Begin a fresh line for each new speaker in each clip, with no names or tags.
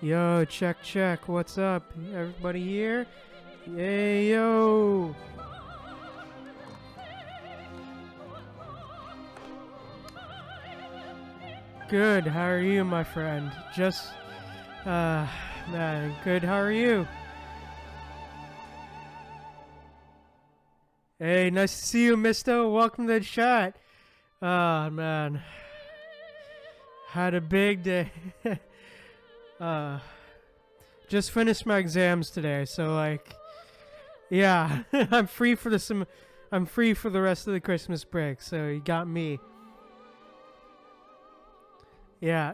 Yo, check, check. What's up? Everybody here? Yay, yo! Good, how are you, my friend? Man, good, how are you? Hey, nice to see you, mister. Welcome to the chat. Man. Had a big day. Just finished my exams today, so like, yeah, I'm free for I'm free for the rest of the Christmas break, so you got me. Yeah.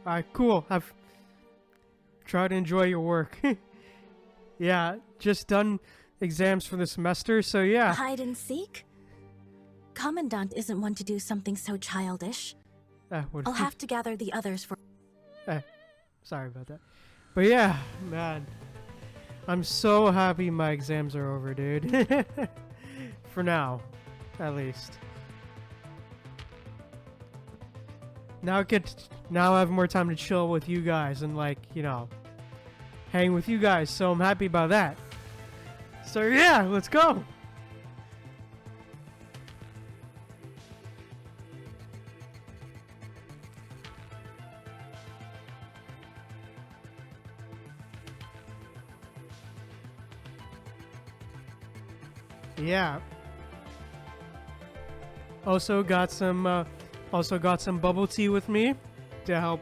Alright, cool. I've tried to enjoy your work. Yeah, just done exams for the semester, so yeah.
Hide and seek? Commandant isn't one to do something so childish. I'll have to gather the others for...
Sorry about that. But yeah, man. I'm so happy my exams are over, dude. For now, at least. Now I have more time to chill with you guys and like, you know, hang with you guys, so I'm happy about that. So yeah, let's go. Yeah. Also got some bubble tea with me to help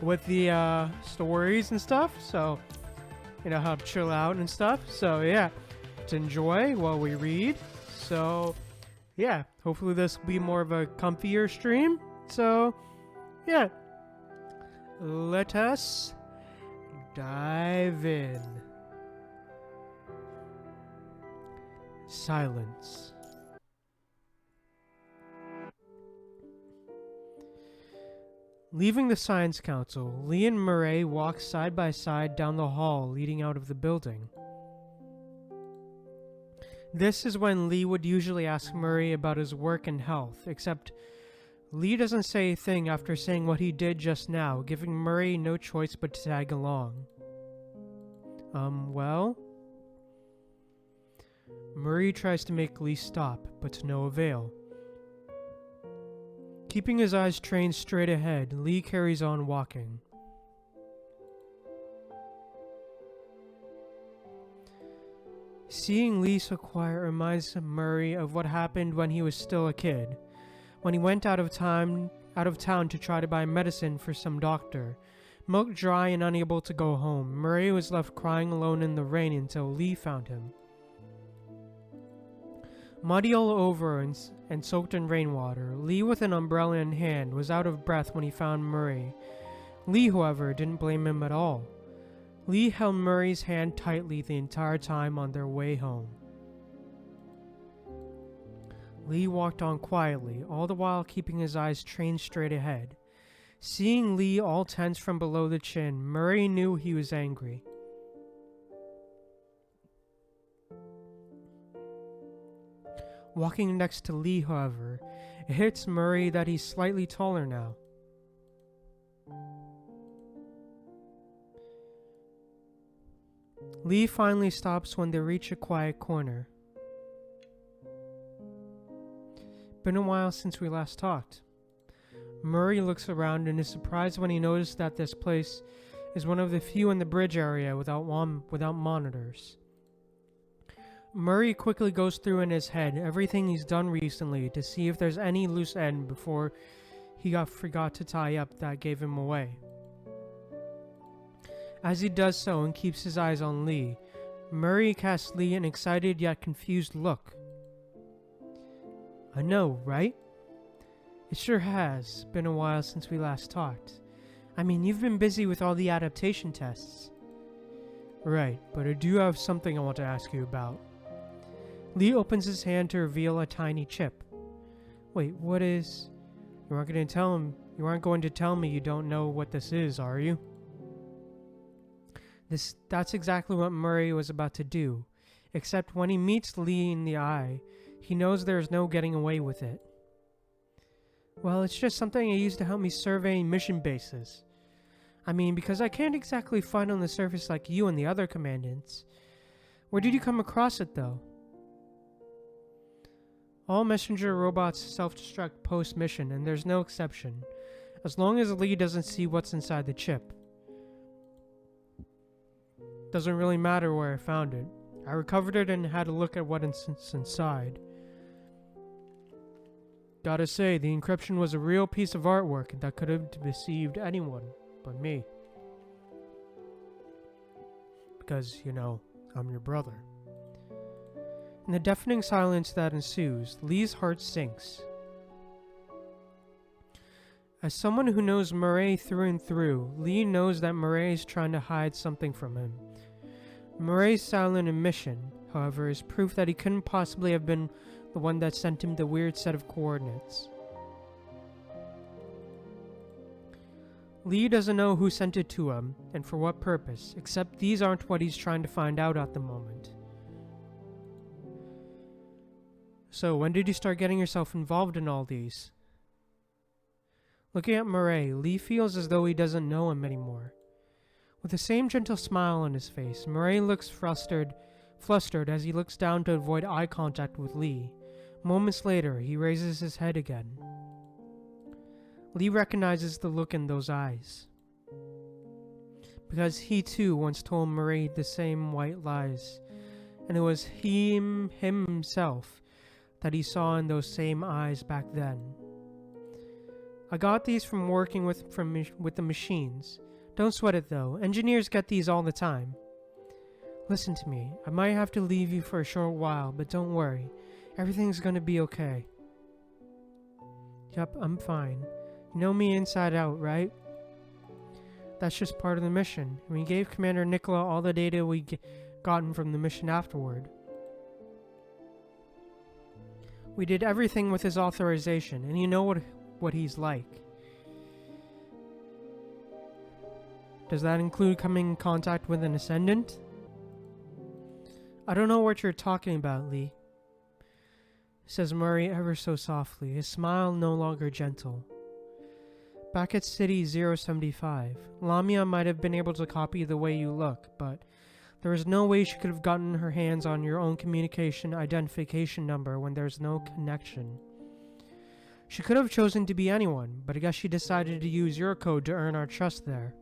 with the stories and stuff. So, you know, help chill out and stuff. So yeah, to enjoy while we read. So yeah, hopefully this will be more of a comfier stream. So yeah, let us dive in. Silence. Leaving the Science Council, Lee and Murray walk side by side down the hall leading out of the building. This is when Lee would usually ask Murray about his work and health, except Lee doesn't say a thing after saying what he did just now, giving Murray no choice but to tag along. Well? Murray tries to make Lee stop, but to no avail. Keeping his eyes trained straight ahead, Lee carries on walking. Seeing Lee so quiet reminds Murray of what happened when he was still a kid, when he went out of town to try to buy medicine for some doctor. Milk dry and unable to go home, Murray was left crying alone in the rain until Lee found him. Muddy all over and soaked in rainwater, Lee with an umbrella in hand was out of breath when he found Murray. Lee, however, didn't blame him at all. Lee held Murray's hand tightly the entire time on their way home. Lee walked on quietly, all the while keeping his eyes trained straight ahead. Seeing Lee all tense from below the chin, Murray knew he was angry. Walking next to Lee, however, it hits Murray that he's slightly taller now. Lee finally stops when they reach a quiet corner. Been a while since we last talked. Murray looks around and is surprised when he notices that this place is one of the few in the bridge area without monitors. Murray quickly goes through in his head everything he's done recently to see if there's any loose end before he forgot to tie up that gave him away. As he does so and keeps his eyes on Lee, Murray casts Lee an excited yet confused look. I know, right? It sure has been a while since we last talked. I mean, you've been busy with all the adaptation tests. Right, but I do have something I want to ask you about. Lee opens his hand to reveal a tiny chip. Wait, what is... You aren't going to tell me you don't know what this is, are you? That's exactly what Murray was about to do, except when he meets Lee in the eye, he knows there's no getting away with it. Well, it's just something I use to help me survey mission bases. I mean, because I can't exactly find on the surface like you and the other commandants. Where did you come across it, though? All messenger robots self-destruct post-mission, and there's no exception, as long as Lee doesn't see what's inside the chip. Doesn't really matter where I found it. I recovered it and had a look at what's inside. Gotta say, the encryption was a real piece of artwork that could have deceived anyone but me. Because, you know, I'm your brother. In the deafening silence that ensues, Lee's heart sinks. As someone who knows Murray through and through, Lee knows that Murray is trying to hide something from him. Murray's silent admission, however, is proof that he couldn't possibly have been the one that sent him the weird set of coordinates. Lee doesn't know who sent it to him, and for what purpose, except these aren't what he's trying to find out at the moment. So, when did you start getting yourself involved in all these? Looking at Murray, Lee feels as though he doesn't know him anymore. With the same gentle smile on his face, Murray looks flustered as he looks down to avoid eye contact with Lee. Moments later, he raises his head again. Lee recognizes the look in those eyes, because he too once told Murray the same white lies, and it was himself that he saw in those same eyes back then. I got these from working with the machines. Don't sweat it though, engineers get these all the time. Listen to me, I might have to leave you for a short while, but don't worry, everything's gonna be okay. Yup, I'm fine. You know me inside out, right? That's just part of the mission. We gave Commander Nicola all the data we gotten from the mission afterward. We did everything with his authorization, and you know what he's like. Does that include coming in contact with an Ascendant? I don't know what you're talking about, Lee, says Murray ever so softly, his smile no longer gentle. Back at City 075, Lamia might have been able to copy the way you look, but there is no way she could have gotten her hands on your own communication identification number when there's no connection. She could have chosen to be anyone, but I guess she decided to use your code to earn our trust there.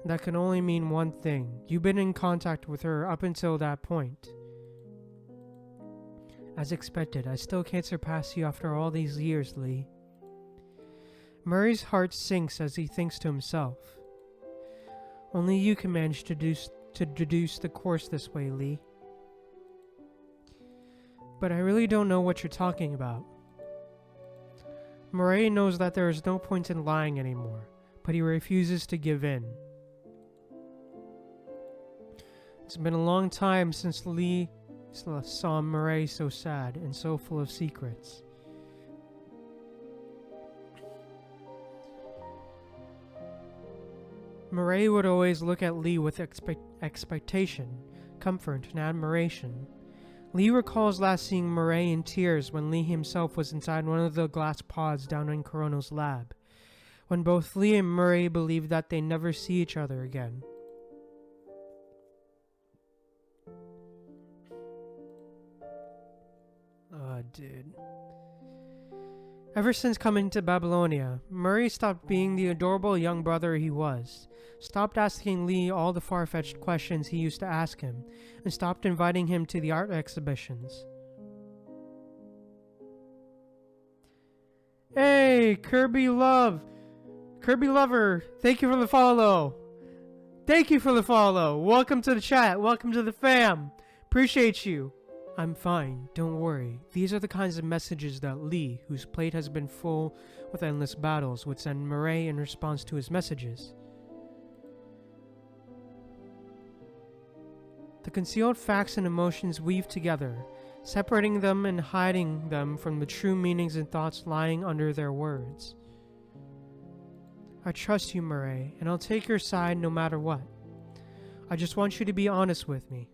That can only mean one thing. You've been in contact with her up until that point. As expected, I still can't surpass you after all these years, Lee. Murray's heart sinks as he thinks to himself. Only you can manage to deduce the course this way, Lee. But I really don't know what you're talking about. Murray knows that there is no point in lying anymore, but he refuses to give in. It's been a long time since Lee saw Murray so sad and so full of secrets. Murray would always look at Lee with expectation, comfort, and admiration. Lee recalls last seeing Murray in tears when Lee himself was inside one of the glass pods down in Chronos' lab, when both Lee and Murray believed that they'd never see each other again. Dude. Ever since coming to Babylonia, Murray stopped being the adorable young brother he was, stopped asking Lee all the far-fetched questions he used to ask him, and stopped inviting him to the art exhibitions. Hey, Kirby Lover, thank you for the follow. Thank you for the follow. Welcome to the chat. Welcome to the fam. Appreciate you. I'm fine, don't worry. These are the kinds of messages that Lee, whose plate has been full with endless battles, would send Murray in response to his messages. The concealed facts and emotions weave together, separating them and hiding them from the true meanings and thoughts lying under their words. I trust you, Murray, and I'll take your side no matter what. I just want you to be honest with me.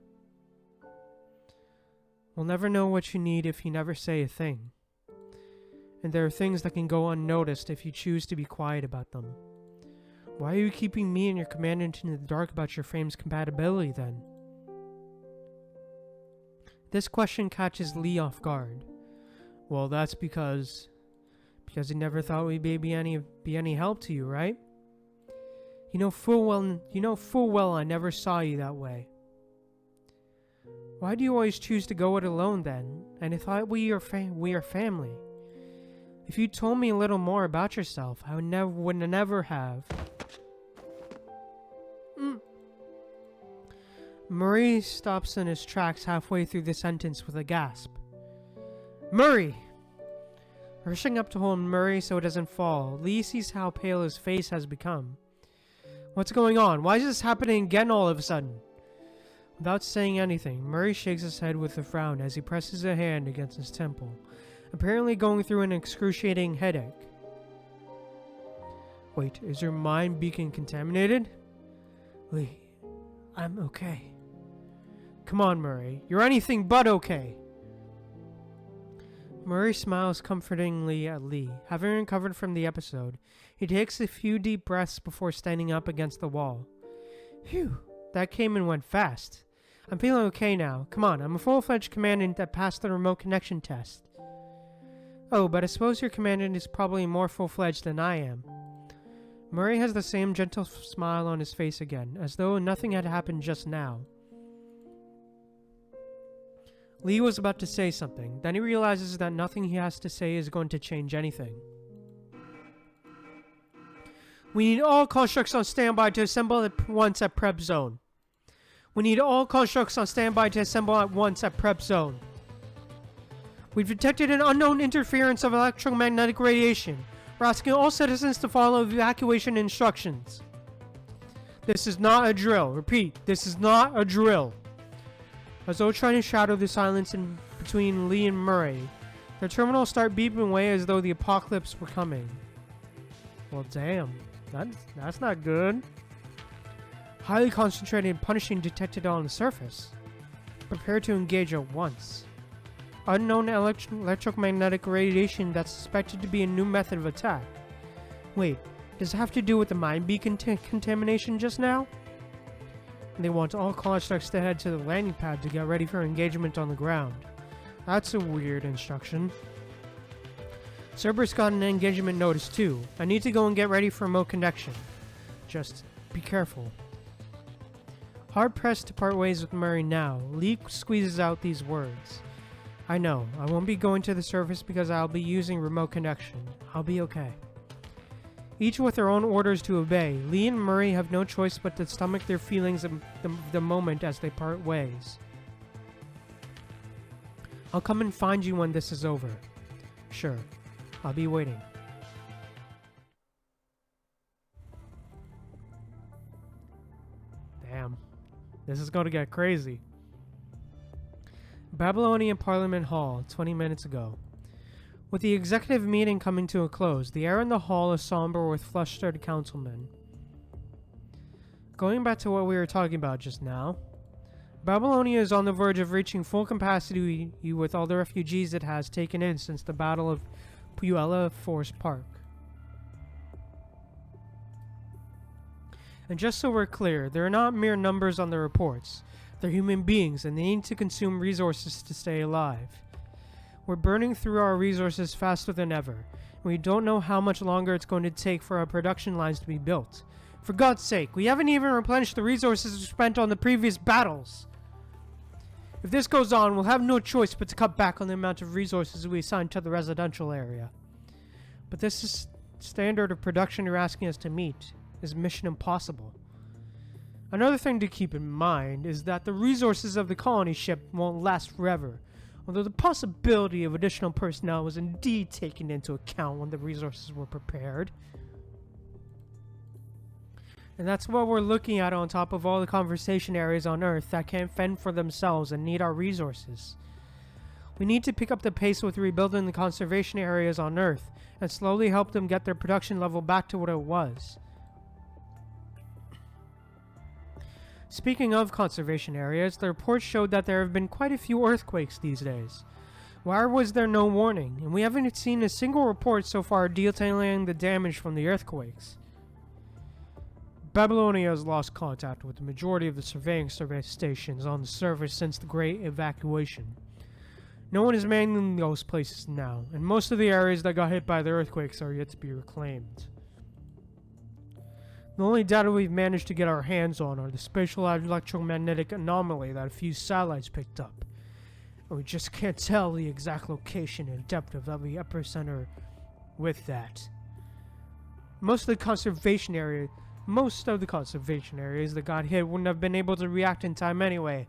We'll never know what you need if you never say a thing. And there are things that can go unnoticed if you choose to be quiet about them. Why are you keeping me and your commandant in the dark about your frame's compatibility then? This question catches Lee off guard. Well, that's because he never thought we'd be any help to you, right? You know full well I never saw you that way. Why do you always choose to go it alone then? And I thought we are family. If you told me a little more about yourself, I would never have. Murray stops in his tracks halfway through the sentence with a gasp. Murray! Rushing up to hold Murray so it doesn't fall, Lee sees how pale his face has become. What's going on? Why is this happening again all of a sudden? Without saying anything, Murray shakes his head with a frown as he presses a hand against his temple, apparently going through an excruciating headache. Wait, is your mind beacon contaminated? Lee, I'm okay. Come on, Murray. You're anything but okay. Murray smiles comfortingly at Lee. Having recovered from the episode, he takes a few deep breaths before standing up against the wall. Phew, that came and went fast. I'm feeling okay now. Come on, I'm a full-fledged commandant that passed the remote connection test. Oh, but I suppose your commandant is probably more full-fledged than I am. Murray has the same gentle smile on his face again, as though nothing had happened just now. Lee was about to say something, then he realizes that nothing he has to say is going to change anything. We need all constructs on standby to assemble at once at prep zone. We need all constructs on standby to assemble at once at prep zone. We've detected an unknown interference of electromagnetic radiation. We're asking all citizens to follow evacuation instructions. This is not a drill. Repeat, this is not a drill. As though trying to shadow the silence in between Lee and Murray, their terminals start beeping away as though the apocalypse were coming. Well, damn. That's not good. Highly concentrated punishing detected on the surface. Prepare to engage at once. Unknown electromagnetic radiation that's suspected to be a new method of attack. Wait, does it have to do with the mind beacon contamination just now? They want all constructs to head to the landing pad to get ready for engagement on the ground. That's a weird instruction. Cerberus got an engagement notice too. I need to go and get ready for remote connection. Just be careful. Hard pressed to part ways with Murray now, Lee squeezes out these words. I know, I won't be going to the surface because I'll be using remote connection. I'll be okay. Each with their own orders to obey, Lee and Murray have no choice but to stomach their feelings of the moment as they part ways. I'll come and find you when this is over. Sure, I'll be waiting. Damn, this is going to get crazy. Babylonian Parliament Hall, 20 minutes ago. With the executive meeting coming to a close, the air in the hall is somber with flustered councilmen. Going back to what we were talking about just now, Babylonia is on the verge of reaching full capacity with all the refugees it has taken in since the Battle of Puella Forest Park. And just so we're clear, they're not mere numbers on the reports. They're human beings and they need to consume resources to stay alive. We're burning through our resources faster than ever, and we don't know how much longer it's going to take for our production lines to be built. For God's sake, we haven't even replenished the resources we spent on the previous battles. If this goes on, we'll have no choice but to cut back on the amount of resources we assign to the residential area. But this is standard of production you're asking us to meet is mission impossible. Another thing to keep in mind is that the resources of the colony ship won't last forever, although the possibility of additional personnel was indeed taken into account when the resources were prepared. And that's what we're looking at on top of all the conservation areas on Earth that can't fend for themselves and need our resources. We need to pick up the pace with rebuilding the conservation areas on Earth and slowly help them get their production level back to what it was. Speaking of conservation areas, the reports showed that there have been quite a few earthquakes these days. Why was there no warning? And we haven't seen a single report so far detailing the damage from the earthquakes. Babylonia has lost contact with the majority of the surveying stations on the surface since the Great Evacuation. No one is manning those places now, and most of the areas that got hit by the earthquakes are yet to be reclaimed. The only data we've managed to get our hands on are the spatial electromagnetic anomaly that a few satellites picked up. And we just can't tell the exact location and depth of every epicenter with that. Most of the conservation areas that got hit wouldn't have been able to react in time anyway,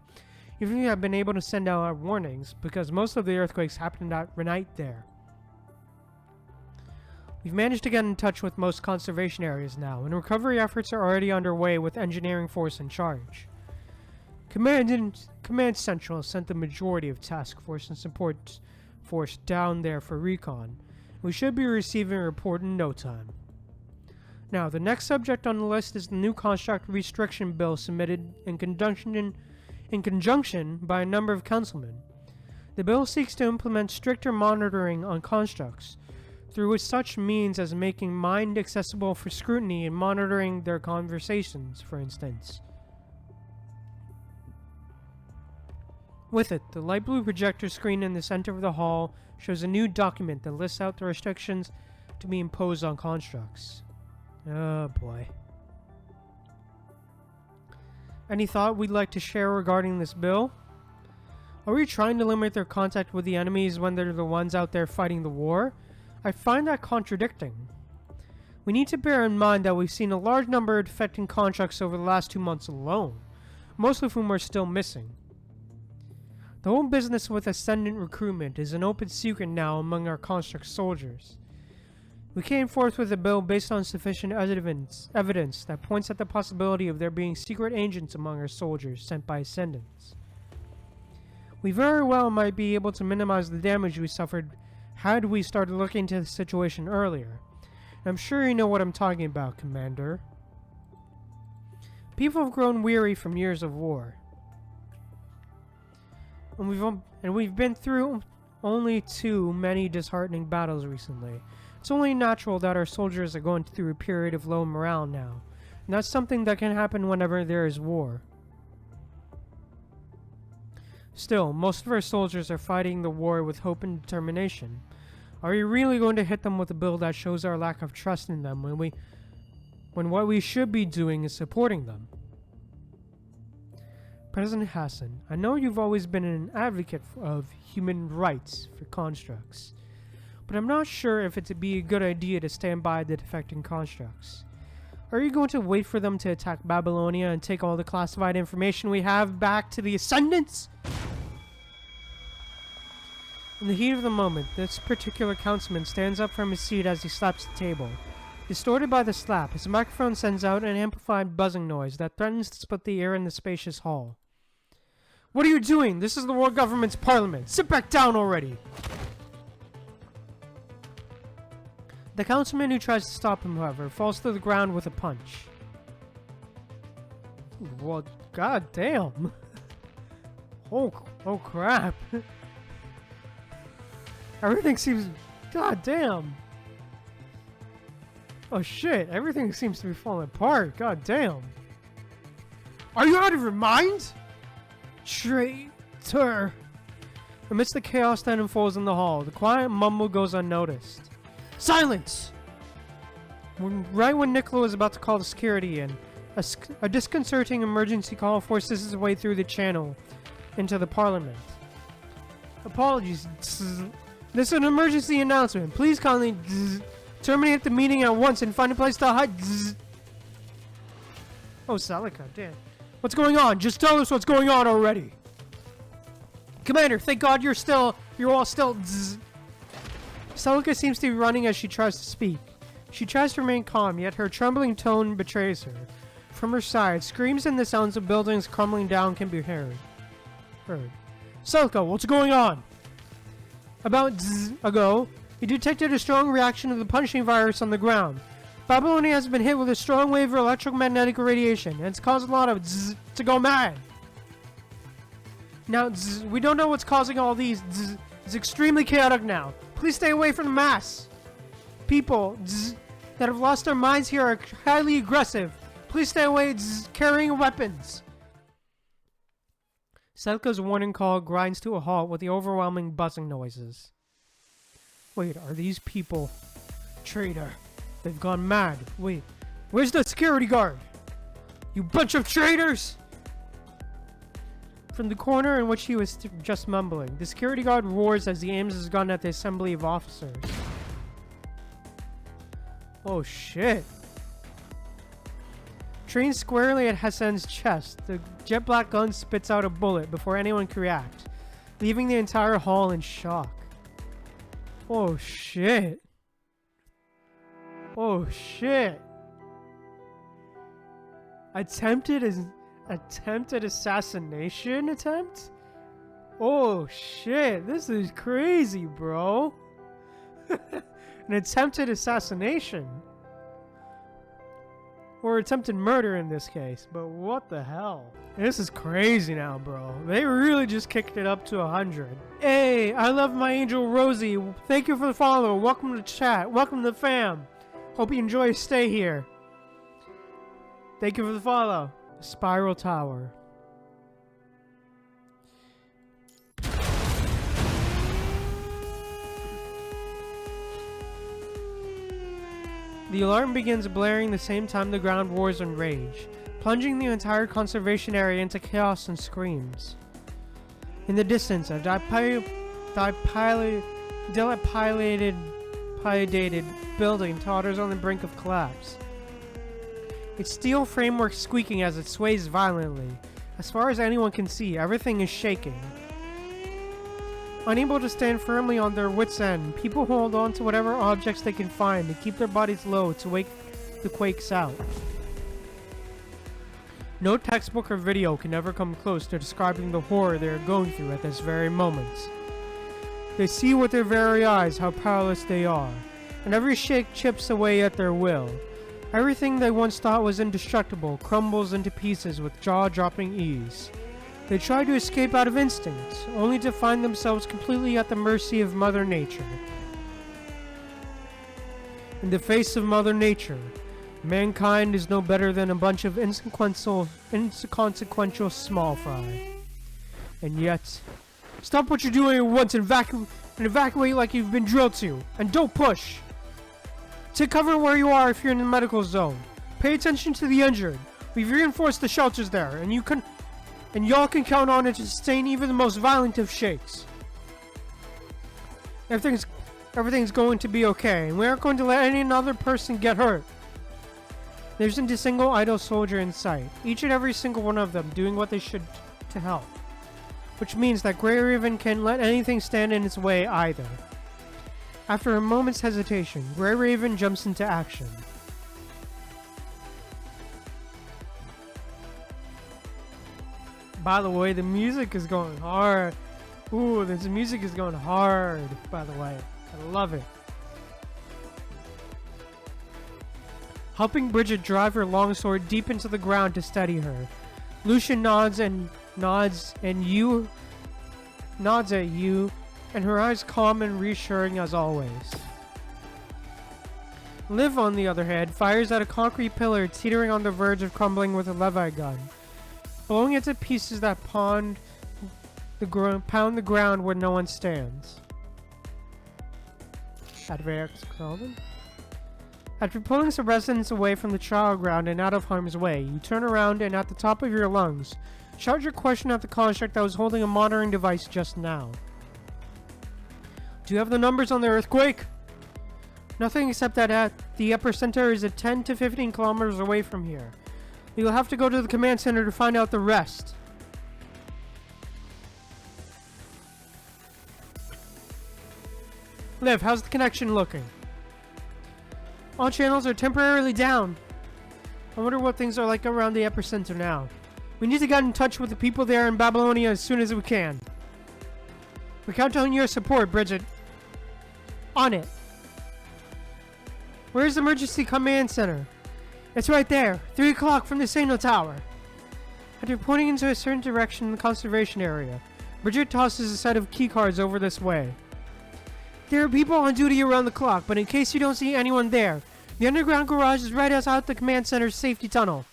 even if we had been able to send out our warnings, because most of the earthquakes happened at night there. We've managed to get in touch with most conservation areas now, and recovery efforts are already underway with engineering force in charge. Command Central sent the majority of task force and support force down there for recon. We should be receiving a report in no time. Now, the next subject on the list is the new construct restriction bill submitted in conjunction by a number of councilmen. The bill seeks to implement stricter monitoring on constructs, through such means as making mind accessible for scrutiny and monitoring their conversations, for instance. With it, the light blue projector screen in the center of the hall shows a new document that lists out the restrictions to be imposed on constructs. Oh boy. Any thought we'd like to share regarding this bill? Are we trying to limit their contact with the enemies when they're the ones out there fighting the war? I find that contradicting. We need to bear in mind that we've seen a large number of defecting constructs over the last 2 months alone, most of whom are still missing. The whole business with ascendant recruitment is an open secret now among our construct soldiers. We came forth with a bill based on sufficient evidence that points at the possibility of there being secret agents among our soldiers sent by ascendants. We very well might be able to minimize the damage we suffered had we started looking into the situation earlier. I'm sure you know what I'm talking about, Commander. People have grown weary from years of war. And we've been through only too many disheartening battles recently. It's only natural that our soldiers are going through a period of low morale now. And that's something that can happen whenever there is war. Still, most of our soldiers are fighting the war with hope and determination. Are you really going to hit them with a bill that shows our lack of trust in them when what we should be doing is supporting them? President Hassan, I know you've always been an advocate of human rights for constructs, but I'm not sure if it'd be a good idea to stand by the defecting constructs. Are you going to wait for them to attack Babylonia and take all the classified information we have back to the Ascendants? In the heat of the moment, this particular councilman stands up from his seat as he slaps the table. Distorted by the slap, his microphone sends out an amplified buzzing noise that threatens to split the air in the spacious hall. What are you doing? This is the world government's parliament. Sit back down already! The councilman who tries to stop him, however, falls to the ground with a punch. Well, god damn. Oh crap. Everything seems... God damn. Oh shit, everything seems to be falling apart. God damn. Are you out of your mind? Traitor. Amidst the chaos that unfolds in the hall, the quiet mumble goes unnoticed. Silence! Right when Nicola is about to call the security in, a disconcerting emergency call forces its way through the channel into the parliament. Apologies. This is an emergency announcement. Please kindly terminate the meeting at once and find a place to hide. Oh, Celica, damn. What's going on? Just tell us what's going on already. Commander, thank God you're all still. Celica seems to be running as she tries to speak. She tries to remain calm, yet her trembling tone betrays her. From her side, screams and the sounds of buildings crumbling down can be heard. Celica, what's going on? About ago, he detected a strong reaction of the punishing virus on the ground. Babylonia has been hit with a strong wave of electromagnetic radiation, and it's caused a lot of to go mad. Now, we don't know what's causing all these. It's extremely chaotic now. Please stay away from the mass. People that have lost their minds here are highly aggressive. Please stay away. It's carrying weapons. Selka's warning call grinds to a halt with the overwhelming buzzing noises. Wait, are these people... Traitor. They've gone mad. Wait, where's the security guard? You bunch of traitors! From the corner in which he was just mumbling, the security guard roars as he aims his gun at the assembly of officers. Oh shit. Trained squarely at Hassan's chest, the jet black gun spits out a bullet before anyone can react, leaving the entire hall in shock. Oh shit. Oh shit. Attempted assassination attempt? Oh shit, this is crazy, bro. An attempted assassination. Or attempted murder in this case, but what the hell? This is crazy now, bro. They really just kicked it up to 100. Hey, I love my angel Rosie. Thank you for the follow. Welcome to chat. Welcome to the fam. Hope you enjoy your stay here. Thank you for the follow. Spiral Tower. The alarm begins blaring the same time the ground roars in rage, plunging the entire conservation area into chaos and screams. In the distance, a dilapidated building totters on the brink of collapse. Its steel framework squeaking as it sways violently. As far as anyone can see, everything is shaking. Unable to stand firmly on their wits' end, people hold on to whatever objects they can find to keep their bodies low to wake the quakes out. No textbook or video can ever come close to describing the horror they are going through at this very moment. They see with their very eyes how powerless they are, and every shake chips away at their will. Everything they once thought was indestructible crumbles into pieces with jaw-dropping ease. They try to escape out of instinct, only to find themselves completely at the mercy of Mother Nature. In the face of Mother Nature, mankind is no better than a bunch of inconsequential small fry. And yet, stop what you're doing at once and evacuate like you've been drilled to, and don't push! Take cover where you are if you're in the medical zone. Pay attention to the injured. We've reinforced the shelters there, and y'all can count on it to sustain even the most violent of shakes. Everything's going to be okay, and we aren't going to let any other person get hurt. There isn't a single idle soldier in sight, each and every single one of them doing what they should to help. Which means that Grey Raven can't let anything stand in its way either. After a moment's hesitation, Grey Raven jumps into action. By the way, the music is going hard. Ooh, this music is going hard, by the way. I love it. Helping Bridget drive her longsword deep into the ground to steady her. Lucian nods at you, and her eyes calm and reassuring as always. Liv, on the other hand, fires at a concrete pillar teetering on the verge of crumbling with a Levi gun, blowing it to pieces that pound the ground where no one stands. After pulling some residents away from the trial ground and out of harm's way, you turn around and at the top of your lungs, shout your question at the construct that was holding a monitoring device just now. Do you have the numbers on the earthquake? Nothing except that the epicenter is at 10 to 15 kilometers away from here. You'll have to go to the command center to find out the rest. Liv, how's the connection looking? All channels are temporarily down. I wonder what things are like around the epicenter now. We need to get in touch with the people there in Babylonia as soon as we can. We count on your support, Bridget. On it. Where's the emergency command center? It's right there, 3 o'clock from the signal tower. After pointing into a certain direction in the conservation area, Bridget tosses a set of keycards over this way. There are people on duty around the clock, but in case you don't see anyone there, the underground garage is right outside the command center's safety tunnel.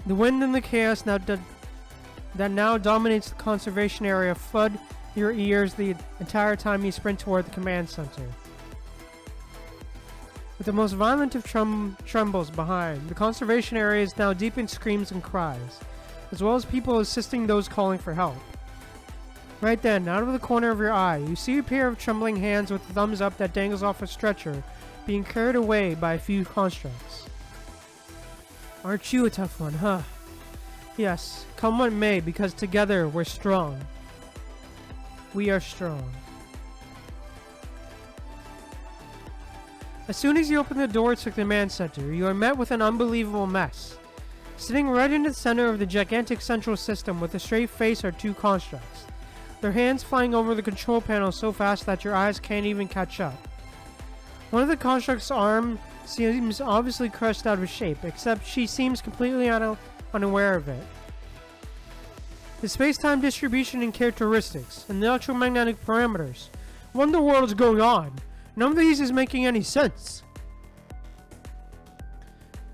The wind and the chaos that now dominates the conservation area flood your ears the entire time you sprint toward the command center. With the most violent of trembles behind, the conservation area is now deep in screams and cries, as well as people assisting those calling for help. Right then, out of the corner of your eye, you see a pair of trembling hands with a thumbs up that dangles off a stretcher, being carried away by a few constructs. Aren't you a tough one, huh? Yes, come what may, because together we're strong. We are strong. As soon as you open the door to the command center, you are met with an unbelievable mess. Sitting right in the center of the gigantic central system with a straight face are two constructs. Their hands flying over the control panel so fast that your eyes can't even catch up. One of the construct's arm seems obviously crushed out of shape, except she seems completely unaware of it. The space-time distribution and characteristics, and the electromagnetic parameters. What in the world is going on? None of these is making any sense.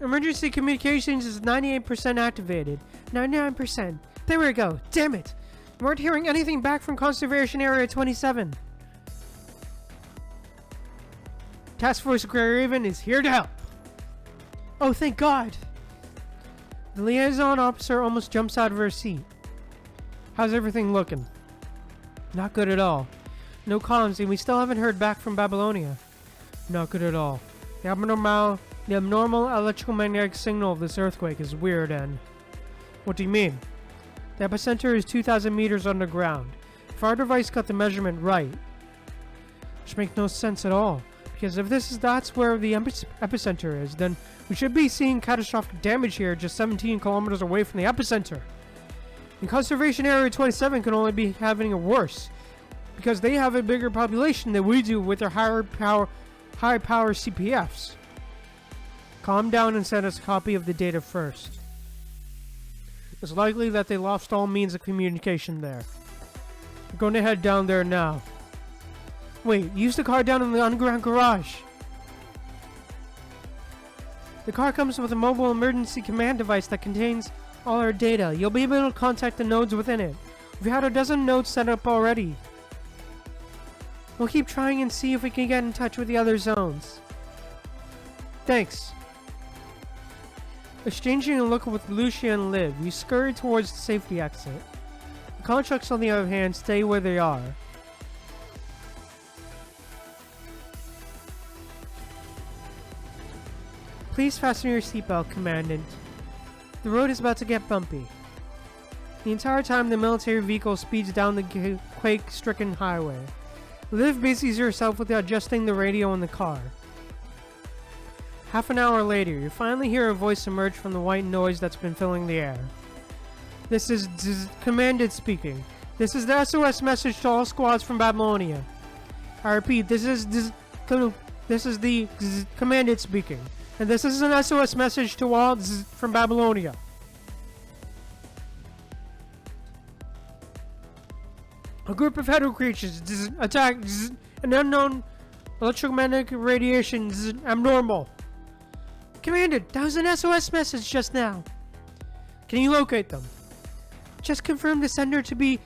Emergency communications is 98% activated. 99%. There we go. Damn it. We aren't hearing anything back from Conservation Area 27. Task Force Grey Raven is here to help. Oh, thank God. The liaison officer almost jumps out of her seat. How's everything looking? Not good at all. No comms, and we still haven't heard back from Babylonia. Not good at all. The abnormal electromagnetic signal of this earthquake is weird and... What do you mean? The epicenter is 2,000 meters underground. If our device got the measurement right... Which makes no sense at all. Because if that's where the epicenter is, then we should be seeing catastrophic damage here just 17 kilometers away from the epicenter. And Conservation Area 27 can only be having it worse. Because they have a bigger population than we do with their high power CPFs. Calm down and send us a copy of the data first. It's likely that they lost all means of communication there. We're going to head down there now. Wait, use the car down in the underground garage. The car comes with a mobile emergency command device that contains all our data. You'll be able to contact the nodes within it. We've had a dozen nodes set up already. We'll keep trying and see if we can get in touch with the other zones. Thanks. Exchanging a look with Lucia and Liv, you scurry towards the safety exit. The constructs, on the other hand, stay where they are. Please fasten your seatbelt, Commandant. The road is about to get bumpy. The entire time the military vehicle speeds down the quake-stricken highway. Liv busies herself with adjusting the radio in the car. Half an hour later, you finally hear a voice emerge from the white noise that's been filling the air. This is Commandant speaking. This is the SOS message to all squads from Babylonia. I repeat, this is the Commandant speaking. And this is an SOS message to all from Babylonia. A group of hedge creatures attacked an unknown electromagnetic radiation abnormal. Commander, that was an SOS message just now. Can you locate them? Just confirm the sender to be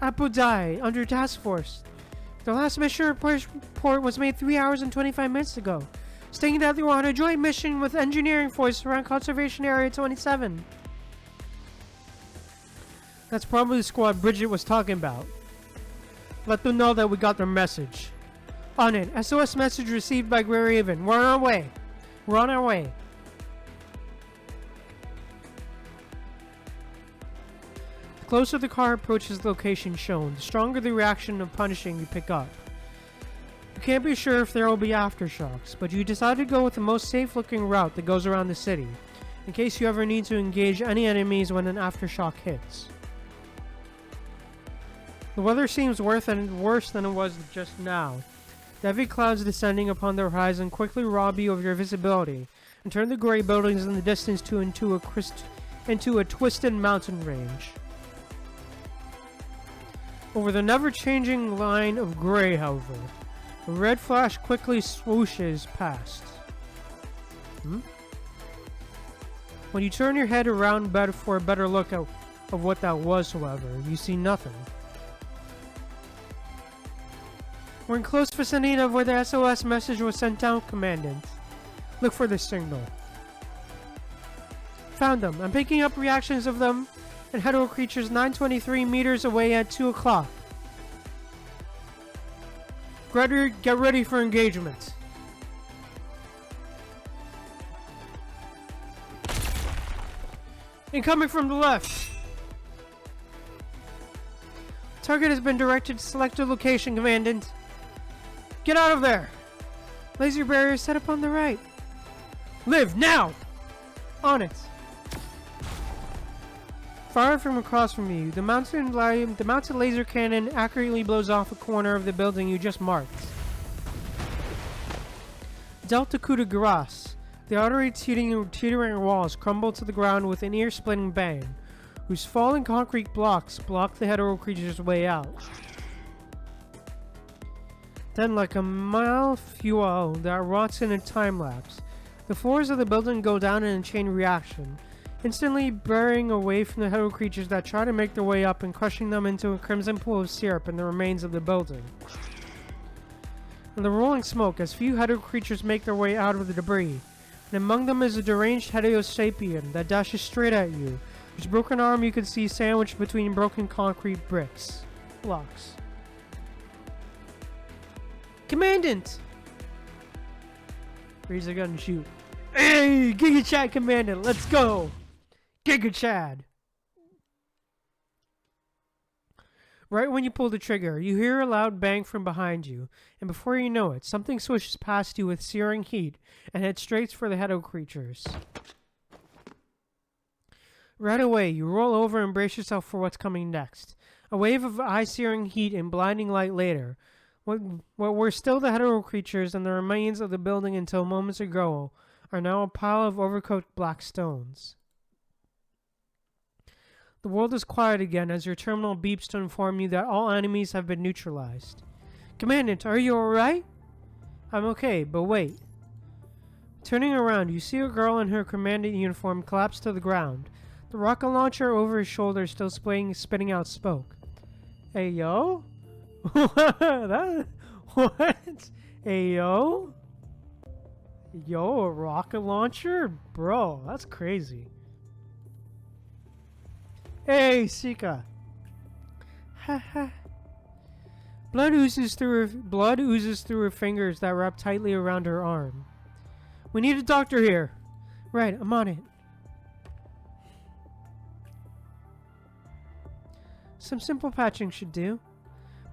Apodai under task force. The last mission report was made 3 hours and 25 minutes ago, stating that they were on a joint mission with engineering force around Conservation Area 27. That's probably the squad Bridget was talking about. Let them know that we got their message. On it, SOS message received by Grey Raven. We're on our way. We're on our way. The closer the car approaches the location shown, the stronger the reaction of punishing you pick up. You can't be sure if there will be aftershocks, but you decide to go with the most safe-looking route that goes around the city, in case you ever need to engage any enemies when an aftershock hits. The weather seems worse than it was just now. The heavy clouds descending upon the horizon quickly rob you of your visibility, and turn the gray buildings in the distance into a twisted mountain range. Over the never-changing line of gray, however, a red flash quickly swooshes past. When you turn your head around for a better look of what that was, however, you see nothing. We're in close vicinity of where the SOS message was sent out, Commandant. Look for the signal. Found them. I'm picking up reactions of them and hetero creatures 923 meters away at 2 o'clock. Gregory, get ready for engagement. Incoming from the left. Target has been directed to select a location, Commandant. Get out of there! Laser barrier set up on the right. Live now! On it. Far from across from you, the mounted laser cannon accurately blows off a corner of the building you just marked. Delta coup de grace. The already teetering walls crumble to the ground with an ear-splitting bang, whose falling concrete blocks block the hetero creature's way out. Then, like a malfuel that rots in a time-lapse, the floors of the building go down in a chain reaction, instantly burying away from the hetero creatures that try to make their way up and crushing them into a crimson pool of syrup in the remains of the building. And the rolling smoke as few hetero creatures make their way out of the debris, and among them is a deranged Heteosapien that dashes straight at you, whose broken arm you can see sandwiched between broken concrete blocks. Commandant! Raise a gun and shoot. Hey! Giga Chad Commandant, let's go! Giga Chad! Right when you pull the trigger, you hear a loud bang from behind you, and before you know it, something swishes past you with searing heat and heads straight for the hetero creatures. Right away, you roll over and brace yourself for what's coming next. A wave of eye-searing heat and blinding light later. What were still the hetero creatures and the remains of the building until moments ago are now a pile of overcooked black stones. The world is quiet again as your terminal beeps to inform you that all enemies have been neutralized. Commandant, are you alright? I'm okay, but wait. Turning around, you see a girl in her commandant uniform collapse to the ground, the rocket launcher over his shoulder still spitting out smoke. Hey, yo? What? Hey, yo? Yo, a rocket launcher? Bro, that's crazy. Hey, Sika. Haha. Blood oozes through her fingers that wrap tightly around her arm. We need a doctor here. Right, I'm on it. Some simple patching should do.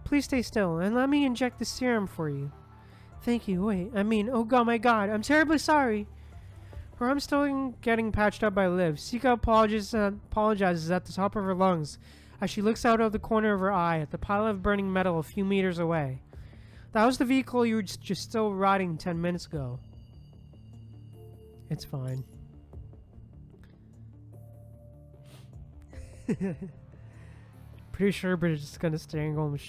Please stay still and let me inject the serum for you. Thank you. Wait, oh god, my god, I'm terribly sorry. Her arm's still getting patched up by Liv. Sika apologizes at the top of her lungs as she looks out of the corner of her eye at the pile of burning metal a few meters away. That was the vehicle you were just still riding 10 minutes ago. It's fine. Pretty sure Bridget's gonna strangle him.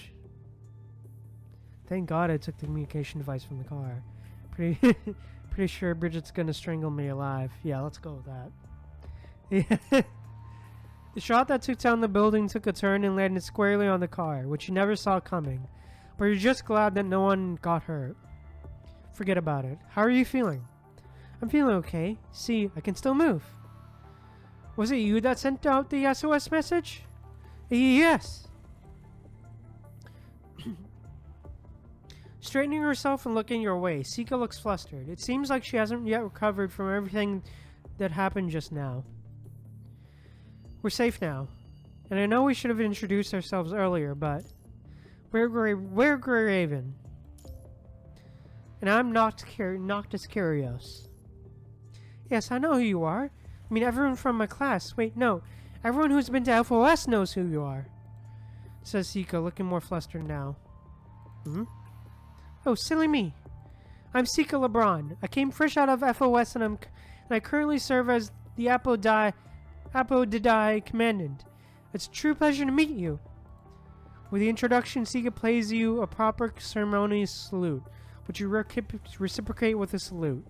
Thank God I took the communication device from the car. Pretty sure Bridget's gonna strangle me alive. Yeah, let's go with that. Yeah. The shot that took down the building took a turn and landed squarely on the car, which you never saw coming. But you're just glad that no one got hurt. Forget about it. How are you feeling? I'm feeling okay. See, I can still move. Was it you that sent out the SOS message? Yes. Straightening herself and looking your way, Sika looks flustered. It seems like she hasn't yet recovered from everything that happened just now. We're safe now. And I know we should have introduced ourselves earlier, but... We're Raven. And I'm Noctis Kyrios. Yes, I know who you are. I mean, everyone from my class. Wait, no. Everyone who's been to FOS knows who you are. Says Sika, looking more flustered now. Oh, silly me. I'm Sika LeBron. I came fresh out of FOS and I currently serve as the Apodidai Commandant. It's a true pleasure to meet you. With the introduction, Sika plays you a proper ceremonious salute, which you reciprocate with a salute.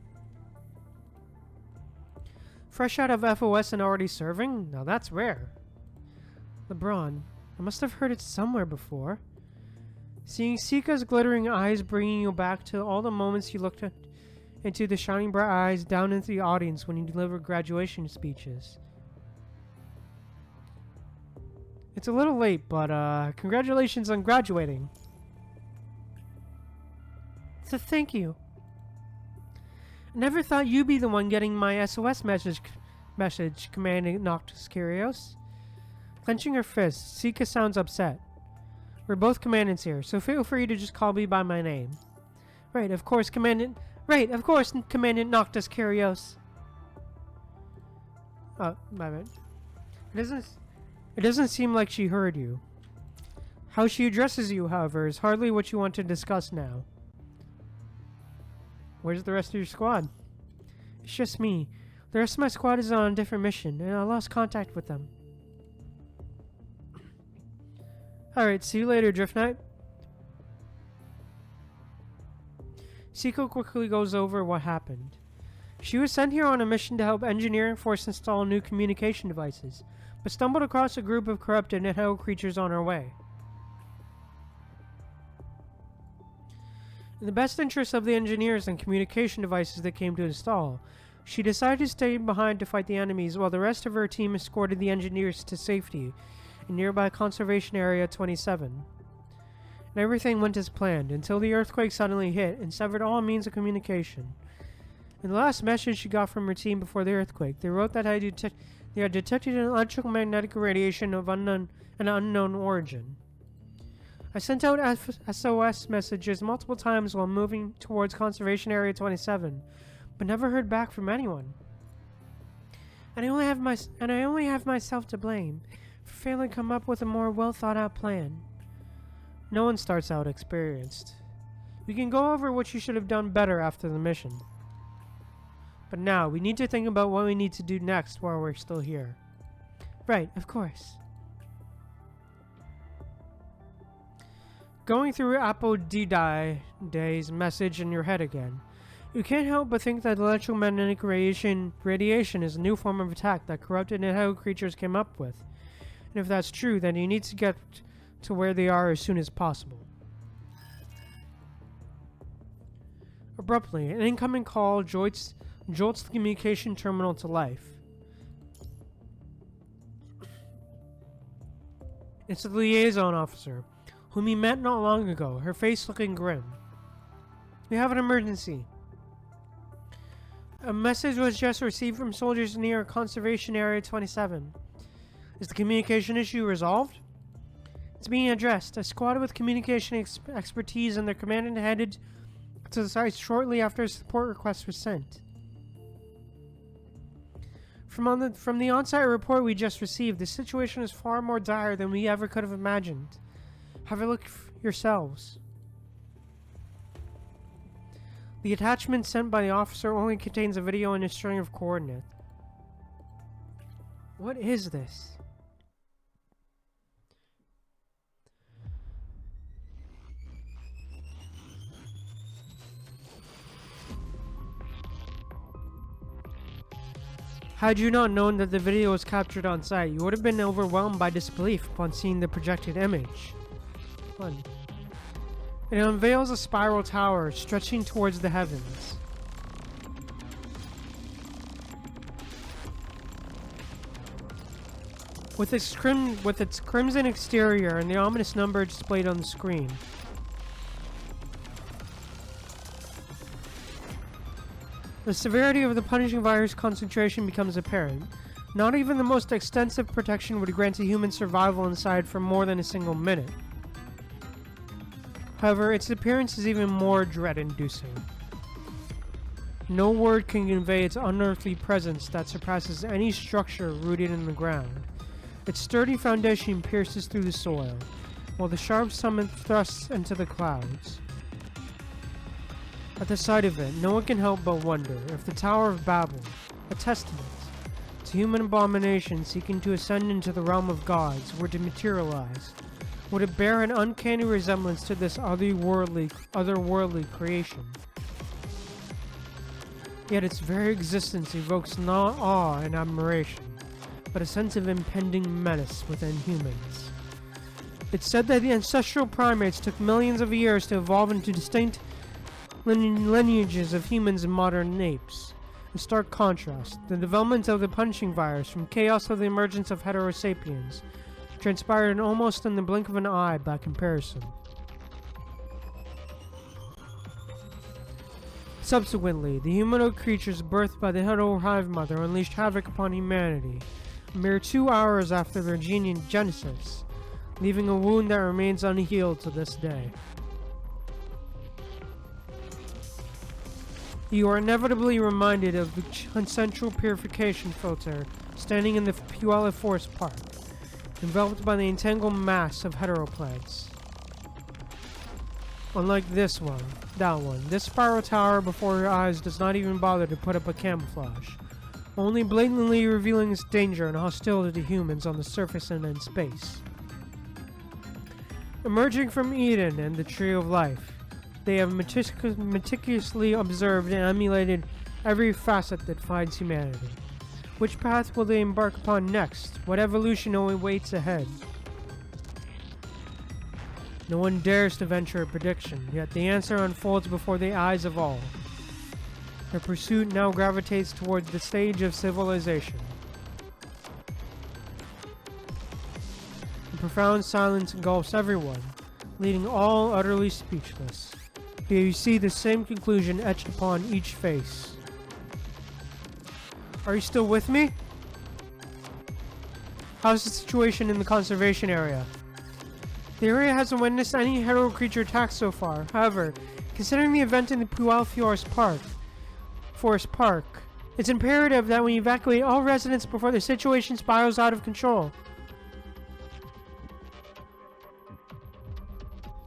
Fresh out of FOS and already serving? Now that's rare. LeBron, I must have heard it somewhere before. Seeing Sika's glittering eyes bringing you back to all the moments you looked into the shining bright eyes down into the audience when you delivered graduation speeches. It's a little late, but congratulations on graduating. So thank you. I never thought you'd be the one getting my SOS message, commanded Noctis Kyrios. Clenching her fists, Sika sounds upset. We're both commandants here, so feel free to just call me by my name. Right, of course, Commandant Noctis Kyrios. Oh, my bad. It doesn't seem like she heard you. How she addresses you, however, is hardly what you want to discuss now. Where's the rest of your squad? It's just me. The rest of my squad is on a different mission, and I lost contact with them. Alright, see you later, Drift Knight. Siko quickly goes over what happened. She was sent here on a mission to help engineering force install new communication devices, but stumbled across a group of corrupted and hell creatures on her way. In the best interest of the engineers and communication devices they came to install, she decided to stay behind to fight the enemies while the rest of her team escorted the engineers to safety in nearby Conservation Area 27. And everything went as planned until the earthquake suddenly hit and severed all means of communication. In the last message she got from her team before the earthquake, they wrote that they had detected an electromagnetic radiation of an unknown origin. I sent out SOS messages multiple times while moving towards Conservation Area 27, but never heard back from anyone. And I only have myself to blame for failing to come up with a more well-thought-out plan. No one starts out experienced. We can go over what you should have done better after the mission. But now, we need to think about what we need to do next while we're still here. Right, of course. Going through Apodidai's message in your head again, you can't help but think that electromagnetic radiation is a new form of attack that corrupted and hell creatures came up with. And if that's true, then you need to get to where they are as soon as possible. Abruptly, an incoming call jolts the communication terminal to life. It's the liaison officer, whom he met not long ago, her face looking grim. We have an emergency. A message was just received from soldiers near Conservation Area 27. Is the communication issue resolved? It's being addressed. A squad with communication expertise and their commandant headed to the site shortly after a support request was sent. From the on-site report we just received, the situation is far more dire than we ever could have imagined. Have a look yourselves. The attachment sent by the officer only contains a video and a string of coordinates. What is this? Had you not known that the video was captured on site, you would have been overwhelmed by disbelief upon seeing the projected image. Fun. It unveils a spiral tower stretching towards the heavens. With its crimson exterior and the ominous number displayed on the screen. The severity of the punishing virus concentration becomes apparent. Not even the most extensive protection would grant a human survival inside for more than a single minute. However, its appearance is even more dread-inducing. No word can convey its unearthly presence that surpasses any structure rooted in the ground. Its sturdy foundation pierces through the soil, while the sharp summit thrusts into the clouds. At the sight of it, no one can help but wonder if the Tower of Babel, a testament to human abomination seeking to ascend into the realm of gods, were to materialize, would it bear an uncanny resemblance to this otherworldly creation. Yet its very existence evokes not awe and admiration, but a sense of impending menace within humans. It's said that the ancestral primates took millions of years to evolve into distinct lineages of humans and modern apes. In stark contrast, the development of the punching virus from chaos to the emergence of Homo sapiens transpired almost in the blink of an eye by comparison. Subsequently, the humanoid creatures birthed by the Homo hive mother unleashed havoc upon humanity, a mere 2 hours after their genesis, leaving a wound that remains unhealed to this day. You are inevitably reminded of the central purification filter standing in the Puyallup Forest Park, enveloped by the entangled mass of heteroplads. Unlike this spiral tower before your eyes does not even bother to put up a camouflage, only blatantly revealing its danger and hostility to humans on the surface and in space. Emerging from Eden and the Tree of Life, they have meticulously observed and emulated every facet that defines humanity. Which path will they embark upon next? What evolution only waits ahead? No one dares to venture a prediction, yet the answer unfolds before the eyes of all. Their pursuit now gravitates toward the stage of civilization. A profound silence engulfs everyone, leaving all utterly speechless. Here you see the same conclusion etched upon each face. Are you still with me? How's the situation in the conservation area? The area hasn't witnessed any hetero creature attacks so far. However, considering the event in the Puyallup Forest Park, it's imperative that we evacuate all residents before the situation spirals out of control.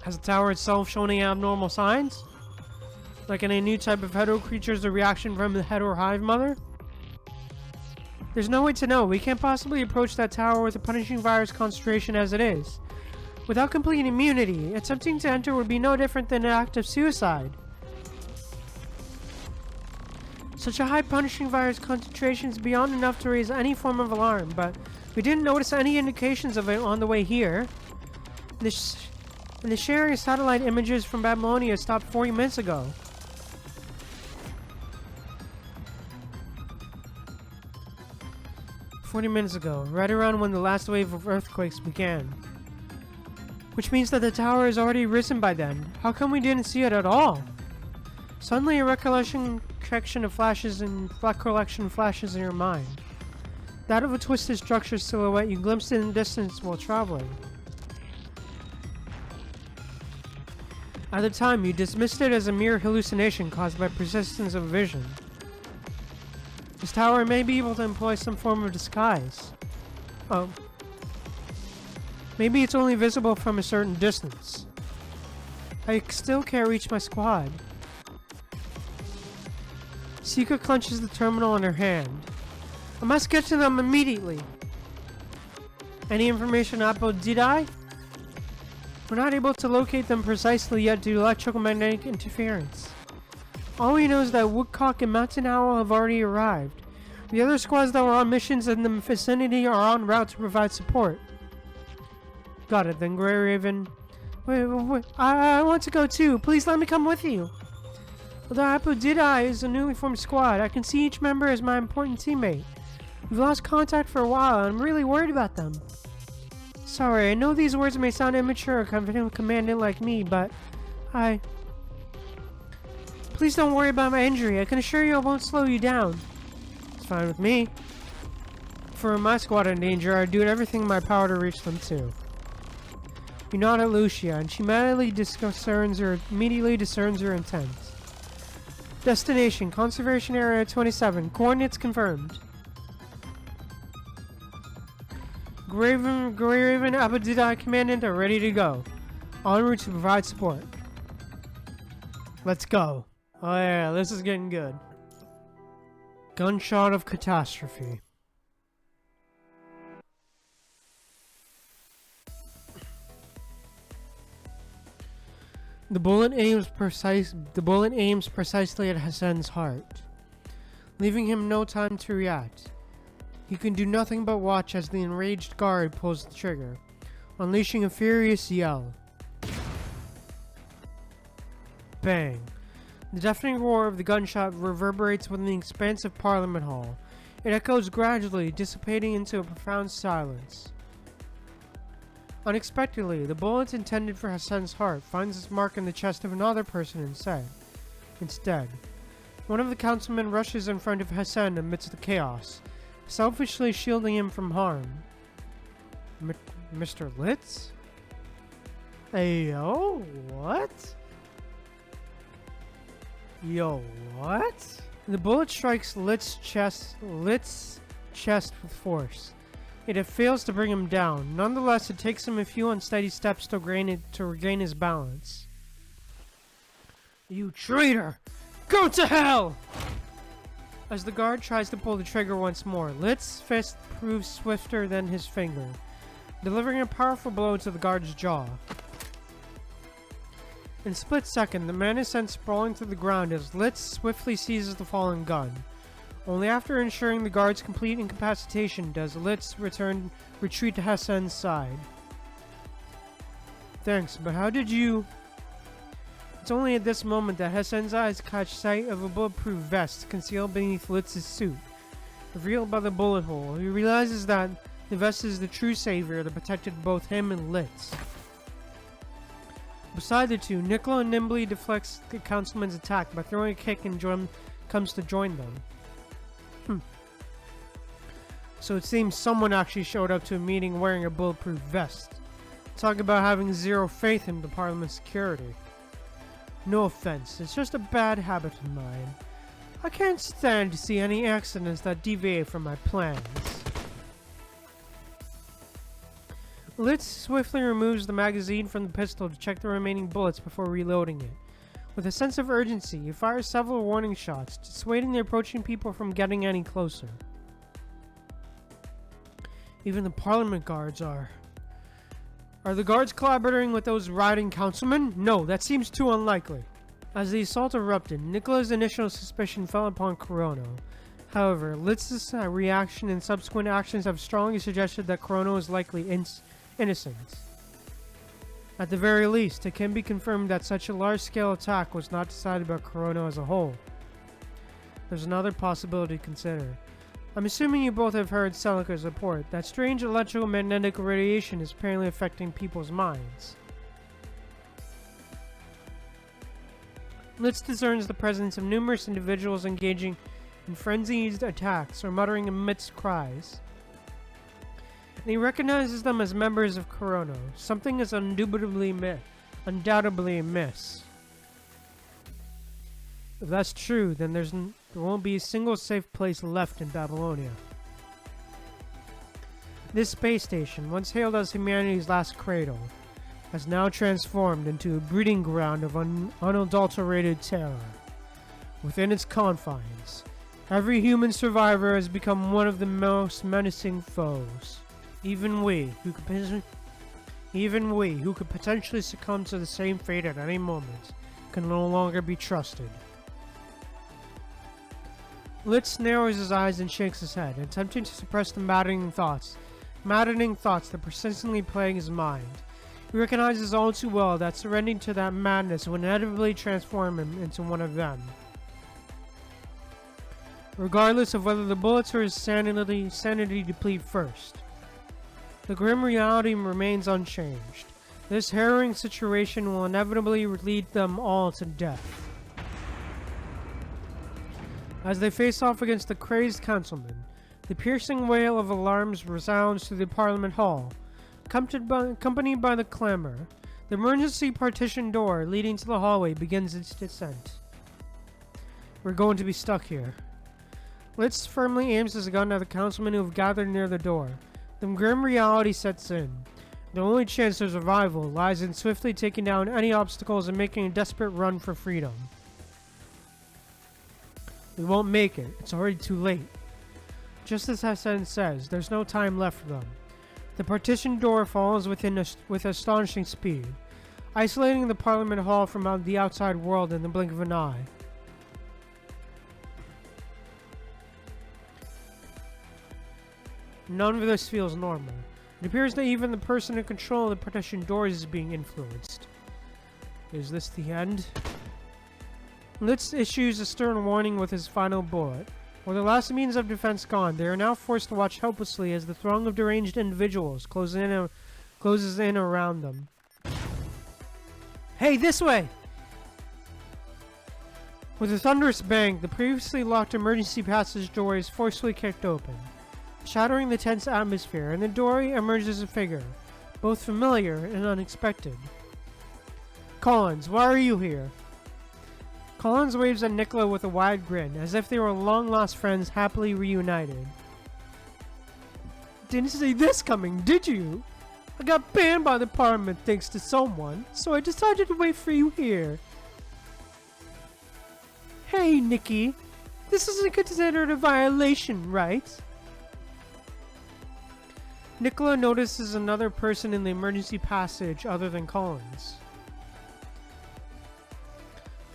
Has the tower itself shown any abnormal signs? Like any new type of hetero creatures or reaction from the hetero hive mother? There's no way to know. We can't possibly approach that tower with a punishing virus concentration as it is. Without complete immunity, attempting to enter would be no different than an act of suicide. Such a high punishing virus concentration is beyond enough to raise any form of alarm, but we didn't notice any indications of it on the way here. And the sharing of satellite images from Babylonia stopped 40 minutes ago. Right around when the last wave of earthquakes began. Which means that the tower has already risen by then. How come we didn't see it at all? Suddenly a recollection flashes in your mind. That of a twisted structure silhouette you glimpsed in the distance while traveling. At the time, you dismissed it as a mere hallucination caused by persistence of vision. This tower may be able to employ some form of disguise. Oh. Maybe it's only visible from a certain distance. I still can't reach my squad. Sika clenches the terminal in her hand. I must get to them immediately. Any information about did I? We're not able to locate them precisely yet due to electromagnetic interference. All we know is that Woodcock and Mountain Owl have already arrived. The other squads that were on missions in the vicinity are en route to provide support. Got it then, Grey Raven. Wait, I want to go too. Please let me come with you. Although Apodidai is a newly formed squad, I can see each member as my important teammate. We've lost contact for a while, and I'm really worried about them. Sorry, I know these words may sound immature coming from a commandant like me, but Please don't worry about my injury. I can assure you I won't slow you down. It's fine with me. For my squad in danger, I'd do everything in my power to reach them too. You nod at Lucia, and she immediately discerns her intent. Destination, Conservation Area 27. Coordinates confirmed. Grey Raven, Abadidai Commandant are ready to go. En route to provide support. Let's go. Oh yeah, this is getting good. Gunshot of catastrophe. The bullet aims precisely at Hassan's heart. leaving him no time to react. He can do nothing but watch as the enraged guard pulls the trigger, unleashing a furious yell. Bang! The deafening roar of the gunshot reverberates within the expansive Parliament Hall. It echoes gradually, dissipating into a profound silence. Unexpectedly, the bullet intended for Hassan's heart finds its mark in the chest of another person instead. One of the councilmen rushes in front of Hassan amidst the chaos, selfishly shielding him from harm. Mr. Litz? Yo, what? Yo, what? The bullet strikes Litz's chest with force. It fails to bring him down. Nonetheless, it takes him a few unsteady steps to regain his balance. You traitor! Go to hell! As the guard tries to pull the trigger once more, Litz's fist proves swifter than his finger, delivering a powerful blow to the guard's jaw. In a split second, the man is sent sprawling to the ground as Litz swiftly seizes the fallen gun. Only after ensuring the guard's complete incapacitation does Litz retreat to Hassan's side. Thanks, but how did you... It's only at this moment that Hassan's eyes catch sight of a bulletproof vest concealed beneath Litz's suit. Revealed by the bullet hole, he realizes that the vest is the true savior that protected both him and Litz. Beside the two, Nicola nimbly deflects the councilman's attack by throwing a kick and comes to join them. So it seems someone actually showed up to a meeting wearing a bulletproof vest. Talk about having zero faith in the Parliament's security. No offense, it's just a bad habit of mine. I can't stand to see any accidents that deviate from my plans. Litz swiftly removes the magazine from the pistol to check the remaining bullets before reloading it. With a sense of urgency, he fires several warning shots, dissuading the approaching people from getting any closer. Even the Parliament guards are... Are the guards collaborating with those rioting councilmen? No, that seems too unlikely. As the assault erupted, Nicola's initial suspicion fell upon Chronos. However, Litz's reaction and subsequent actions have strongly suggested that Chronos is likely innocent. At the very least, it can be confirmed that such a large-scale attack was not decided by Chronos as a whole. There's another possibility to consider. I'm assuming you both have heard Celica's report that strange electromagnetic radiation is apparently affecting people's minds. Litz discerns the presence of numerous individuals engaging in frenzied attacks or muttering amidst cries. And he recognizes them as members of Chronos. Something is undoubtedly amiss. If that's true, then there won't be a single safe place left in Babylonia. This space station, once hailed as humanity's last cradle, has now transformed into a breeding ground of unadulterated terror. Within its confines, every human survivor has become one of the most menacing foes. Even we, who could potentially succumb to the same fate at any moment, can no longer be trusted. Litz narrows his eyes and shakes his head, attempting to suppress the maddening thoughts that persistently plague his mind. He recognizes all too well that surrendering to that madness would inevitably transform him into one of them. Regardless of whether the bullets or his sanity deplete first, the grim reality remains unchanged. This harrowing situation will inevitably lead them all to death. As they face off against the crazed councilman, the piercing wail of alarms resounds through the Parliament Hall. Accompanied by the clamor, the emergency partition door leading to the hallway begins its descent. We're going to be stuck here. Litz firmly aims his gun at the councilmen who have gathered near the door. The grim reality sets in. The only chance of survival lies in swiftly taking down any obstacles and making a desperate run for freedom. We won't make it. It's already too late. Just as Hassan says, there's no time left for them. The partition door falls with astonishing speed, isolating the Parliament Hall from the outside world in the blink of an eye. None of this feels normal. It appears that even the person in control of the partition doors is being influenced. Is this the end? Litz issues a stern warning with his final bullet. With the last means of defense gone, they are now forced to watch helplessly as the throng of deranged individuals closes in around them. Hey, this way! With a thunderous bang, the previously locked emergency passage door is forcefully kicked open, shattering the tense atmosphere, and the door emerges a figure, both familiar and unexpected. Collins, why are you here? Collins waves at Nicola with a wide grin, as if they were long-lost friends happily reunited. Didn't see this coming, did you? I got banned by the department thanks to someone, so I decided to wait for you here. Hey, Nikki, this isn't considered a violation, right? Nicola notices another person in the emergency passage other than Collins.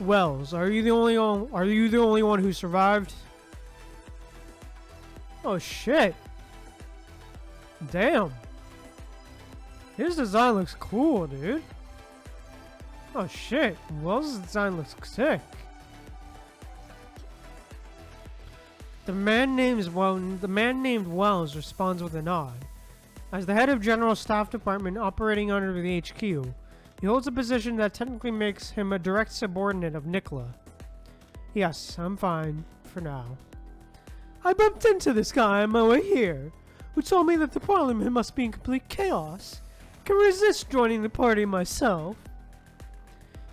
Wells, are you the only one who survived? Oh shit. Damn. His design looks cool, dude. Oh shit. Wells' design looks sick. The man named Wells responds with a nod. As the head of General Staff Department operating under the HQ, he holds a position that technically makes him a direct subordinate of Nicola. Yes, I'm fine, for now. I bumped into this guy on my way here, who told me that the Parliament must be in complete chaos. I can resist joining the party myself.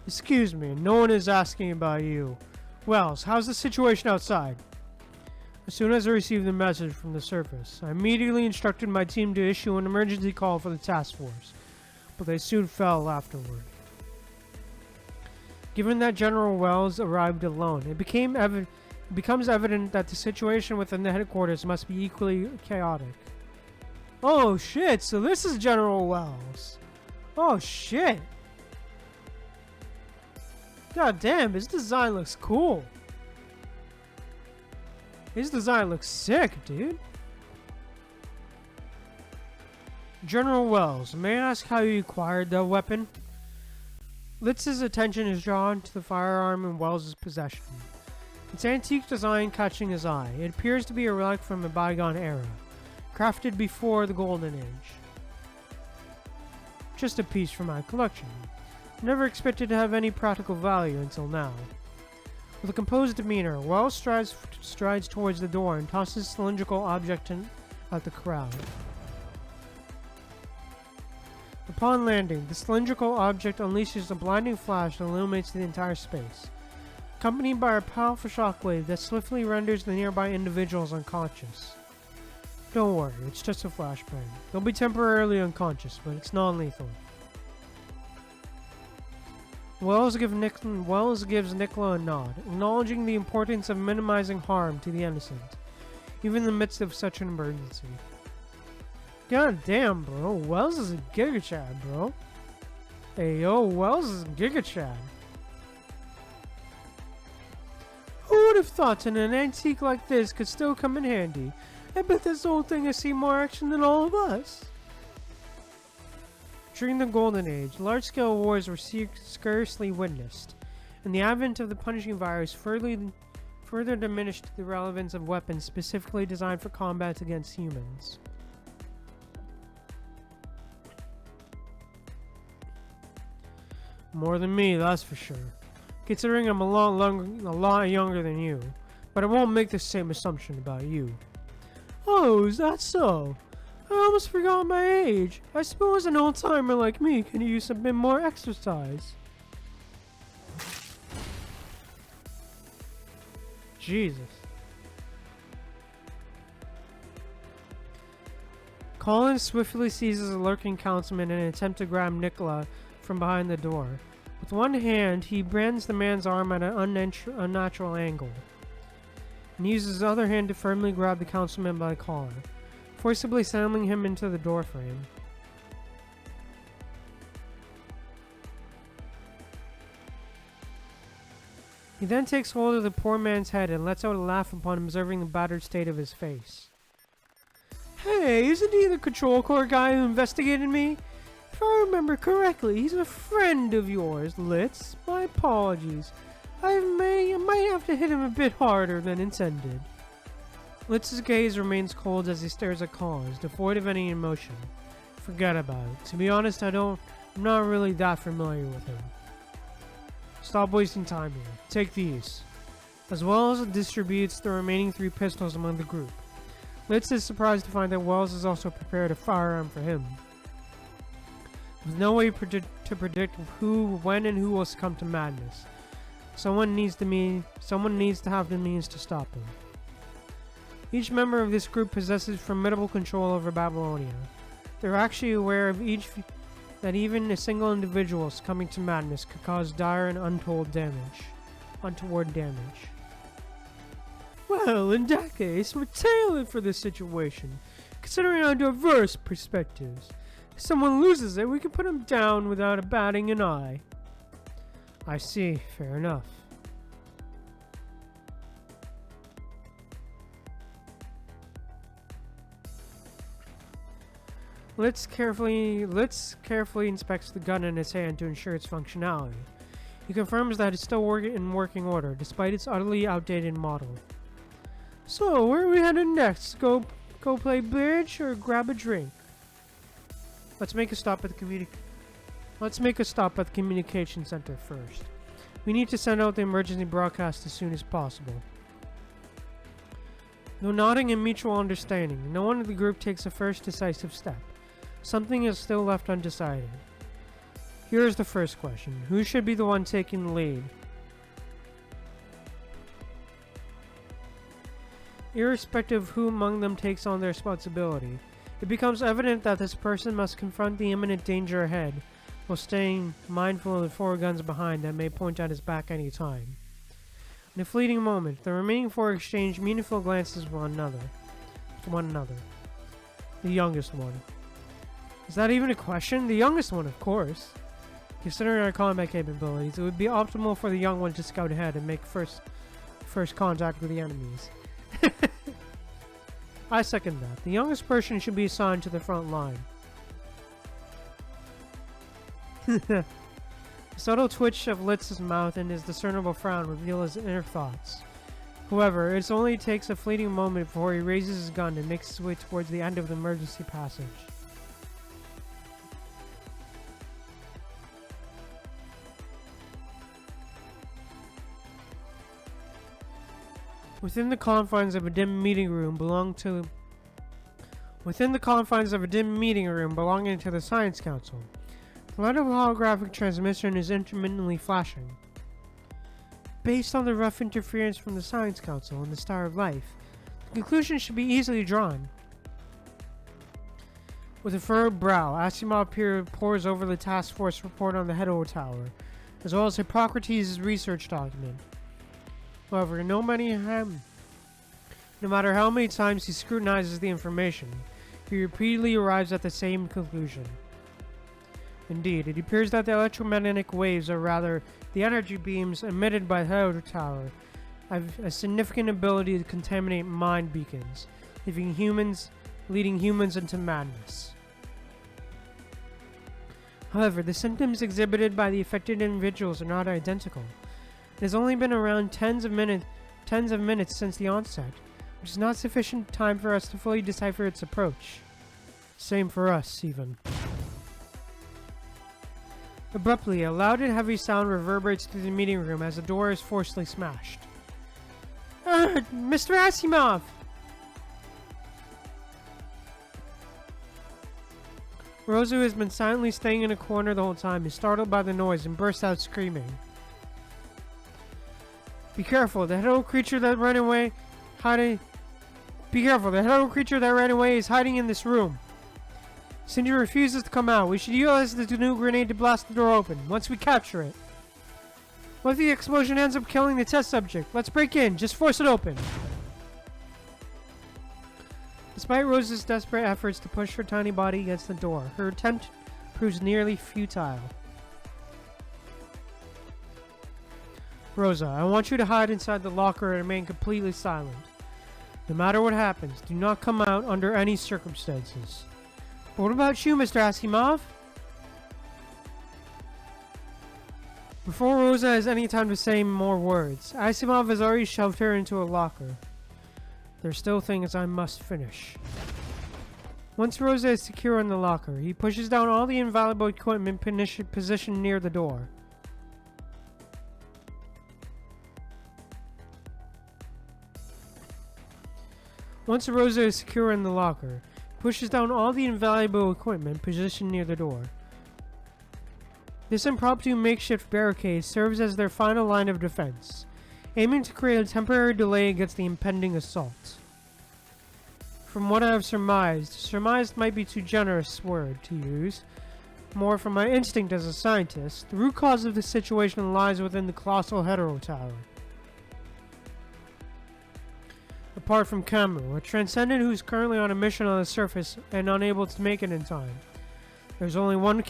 Excuse me, no one is asking about you. Wells, how's the situation outside? As soon as I received the message from the surface, I immediately instructed my team to issue an emergency call for the task force, but they soon fell afterward. Given that General Wells arrived alone, it becomes evident that the situation within the headquarters must be equally chaotic. Oh shit, so this is General Wells. Oh shit. God damn, his design looks cool. His design looks sick, dude. General Wells, may I ask how you acquired the weapon? Litz's attention is drawn to the firearm in Wells' possession. Its antique design catching his eye. It appears to be a relic from a bygone era, crafted before the Golden Age. Just a piece from my collection. Never expected to have any practical value until now. With a composed demeanor, Wells strides towards the door and tosses a cylindrical object at the crowd. Upon landing, the cylindrical object unleashes a blinding flash that illuminates the entire space, accompanied by a powerful shockwave that swiftly renders the nearby individuals unconscious. Don't worry, it's just a flashbang. They'll be temporarily unconscious, but it's non-lethal. Wells gives Nicola a nod, acknowledging the importance of minimizing harm to the innocent, even in the midst of such an emergency. God damn, bro. Wells is a Giga Chad, bro. Hey, yo, Wells is a Giga Chad. Who would have thought an antique like this could still come in handy? I bet this old thing has seen more action than all of us. During the Golden Age, large-scale wars were scarcely witnessed, and the advent of the punishing virus further diminished the relevance of weapons specifically designed for combat against humans. More than me, that's for sure. Considering I'm a lot younger than you, but I won't make the same assumption about you. Oh, is that so? I almost forgot my age. I suppose an old-timer like me can use a bit more exercise. Jesus. Collins swiftly seizes a lurking councilman in an attempt to grab Nicola from behind the door. With one hand, he brands the man's arm at an unnatural angle, and uses his other hand to firmly grab the councilman by the collar, forcibly slamming him into the doorframe. He then takes hold of the poor man's head and lets out a laugh upon observing the battered state of his face. Hey, isn't he the control core guy who investigated me? If I remember correctly, he's a friend of yours, Litz. My apologies. I might have to hit him a bit harder than intended. Litz's gaze remains cold as he stares at Collins, devoid of any emotion. Forget about it. To be honest, I'm not really that familiar with him. Stop wasting time here. Take these. As Wells distributes the remaining 3 pistols among the group. Litz is surprised to find that Wells has also prepared a firearm for him. With no way to predict who, when, and who will succumb to madness. Someone needs to have the means to stop him. Each member of this group possesses formidable control over Babylonia. They're actually aware of that even a single individual succumbing to madness could cause dire and untoward damage. Well, in that case, we're tailored for this situation, considering our diverse perspectives. If someone loses it, we can put him down without batting an eye. I see. Fair enough. Litz carefully inspects the gun in his hand to ensure its functionality. He confirms that it's still in working order, despite its utterly outdated model. So, where are we headed next? Go play bridge or grab a drink? Let's make a stop at the communication center first. We need to send out the emergency broadcast as soon as possible. Though nodding in mutual understanding, no one of the group takes the first decisive step. Something is still left undecided. Here is the first question. Who should be the one taking the lead? Irrespective of who among them takes on the responsibility, it becomes evident that this person must confront the imminent danger ahead while staying mindful of the 4 guns behind that may point at his back any time. In a fleeting moment, the remaining 4 exchange meaningful glances with one another. The youngest one. Is that even a question? The youngest one, of course. Considering our combat capabilities, it would be optimal for the young one to scout ahead and make first contact with the enemies. I second that. The youngest person should be assigned to the front line. The subtle twitch of Litz's mouth and his discernible frown reveal his inner thoughts. However, it only takes a fleeting moment before he raises his gun and makes his way towards the end of the emergency passage. Within the confines of a dim meeting room belonging to the Science Council, the light of a holographic transmission is intermittently flashing. Based on the rough interference from the Science Council and the Star of Life, the conclusion should be easily drawn. With a furrowed brow, Asimov pores over the task force report on the Hedo Tower, as well as Hippocrates' research document. However, no matter how many times he scrutinizes the information, he repeatedly arrives at the same conclusion. Indeed, it appears that the electromagnetic waves, or rather, the energy beams emitted by the Hedo Tower, have a significant ability to contaminate mind beacons, leading humans into madness. However, the symptoms exhibited by the affected individuals are not identical. It has only been around tens of minutes since the onset, which is not sufficient time for us to fully decipher its approach. Same for us, even. Abruptly, a loud and heavy sound reverberates through the meeting room as the door is forcibly smashed. Mr. Asimov! Rosa, who has been silently staying in a corner the whole time, is startled by the noise and bursts out screaming. Be careful, the Hedo creature that ran away is hiding in this room. Cindy refuses to come out. We should utilize the new grenade to blast the door open, once we capture it. What if the explosion ends up killing the test subject? Let's break in, just force it open. Despite Rosa's desperate efforts to push her tiny body against the door, her attempt proves nearly futile. Rosa, I want you to hide inside the locker and remain completely silent. No matter what happens, do not come out under any circumstances. But what about you, Mr. Asimov? Before Rosa has any time to say more words, Asimov has already shoved her into a locker. There's still things I must finish. Once Rosa is secure in the locker, he pushes down all the invaluable equipment positioned near the door. Once Rosa is secure in the locker, he pushes down all the invaluable equipment positioned near the door. This impromptu makeshift barricade serves as their final line of defense, aiming to create a temporary delay against the impending assault. From what I have surmised might be too generous word to use. More from my instinct as a scientist, the root cause of the situation lies within the colossal hetero tower. Apart from Cameron, a transcendent who's currently on a mission on the surface and unable to make it in time, there's only one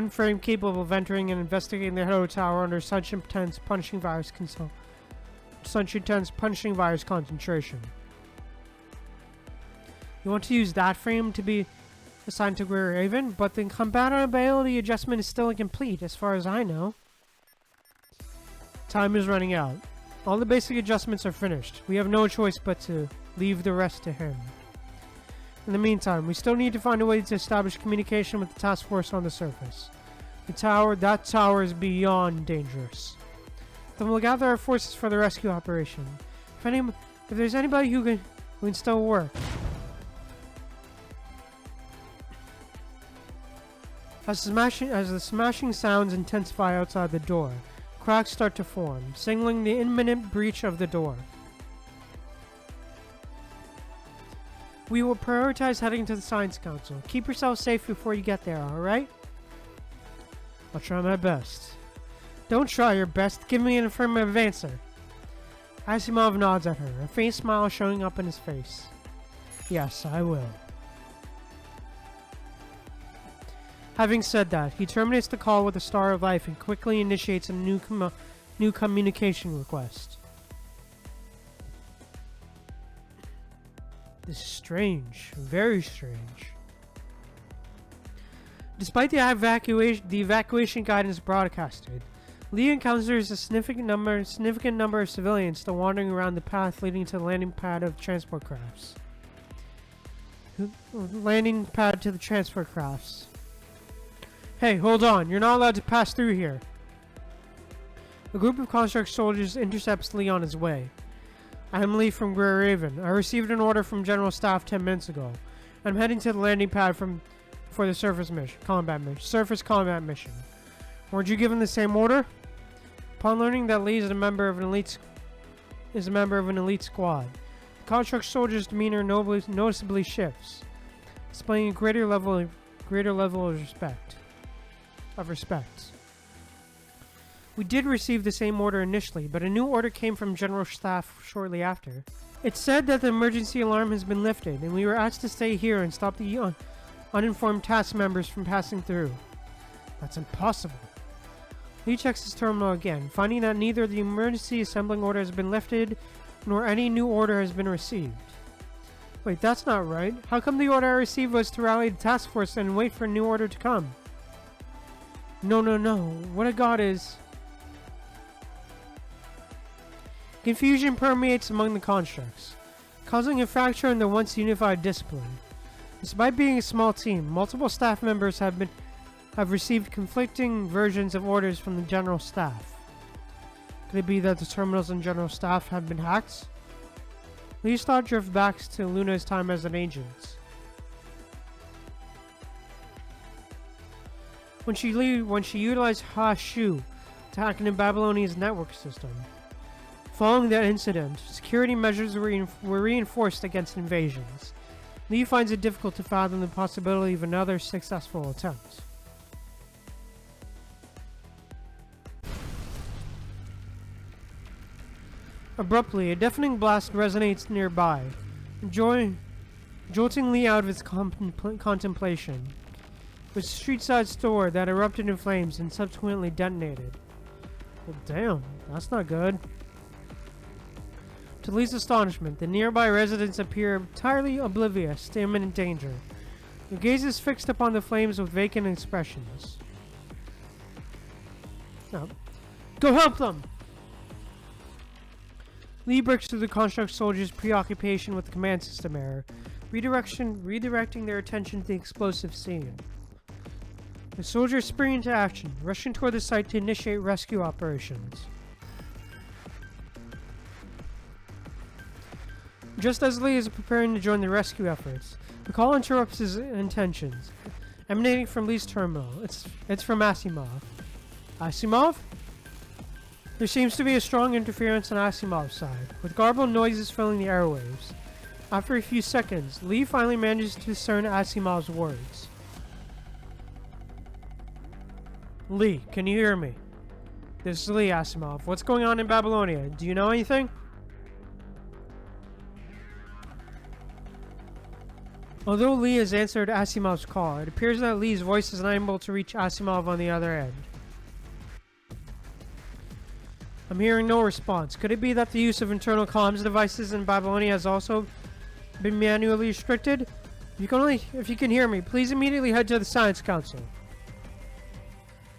frame capable of entering and investigating the hetero tower under such intense punishing virus concentration. You want to use that frame to be assigned to Greer Raven, but the compatibility adjustment is still incomplete, as far as I know. Time is running out. All the basic adjustments are finished. We have no choice but to leave the rest to him. In the meantime, we still need to find a way to establish communication with the task force on the surface. That tower is beyond dangerous. Then we'll gather our forces for the rescue operation. If there's anybody who can still work. As the smashing sounds intensify outside the door, cracks start to form, signaling the imminent breach of the door. We will prioritize heading to the Science Council. Keep yourself safe before you get there, alright? I'll try my best. Don't try your best, give me an affirmative answer. Asimov nods at her, a faint smile showing up in his face. Yes, I will. Having said that, he terminates the call with a Star of Life and quickly initiates a new communication request. This is strange. Very strange. Despite the evacuation guidance broadcasted, Lee encounters a significant number of civilians still wandering around the path leading to the landing pad of transport crafts. Hey, hold on. You're not allowed to pass through here. A group of construct soldiers intercepts Lee on his way. I am Lee from Greer Raven. I received an order from General Staff 10 minutes ago. I'm heading to the landing pad for the surface combat mission. Weren't you given the same order? Upon learning that Lee is a member of an elite squad, the construct soldier's demeanor noticeably shifts, displaying a greater level of respect. We did receive the same order initially, but a new order came from General Staff shortly after. It said that the emergency alarm has been lifted, and we were asked to stay here and stop the uninformed task members from passing through. That's impossible. Lee checks his terminal again, finding that neither the emergency assembling order has been lifted, nor any new order has been received. Wait, that's not right. How come the order I received was to rally the task force and wait for a new order to come? No. What I got is... Confusion permeates among the constructs, causing a fracture in the once unified discipline. Despite being a small team, multiple staff members have received conflicting versions of orders from the General Staff. Could it be that the terminals and General Staff have been hacked? Lee's thought drifts back to Luna's time as an agent. When she utilized Ha-Shu to hack into Babylonia's network system. Following that incident, security measures were reinforced against invasions. Lee finds it difficult to fathom the possibility of another successful attempt. Abruptly, a deafening blast resonates nearby, jolting Lee out of his contemplation. It was a street-side store that erupted in flames and subsequently detonated. Well, damn, that's not good. To Lee's astonishment, the nearby residents appear entirely oblivious to imminent danger. Their gazes fixed upon the flames with vacant expressions. No. Go help them! Lee breaks through the construct soldiers' preoccupation with the command system error, redirecting their attention to the explosive scene. The soldiers spring into action, rushing toward the site to initiate rescue operations. Just as Lee is preparing to join the rescue efforts, the call interrupts his intentions, emanating from Lee's terminal. It's from Asimov. Asimov? There seems to be a strong interference on Asimov's side, with garbled noises filling the airwaves. After a few seconds, Lee finally manages to discern Asimov's words. Lee, can you hear me? This is Lee, Asimov. What's going on in Babylonia? Do you know anything? Although Lee has answered Asimov's call, it appears that Lee's voice is unable to reach Asimov on the other end. I'm hearing no response. Could it be that the use of internal comms devices in Babylonia has also been manually restricted? If you can hear me, please immediately head to the Science Council.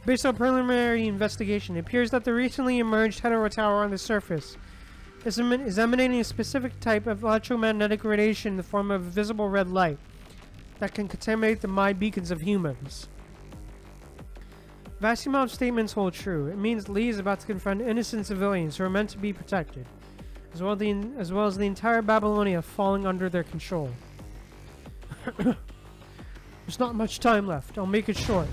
Based on preliminary investigation, it appears that the recently emerged hetero tower on the surface is emanating a specific type of electromagnetic radiation in the form of visible red light that can contaminate the mind beacons of humans. If Asimov's statements hold true, it means Lee is about to confront innocent civilians who are meant to be protected, as well as the entire Babylonia falling under their control. There's not much time left. I'll make it short.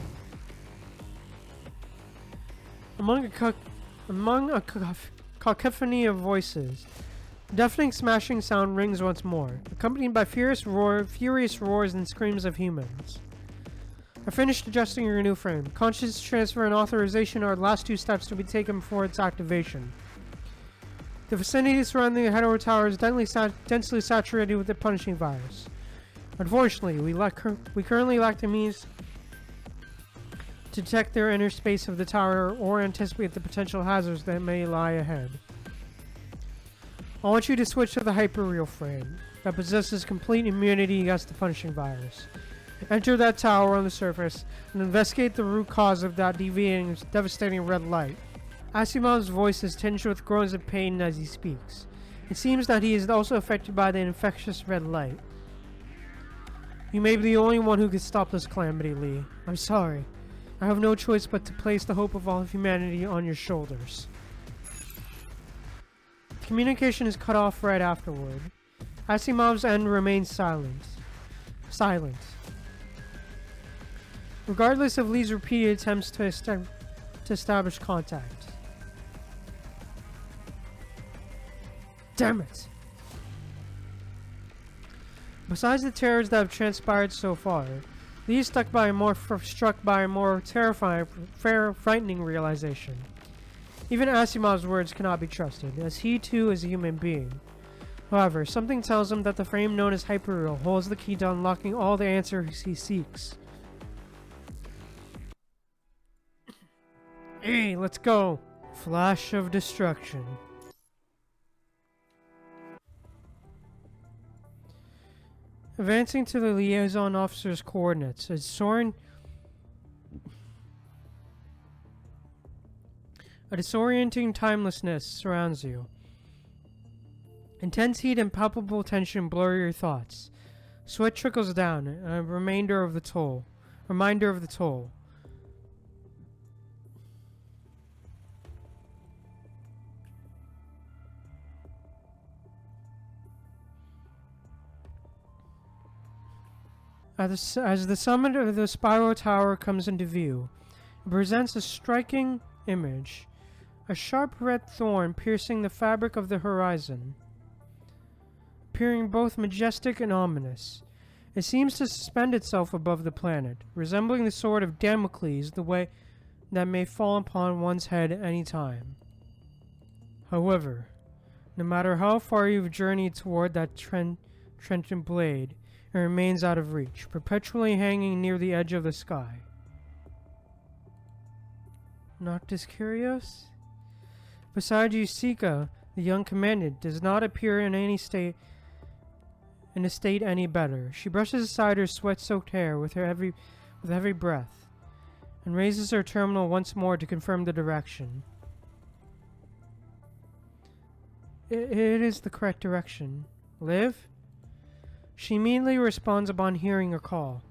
Among a cacophony of voices, a deafening smashing sound rings once more, accompanied by furious roars and screams of humans. I finished adjusting your new frame. Conscious transfer and authorization are the last two steps to be taken before its activation. The vicinity surrounding the hetero tower is densely saturated with the punishing virus. Unfortunately, we currently lack the means to detect their inner space of the tower or anticipate the potential hazards that may lie ahead. I want you to switch to the hyperreal frame that possesses complete immunity against the punishing virus. Enter that tower on the surface and investigate the root cause of that devastating red light. Asimov's voice is tinged with groans of pain as he speaks. It seems that he is also affected by the infectious red light. You may be the only one who can stop this calamity, Lee. I'm sorry. I have no choice but to place the hope of all of humanity on your shoulders. Communication is cut off right afterward. Asimov's end remains silent. Regardless of Lee's repeated attempts to establish contact. Damn it! Besides the terrors that have transpired so far, Lee is struck by a more terrifying, frightening realization. Even Asimov's words cannot be trusted, as he too is a human being. However, something tells him that the frame known as Hyperreal holds the key to unlocking all the answers he seeks. Hey, let's go! Flash of destruction. Advancing to the liaison officer's coordinates, a disorienting timelessness surrounds you. Intense heat and palpable tension blur your thoughts. Sweat trickles down, a reminder of the toll. As the summit of the spiral tower comes into view, it presents a striking image. A sharp red thorn piercing the fabric of the horizon, appearing both majestic and ominous. It seems to suspend itself above the planet, resembling the sword of Damocles, the way that may fall upon one's head at any time. However, no matter how far you've journeyed toward that trenchant blade, it remains out of reach, perpetually hanging near the edge of the sky. Noctis Curios? Beside you, Sika, The young commandant does not appear in a state any better. She brushes aside her sweat-soaked hair with heavy breath, and raises her terminal once more to confirm the direction. It is the correct direction. Liv? She immediately responds upon hearing her call.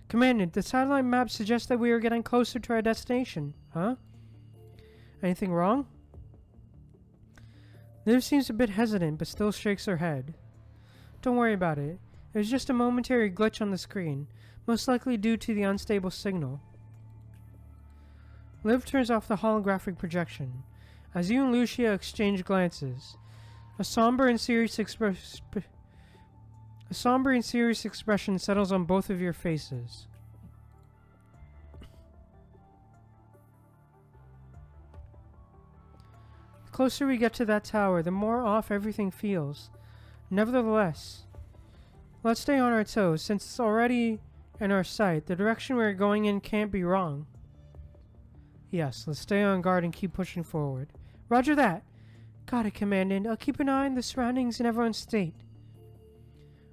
Commandant, the satellite map suggests that we are getting closer to our destination. Huh? Anything wrong? Liv seems a bit hesitant, but still shakes her head. Don't worry about it. It was just a momentary glitch on the screen, most likely due to the unstable signal. Liv turns off the holographic projection. As you and Lucia exchange glances, a somber and serious expression settles on both of your faces. The closer we get to that tower, the more off everything feels. Nevertheless, let's stay on our toes. Since it's already in our sight, the direction we're going in can't be wrong. Yes, let's stay on guard and keep pushing forward. Roger that. Got it, Commandant. I'll keep an eye on the surroundings and everyone's state.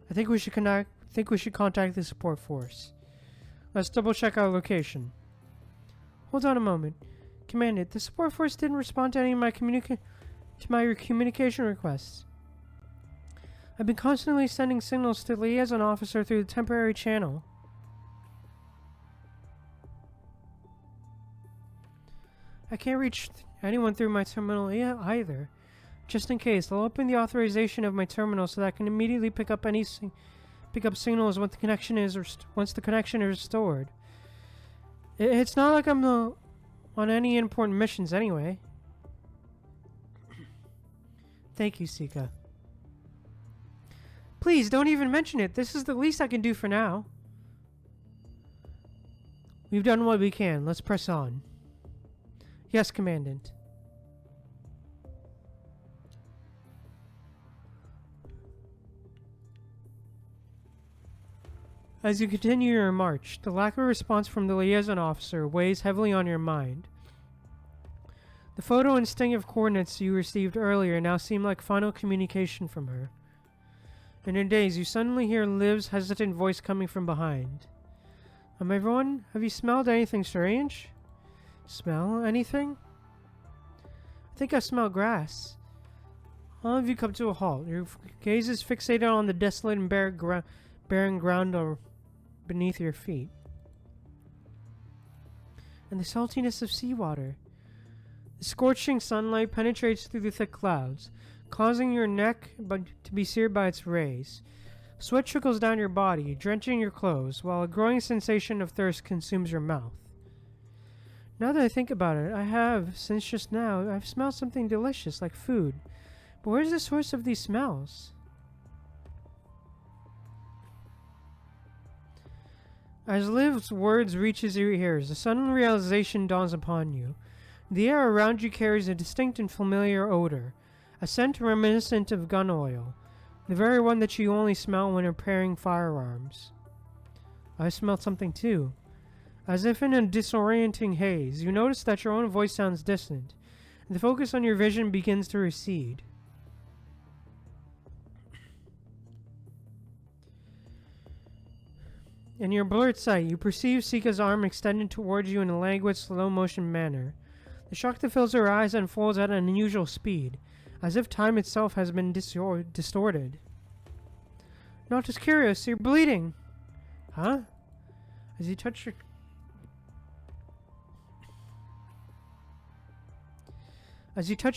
I think we should contact the support force. Let's double check our location. Hold on a moment. Commandant, the support force didn't respond to any of my communication requests. I've been constantly sending signals to the liaison officer through the temporary channel. I can't reach anyone through my terminal either. Just in case, I'll open the authorization of my terminal so that I can immediately pick up signals once the connection is restored. It's not like I'm on any important missions anyway. Thank you, Sika. Please, don't even mention it. This is the least I can do for now. We've done what we can. Let's press on. Yes, Commandant. As you continue your march, the lack of response from the liaison officer weighs heavily on your mind. The photo and string of coordinates you received earlier now seem like final communication from her. In your daze, you suddenly hear Liv's hesitant voice coming from behind. Everyone, have you smelled anything strange? Smell anything? I think I smell grass. All of you come to a halt. Your gaze is fixated on the desolate and barren ground beneath your feet. And the saltiness of seawater. The scorching sunlight penetrates through the thick clouds, causing your neck to be seared by its rays. Sweat trickles down your body, drenching your clothes, while a growing sensation of thirst consumes your mouth. Now that I think about it, since just now, I've smelled something delicious, like food. But where's the source of these smells? As Liv's words reaches your ears, a sudden realization dawns upon you. The air around you carries a distinct and familiar odor, a scent reminiscent of gun oil, the very one that you only smell when repairing firearms. I smelled something too. As if in a disorienting haze, you notice that your own voice sounds distant, and the focus on your vision begins to recede. In your blurred sight, you perceive Sika's arm extended towards you in a languid, slow-motion manner. The shock that fills her eyes unfolds at an unusual speed, as if time itself has been distorted. Not just curious, you're bleeding! Huh? As you touch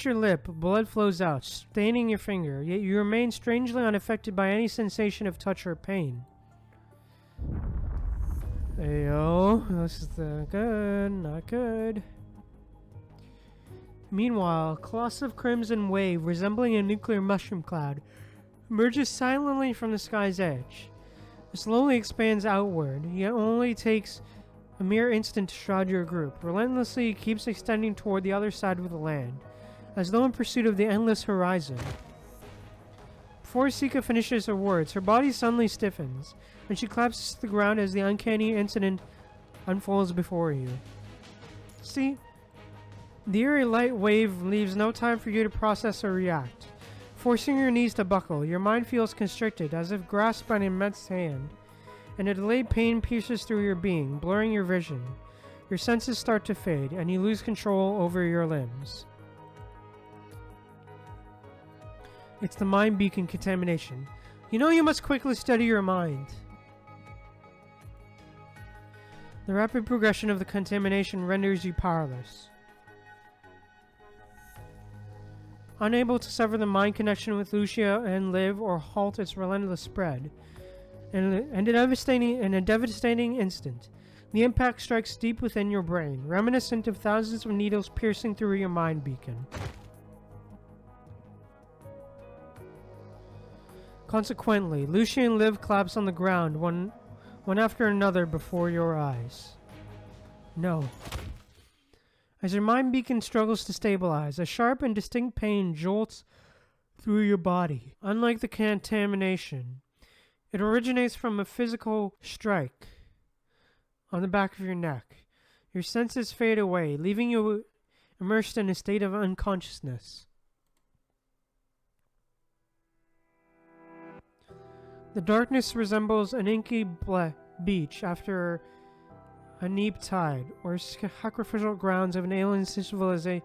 your lip, blood flows out, staining your finger, yet you remain strangely unaffected by any sensation of touch or pain. Ayo, this is not good. Meanwhile, a colossal crimson wave resembling a nuclear mushroom cloud emerges silently from the sky's edge. It slowly expands outward, yet only takes a mere instant to shroud your group. Relentlessly, it keeps extending toward the other side of the land, as though in pursuit of the endless horizon. Before Sika finishes her words, her body suddenly stiffens, and she collapses to the ground as the uncanny incident unfolds before you. See? The eerie light wave leaves no time for you to process or react. Forcing your knees to buckle, your mind feels constricted, as if grasped by an immense hand, and a delayed pain pierces through your being, blurring your vision. Your senses start to fade, and you lose control over your limbs. It's the mind beacon contamination. You know you must quickly steady your mind. The rapid progression of the contamination renders you powerless. Unable to sever the mind connection with Lucia and live or halt its relentless spread, in a devastating instant, the impact strikes deep within your brain, reminiscent of thousands of needles piercing through your mind beacon. Consequently, Lucia and Liv collapse on the ground, one after another before your eyes. No. As your mind beacon struggles to stabilize, a sharp and distinct pain jolts through your body. Unlike the contamination, it originates from a physical strike on the back of your neck. Your senses fade away, leaving you immersed in a state of unconsciousness. The darkness resembles an inky beach after a neap tide, or sacrificial grounds of an alien civilization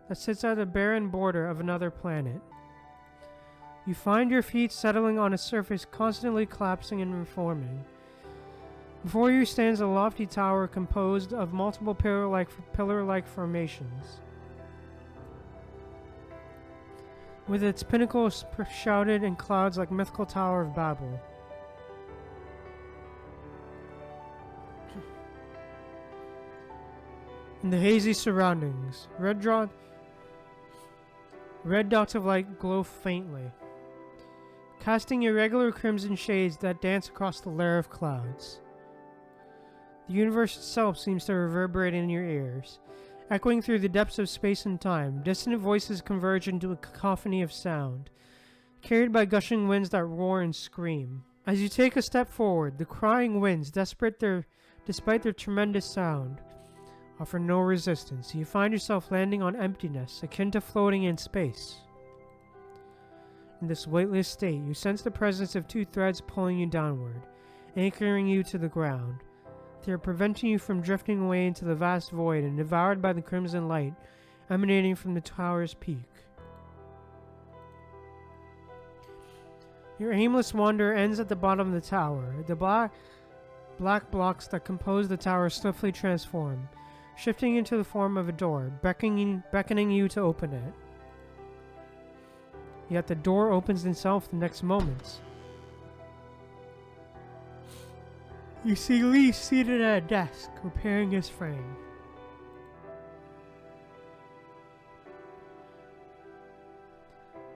that sits at the barren border of another planet. You find your feet settling on a surface constantly collapsing and reforming. Before you stands a lofty tower composed of multiple pillar-like formations, with its pinnacles shrouded in clouds like mythical Tower of Babel. In the hazy surroundings, red dots of light glow faintly, casting irregular crimson shades that dance across the layer of clouds. The universe itself seems to reverberate in your ears, echoing through the depths of space and time. Distant voices converge into a cacophony of sound, carried by gushing winds that roar and scream. As you take a step forward, the crying winds, despite their tremendous sound, offer no resistance. You find yourself landing on emptiness, akin to floating in space. In this weightless state, you sense the presence of two threads pulling you downward, anchoring you to the ground. They are preventing you from drifting away into the vast void and devoured by the crimson light emanating from the tower's peak. Your aimless wander ends at the bottom of the tower. The black blocks that compose the tower swiftly transform, shifting into the form of a door, beckoning you to open it. Yet the door opens itself the next moment. You see Lee seated at a desk, repairing his frame.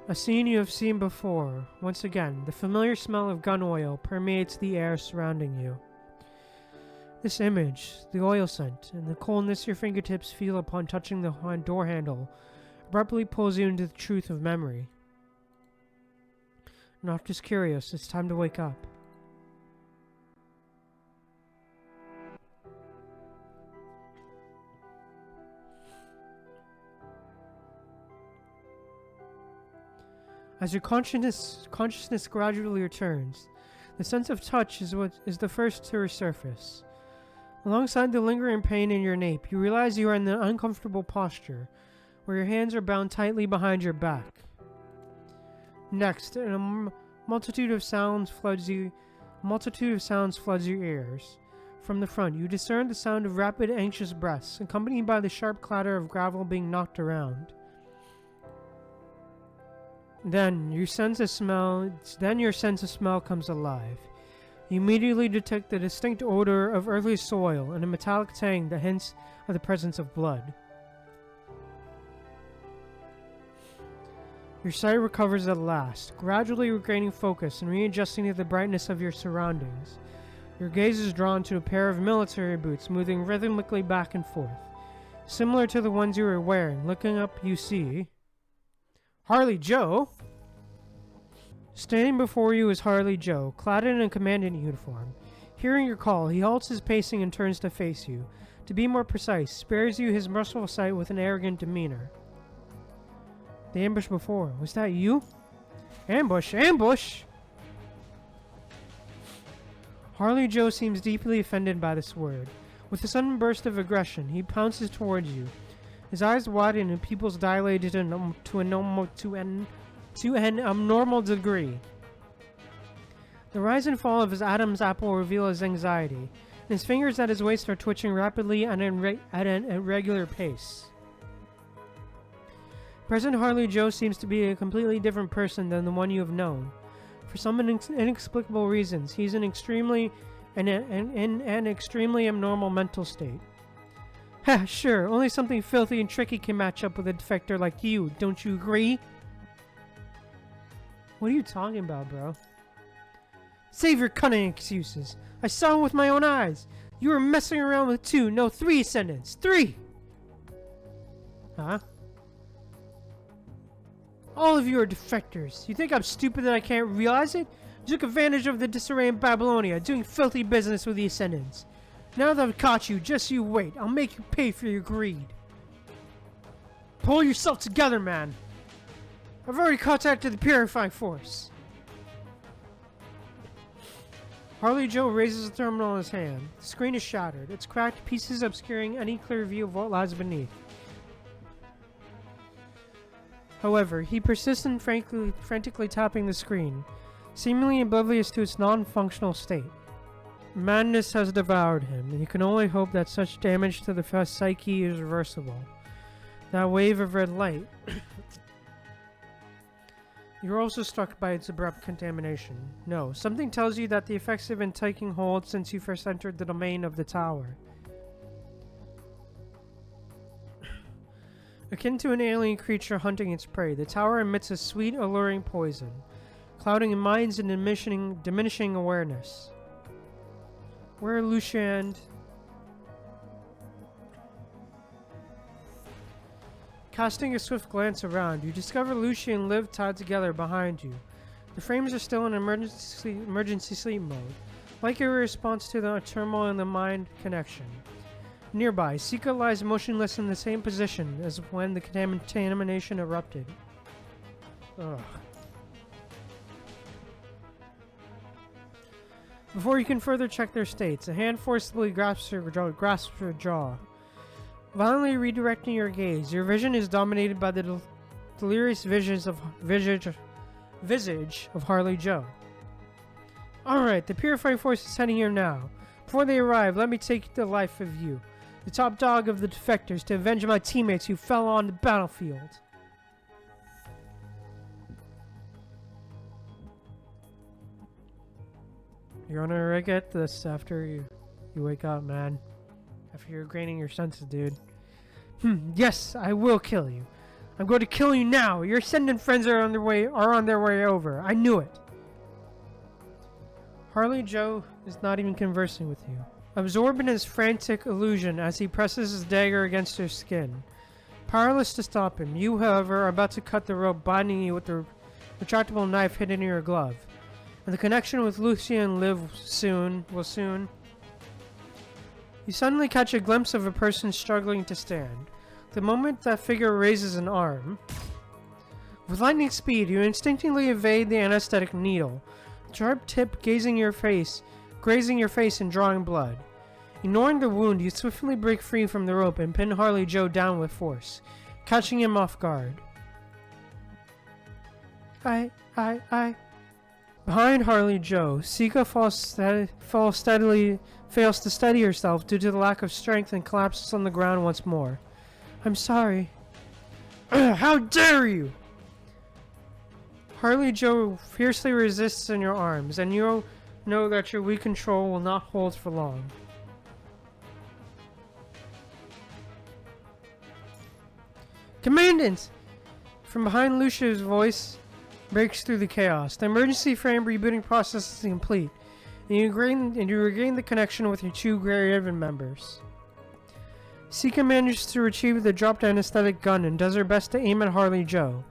A scene you have seen before. Once again, the familiar smell of gun oil permeates the air surrounding you. This image, the oil scent, and the coldness your fingertips feel upon touching the door handle, abruptly pulls you into the truth of memory. Not just curious, it's time to wake up. As your consciousness gradually returns, the sense of touch is the first to resurface. Alongside the lingering pain in your nape, you realize you are in an uncomfortable posture, where your hands are bound tightly behind your back. Next, a multitude of sounds floods your ears. From the front, you discern the sound of rapid, anxious breaths, accompanied by the sharp clatter of gravel being knocked around. Then your sense of smell comes alive. You immediately detect the distinct odor of earthly soil and a metallic tang that hints of the presence of blood. Your sight recovers at last, gradually regaining focus and readjusting to the brightness of your surroundings. Your gaze is drawn to a pair of military boots moving rhythmically back and forth, similar to the ones you were wearing. Looking up, you see Harley Joe. Standing before you is Harley Joe, clad in a commandant uniform. Hearing your call, he halts his pacing and turns to face you, To be more precise, spares you his merciful sight with an arrogant demeanor. The ambush before, was that you? Ambush! Ambush! Harley Joe seems deeply offended by this word. With a sudden burst of aggression, he pounces towards you. His eyes widen and pupils dilated to an abnormal degree. The rise and fall of his Adam's apple reveal his anxiety, and his fingers at his waist are twitching rapidly and at an irregular pace. President Harley Joe seems to be a completely different person than the one you have known. For some inexplicable reasons, he's in an extremely abnormal mental state. Ha, sure, only something filthy and tricky can match up with a defector like you, don't you agree? What are you talking about, bro? Save your cunning excuses. I saw him with my own eyes. You were messing around with 2, no 3 ascendants. 3! Huh? All of you are defectors. You think I'm stupid that I can't realize it? You took advantage of the disarray in Babylonia, doing filthy business with the Ascendants. Now that I've caught you, just you wait. I'll make you pay for your greed. Pull yourself together, man. I've already contacted the Purifying Force. Harley Joe raises the terminal in his hand. The screen is shattered, its cracked pieces obscuring any clear view of what lies beneath. However, he persists in frantically tapping the screen, seemingly oblivious to its non-functional state. Madness has devoured him, and you can only hope that such damage to the psyche is reversible. That wave of red light. You're also struck by its abrupt contamination. No, something tells you that the effects have been taking hold since you first entered the domain of the tower. Akin to an alien creature hunting its prey, the tower emits a sweet, alluring poison, clouding minds and diminishing awareness. Where are Lucia and... Casting a swift glance around, you discover Lucia and Liv tied together behind you. The frames are still in emergency sleep mode, like a response to the turmoil in the mind connection. Nearby, Sika lies motionless in the same position as when the contamination erupted. Ugh. Before you can further check their states, a hand forcibly grasps her jaw. Violently redirecting your gaze, your vision is dominated by the delirious visage of Harley Joe. Alright, the Purifying Force is heading here now. Before they arrive, let me take the life of you, the top dog of the defectors, to avenge my teammates who fell on the battlefield. You're gonna regret this after you wake up, man. After you're gaining your senses, dude. Yes, I will kill you. I'm going to kill you now. Your Ascendant friends are on their way over. I knew it. Harley Joe is not even conversing with you. Absorbed in his frantic illusion as he presses his dagger against her skin. Powerless to stop him, you, however, are about to cut the rope binding you with the retractable knife hidden in your glove. And the connection with Lucia and Liv will soon... You suddenly catch a glimpse of a person struggling to stand. The moment that figure raises an arm... With lightning speed, you instinctively evade the anesthetic needle, the sharp tip grazing your face and drawing blood. Ignoring the wound, you swiftly break free from the rope and pin Harley Joe down with force, catching him off guard. Behind Harley Joe, Sika fails to steady herself due to the lack of strength and collapses on the ground once more. I'm sorry. How dare you! Harley Joe fiercely resists in your arms, and you know that your weak control will not hold for long. Commandant! From behind, Lucia's voice breaks through the chaos. The emergency frame rebooting process is complete, and you regain the connection with your 2 Grey Ribbon members. Sika manages to retrieve the dropped anesthetic gun and does her best to aim at Harley Joe.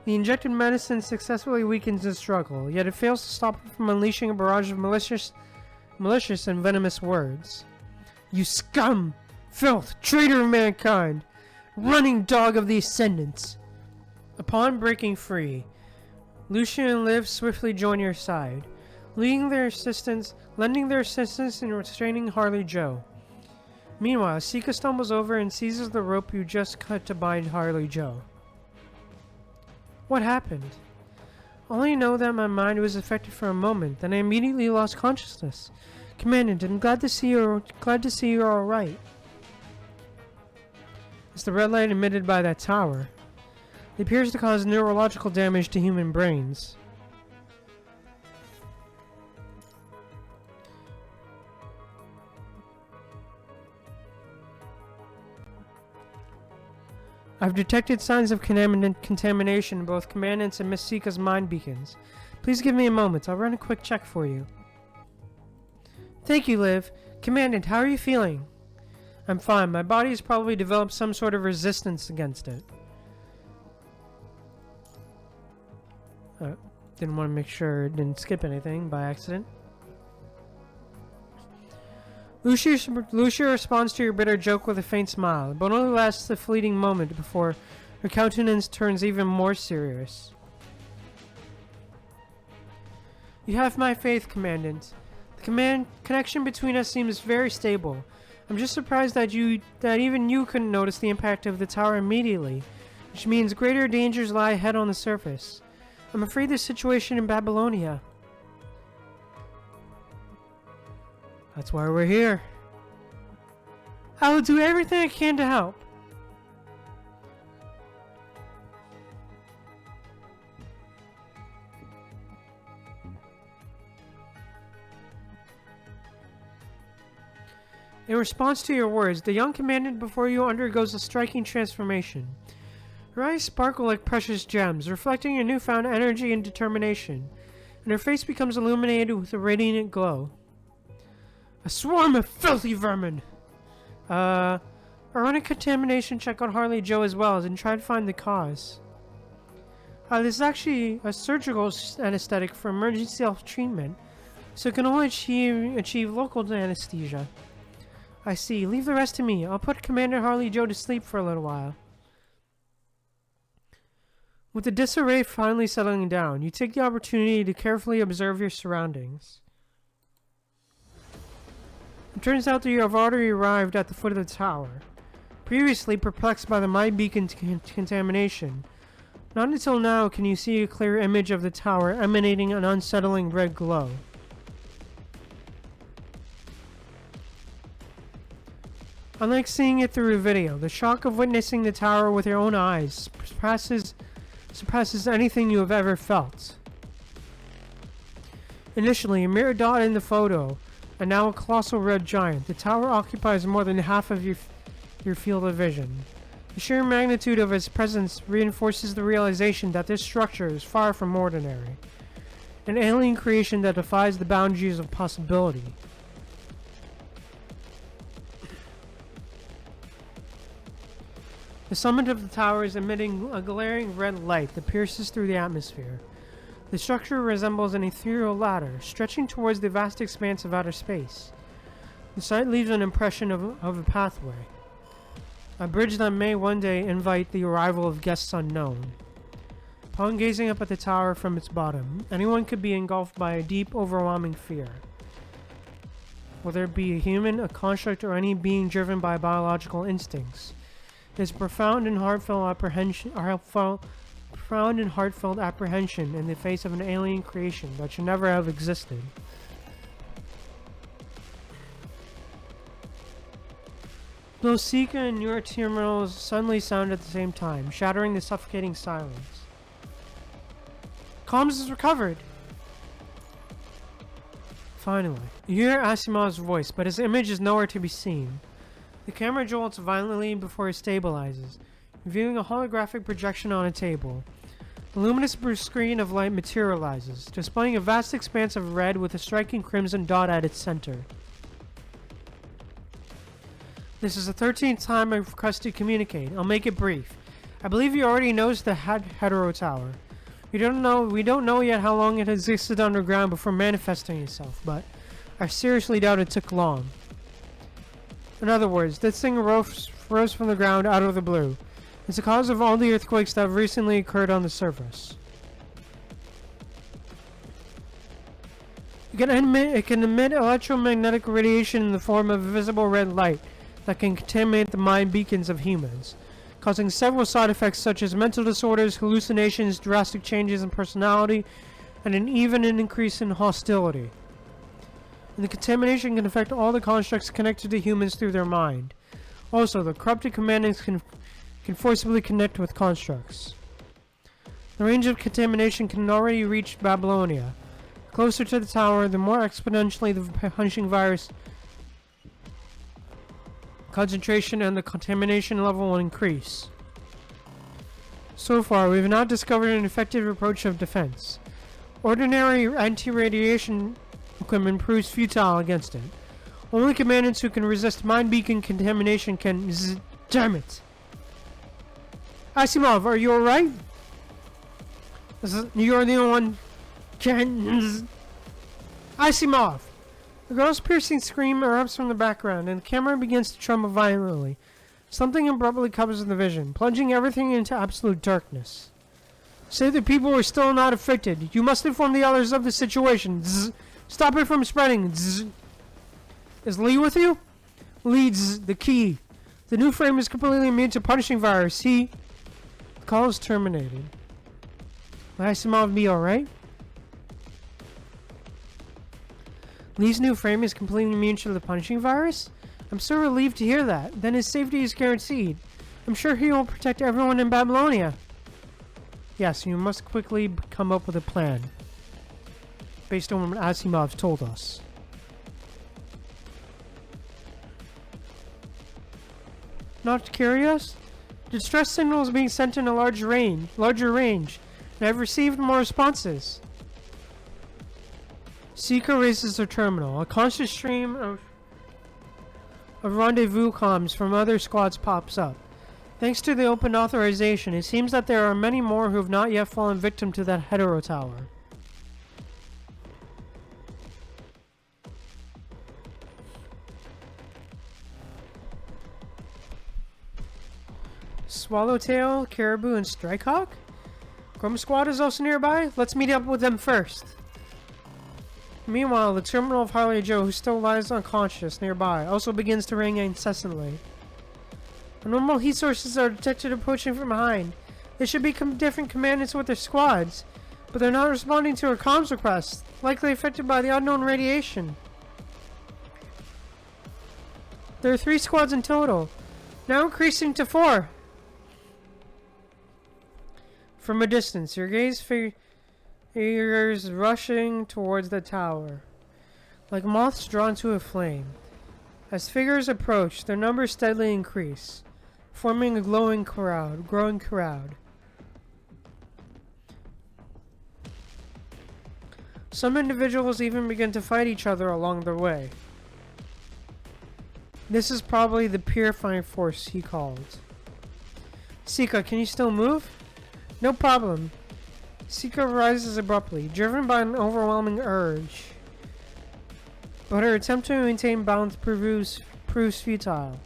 The injected medicine successfully weakens the struggle, yet it fails to stop him from unleashing a barrage of malicious and venomous words. You scum! Filth, traitor of mankind, running dog of the Ascendants. Upon breaking free, Lucia and Liv swiftly join your side, lending their assistance in restraining Harley Joe. Meanwhile, Sika stumbles over and seizes the rope you just cut to bind Harley Joe. What happened? Only know that my mind was affected for a moment, then I immediately lost consciousness. Commandant, I'm glad to see you're all right. It's the red light emitted by that tower. It appears to cause neurological damage to human brains. I've detected signs of contamination in both Commandant's and Miss Sika's mind beacons. Please give me a moment. I'll run a quick check for you. Thank you, Liv. Commandant, how are you feeling? I'm fine. My body has probably developed some sort of resistance against it. Didn't want to make sure it didn't skip anything by accident. Lucia responds to your bitter joke with a faint smile, but only lasts a fleeting moment before her countenance turns even more serious. You have my faith, Commandant. The connection between us seems very stable. I'm just surprised that even you couldn't notice the impact of the tower immediately, which means greater dangers lie ahead on the surface. I'm afraid the situation in Babylonia. That's why we're here. I will do everything I can to help. In response to your words, the young commandant before you undergoes a striking transformation. Her eyes sparkle like precious gems, reflecting your newfound energy and determination, and her face becomes illuminated with a radiant glow. A swarm of filthy vermin! Run a contamination check on Harley Joe as well and try to find the cause. This is actually a surgical anesthetic for emergency self-treatment, so it can only achieve local anesthesia. I see. Leave the rest to me. I'll put Commander Harley Joe to sleep for a little while. With the disarray finally settling down, you take the opportunity to carefully observe your surroundings. It turns out that you have already arrived at the foot of the tower. Previously perplexed by the mind beacon contamination, not until now can you see a clear image of the tower emanating an unsettling red glow. Unlike seeing it through a video, the shock of witnessing the tower with your own eyes surpasses anything you have ever felt. Initially, a mere dot in the photo, and now a colossal red giant, the tower occupies more than half of your field of vision. The sheer magnitude of its presence reinforces the realization that this structure is far from ordinary, an alien creation that defies the boundaries of possibility. The summit of the tower is emitting a glaring red light that pierces through the atmosphere. The structure resembles an ethereal ladder, stretching towards the vast expanse of outer space. The site leaves an impression of a pathway, a bridge that may one day invite the arrival of guests unknown. Upon gazing up at the tower from its bottom, anyone could be engulfed by a deep, overwhelming fear. Whether it be a human, a construct, or any being driven by biological instincts, this profound and heartfelt apprehension in the face of an alien creation that should never have existed. Both Sika and your terminals suddenly sound at the same time, shattering the suffocating silence. Comms is recovered! Finally, you hear Asimov's voice, but his image is nowhere to be seen. The camera jolts violently before it stabilizes, revealing a holographic projection on a table. A luminous screen of light materializes, displaying a vast expanse of red with a striking crimson dot at its center. This is the 13th time I've requested to communicate. I'll make it brief. I believe you already knows the Hetero Tower. We don't know yet how long it existed underground before manifesting itself, but I seriously doubt it took long. In other words, this thing rose from the ground out of the blue. It's the cause of all the earthquakes that have recently occurred on the surface. It can emit electromagnetic radiation in the form of visible red light that can contaminate the mind beacons of humans, causing several side effects such as mental disorders, hallucinations, drastic changes in personality, and even an increase in hostility. And the contamination can affect all the constructs connected to humans through their mind. Also, the corrupted commandants can forcibly connect with constructs. The range of contamination can already reach Babylonia. Closer to the tower, the more exponentially the punching virus concentration and the contamination level will increase. So far, we have not discovered an effective approach of defense. Ordinary anti-radiation equipment proves futile against it. Only commandants who can resist mind beacon contamination can. Damn it! Asimov, are you alright? You're the only one. Asimov! A girl's piercing scream erupts from the background, and the camera begins to tremble violently. Something abruptly covers the vision, plunging everything into absolute darkness. Say the people are still not affected. You must inform the others of the situation. Zzz. Stop it from spreading. Zzz. Is Lee with you? Lee's the key. The new frame is completely immune to punishing virus. The call is terminated. Will Asimov be alright? Lee's new frame is completely immune to the punishing virus? I'm so relieved to hear that. Then his safety is guaranteed. I'm sure he will protect everyone in Babylonia. Yes, you must quickly come up with a plan. Based on what Asimov told us. Not curious? Distress signals being sent in a larger range, and I've received more responses. Seeker raises their terminal. A constant stream of rendezvous comms from other squads pops up. Thanks to the open authorization, it seems that there are many more who have not yet fallen victim to that hetero tower. Swallowtail, Caribou, and Strikehawk? Chrome Squad is also nearby? Let's meet up with them first. Meanwhile, the terminal of Harley Joe, who still lies unconscious nearby, also begins to ring incessantly. Abnormal heat sources are detected approaching from behind. They should be different commandants with their squads, but they're not responding to our comms requests, likely affected by the unknown radiation. There are 3 squads in total, now increasing to 4. From a distance, your gaze figures rushing towards the tower, like moths drawn to a flame. As figures approach, their numbers steadily increase, forming a growing crowd. Some individuals even begin to fight each other along their way. This is probably the purifying force he called. Sika, can you still move? No problem. Sika rises abruptly, driven by an overwhelming urge. But her attempt to maintain balance proves futile,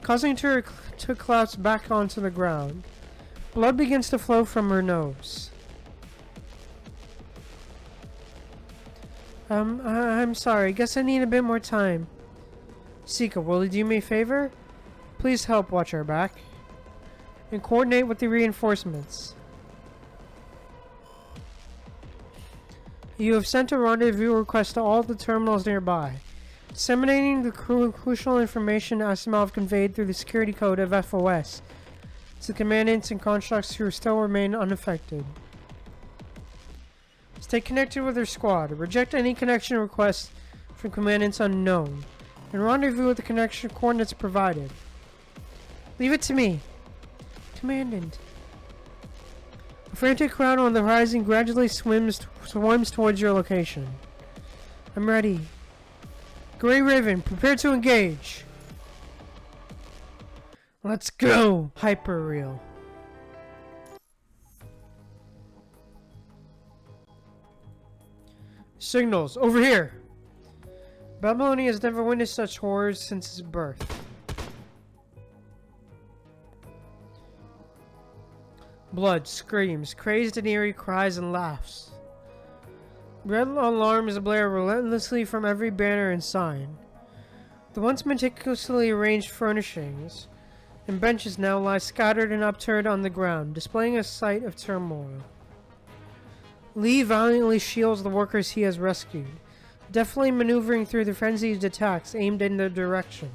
causing her to collapse back onto the ground. Blood begins to flow from her nose. I'm sorry. Guess I need a bit more time. Sika, will you do me a favor? Please help watch our back. And coordinate with the reinforcements. You have sent a rendezvous request to all the terminals nearby, disseminating the crucial information Asimov conveyed through the security code of FOS to commandants and constructs who still remain unaffected. Stay connected with your squad. Reject any connection requests from commandants unknown, and rendezvous with the connection coordinates provided. Leave it to me. Commandant. A frantic crowd on the horizon gradually swarms towards your location. I'm ready. Grey Raven, prepare to engage. Let's go! Hyperreal. Signals, over here! Babylonia has never witnessed such horrors since its birth. Blood, screams, crazed and eerie cries and laughs. Red alarms blare relentlessly from every banner and sign. The once meticulously arranged furnishings and benches now lie scattered and upturned on the ground, displaying a sight of turmoil. Lee valiantly shields the workers he has rescued, deftly maneuvering through the frenzied attacks aimed in their direction.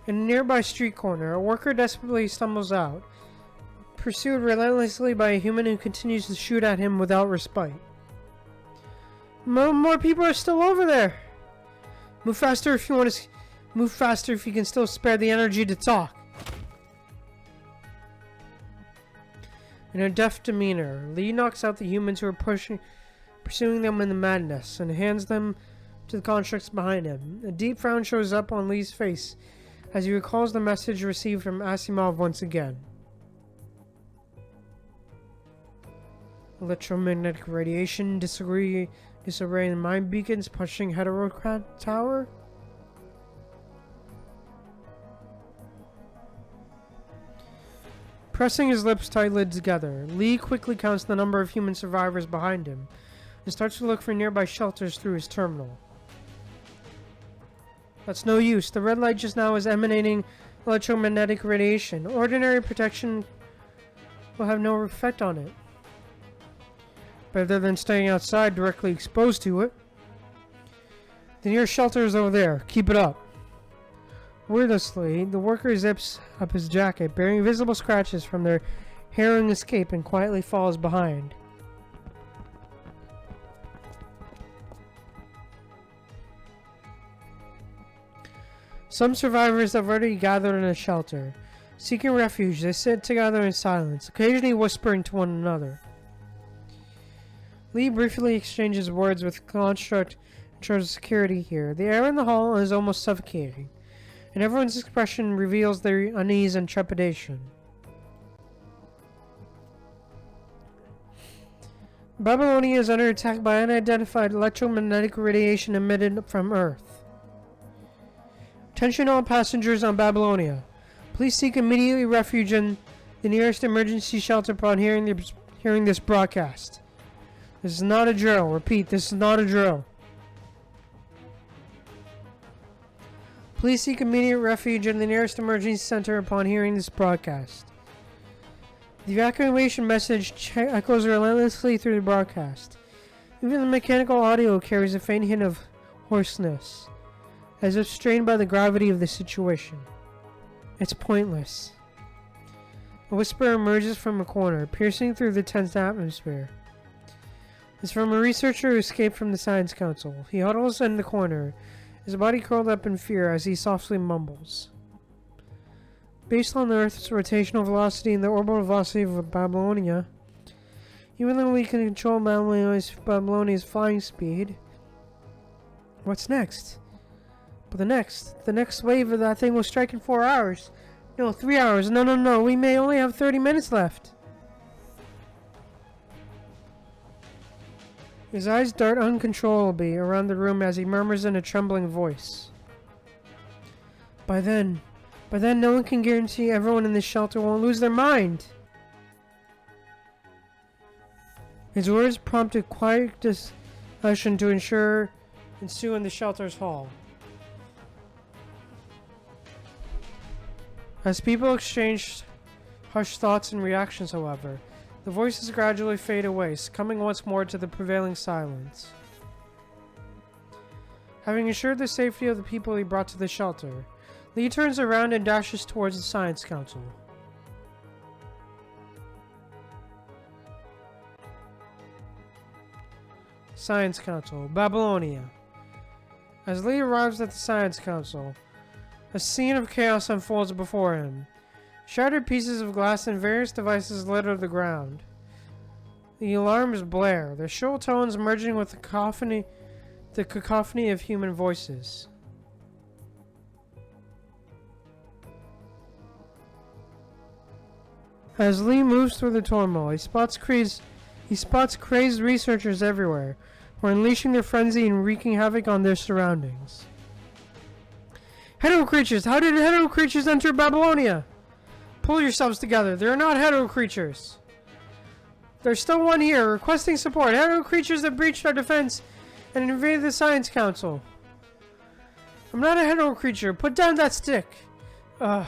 In a nearby street corner, a worker desperately stumbles out, pursued relentlessly by a human who continues to shoot at him without respite. More people are still over there! Move faster if you want to... Move faster if you can still spare the energy to talk. In a deft demeanor, Lee knocks out the humans who are pursuing them in the madness, and hands them to the constructs behind him. A deep frown shows up on Lee's face as he recalls the message received from Asimov once again. Electromagnetic radiation, disarray in mind beacons, pushing Heterocrat Tower? Pressing his lips tightly together, Lee quickly counts the number of human survivors behind him and starts to look for nearby shelters through his terminal. That's no use. The red light just now is emanating electromagnetic radiation. Ordinary protection will have no effect on it. Better than staying outside directly exposed to it. The nearest shelter is over there. Keep it up. Wordlessly, the worker zips up his jacket, bearing visible scratches from their harrowing escape, and quietly falls behind. Some survivors have already gathered in a shelter. Seeking refuge, they sit together in silence, occasionally whispering to one another. Lee briefly exchanges words with the construct in charge of security here. The air in the hall is almost suffocating, and everyone's expression reveals their unease and trepidation. Babylonia is under attack by unidentified electromagnetic radiation emitted from Earth. Attention all passengers on Babylonia. Please seek immediately refuge in the nearest emergency shelter upon hearing this broadcast. This is not a drill. Repeat, this is not a drill. Please seek immediate refuge in the nearest emergency center upon hearing this broadcast. The evacuation message echoes relentlessly through the broadcast. Even the mechanical audio carries a faint hint of hoarseness, as if strained by the gravity of the situation. It's pointless. A whisper emerges from a corner, piercing through the tense atmosphere. It's from a researcher who escaped from the Science Council. He huddles in the corner, his body curled up in fear as he softly mumbles. Based on the Earth's rotational velocity and the orbital velocity of Babylonia, even though we can control Babylonia's flying speed, what's next? But the next wave of that thing will strike in 4 hours. No, 3 hours. No. We may only have 30 minutes left. His eyes dart uncontrollably around the room as he murmurs in a trembling voice. By then, no one can guarantee everyone in this shelter won't lose their mind. His words prompted quiet discussion to ensue in the shelter's hall. As people exchanged hushed thoughts and reactions, however, the voices gradually fade away, succumbing once more to the prevailing silence. Having assured the safety of the people he brought to the shelter, Lee turns around and dashes towards the Science Council. Science Council, Babylonia. As Lee arrives at the Science Council, a scene of chaos unfolds before him. Shattered pieces of glass and various devices litter the ground. The alarms blare, their shrill tones merging with the cacophony of human voices. As Lee moves through the turmoil, he spots crazed researchers everywhere, or unleashing their frenzy and wreaking havoc on their surroundings. Hetero creatures! How did hetero creatures enter Babylonia? Pull yourselves together. There are not hetero creatures. There's still one here, requesting support. Hetero creatures have breached our defense and invaded the Science Council. I'm not a hetero creature. Put down that stick. An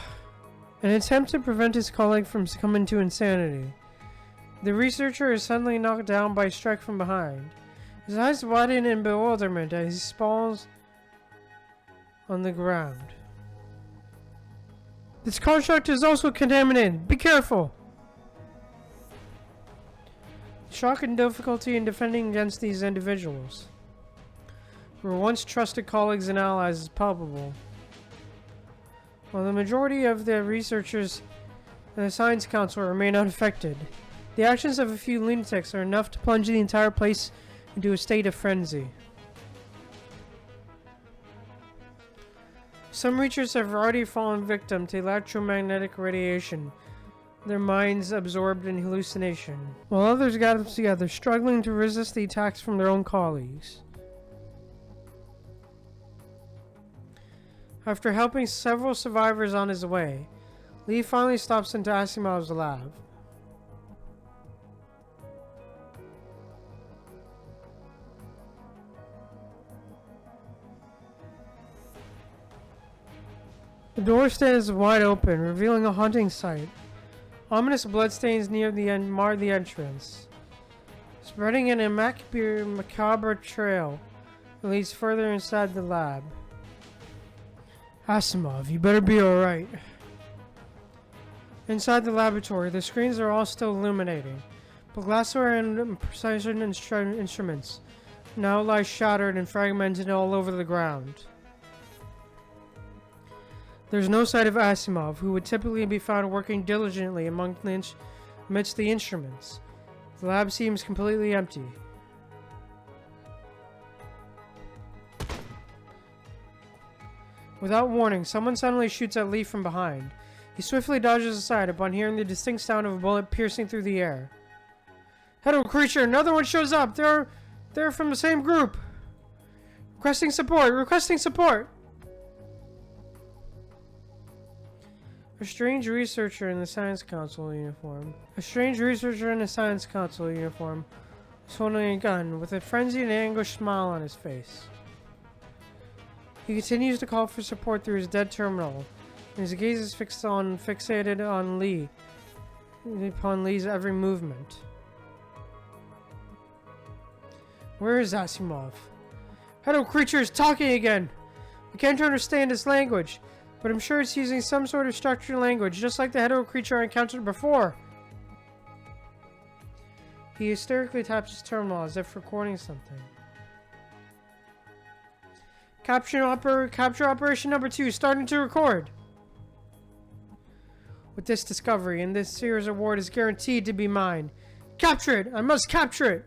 attempt to prevent his colleague from succumbing to insanity. The researcher is suddenly knocked down by a strike from behind. His eyes widen in bewilderment as he sprawls on the ground. This construct is also contaminated. Be careful! Shock and difficulty in defending against these individuals, who were once trusted colleagues and allies, is palpable. While the majority of the researchers in the Science Council remain unaffected, the actions of a few lunatics are enough to plunge the entire place into a state of frenzy. Some creatures have already fallen victim to electromagnetic radiation, their minds absorbed in hallucination, while others gather together, struggling to resist the attacks from their own colleagues. After helping several survivors on his way, Lee finally stops into Asimov's lab. The door stands wide open, revealing a haunting sight. Ominous bloodstains near the end mar the entrance, spreading in a macabre trail that leads further inside the lab. Asimov, you better be alright. Inside the laboratory, the screens are all still illuminating, but glassware and precision instruments now lie shattered and fragmented all over the ground. There's no sight of Asimov, who would typically be found working diligently amidst the instruments. The lab seems completely empty. Without warning, someone suddenly shoots at Lee from behind. He swiftly dodges aside upon hearing the distinct sound of a bullet piercing through the air. Hetero creature! Another one shows up! They're from the same group! Requesting support! Requesting support! A strange researcher in the Science Council uniform. Was holding a gun with a frenzied and anguished smile on his face. He continues to call for support through his dead terminal, and his gaze is fixated on Lee, upon Lee's every movement. Where is Asimov? Hetero creature is talking again! I can't understand his language, but I'm sure it's using some sort of structured language, just like the hetero creature I encountered before. He hysterically taps his terminal as if recording something. Capture operation number 2, starting to record. With this discovery, and this year's award is guaranteed to be mine. Capture it! I must capture it!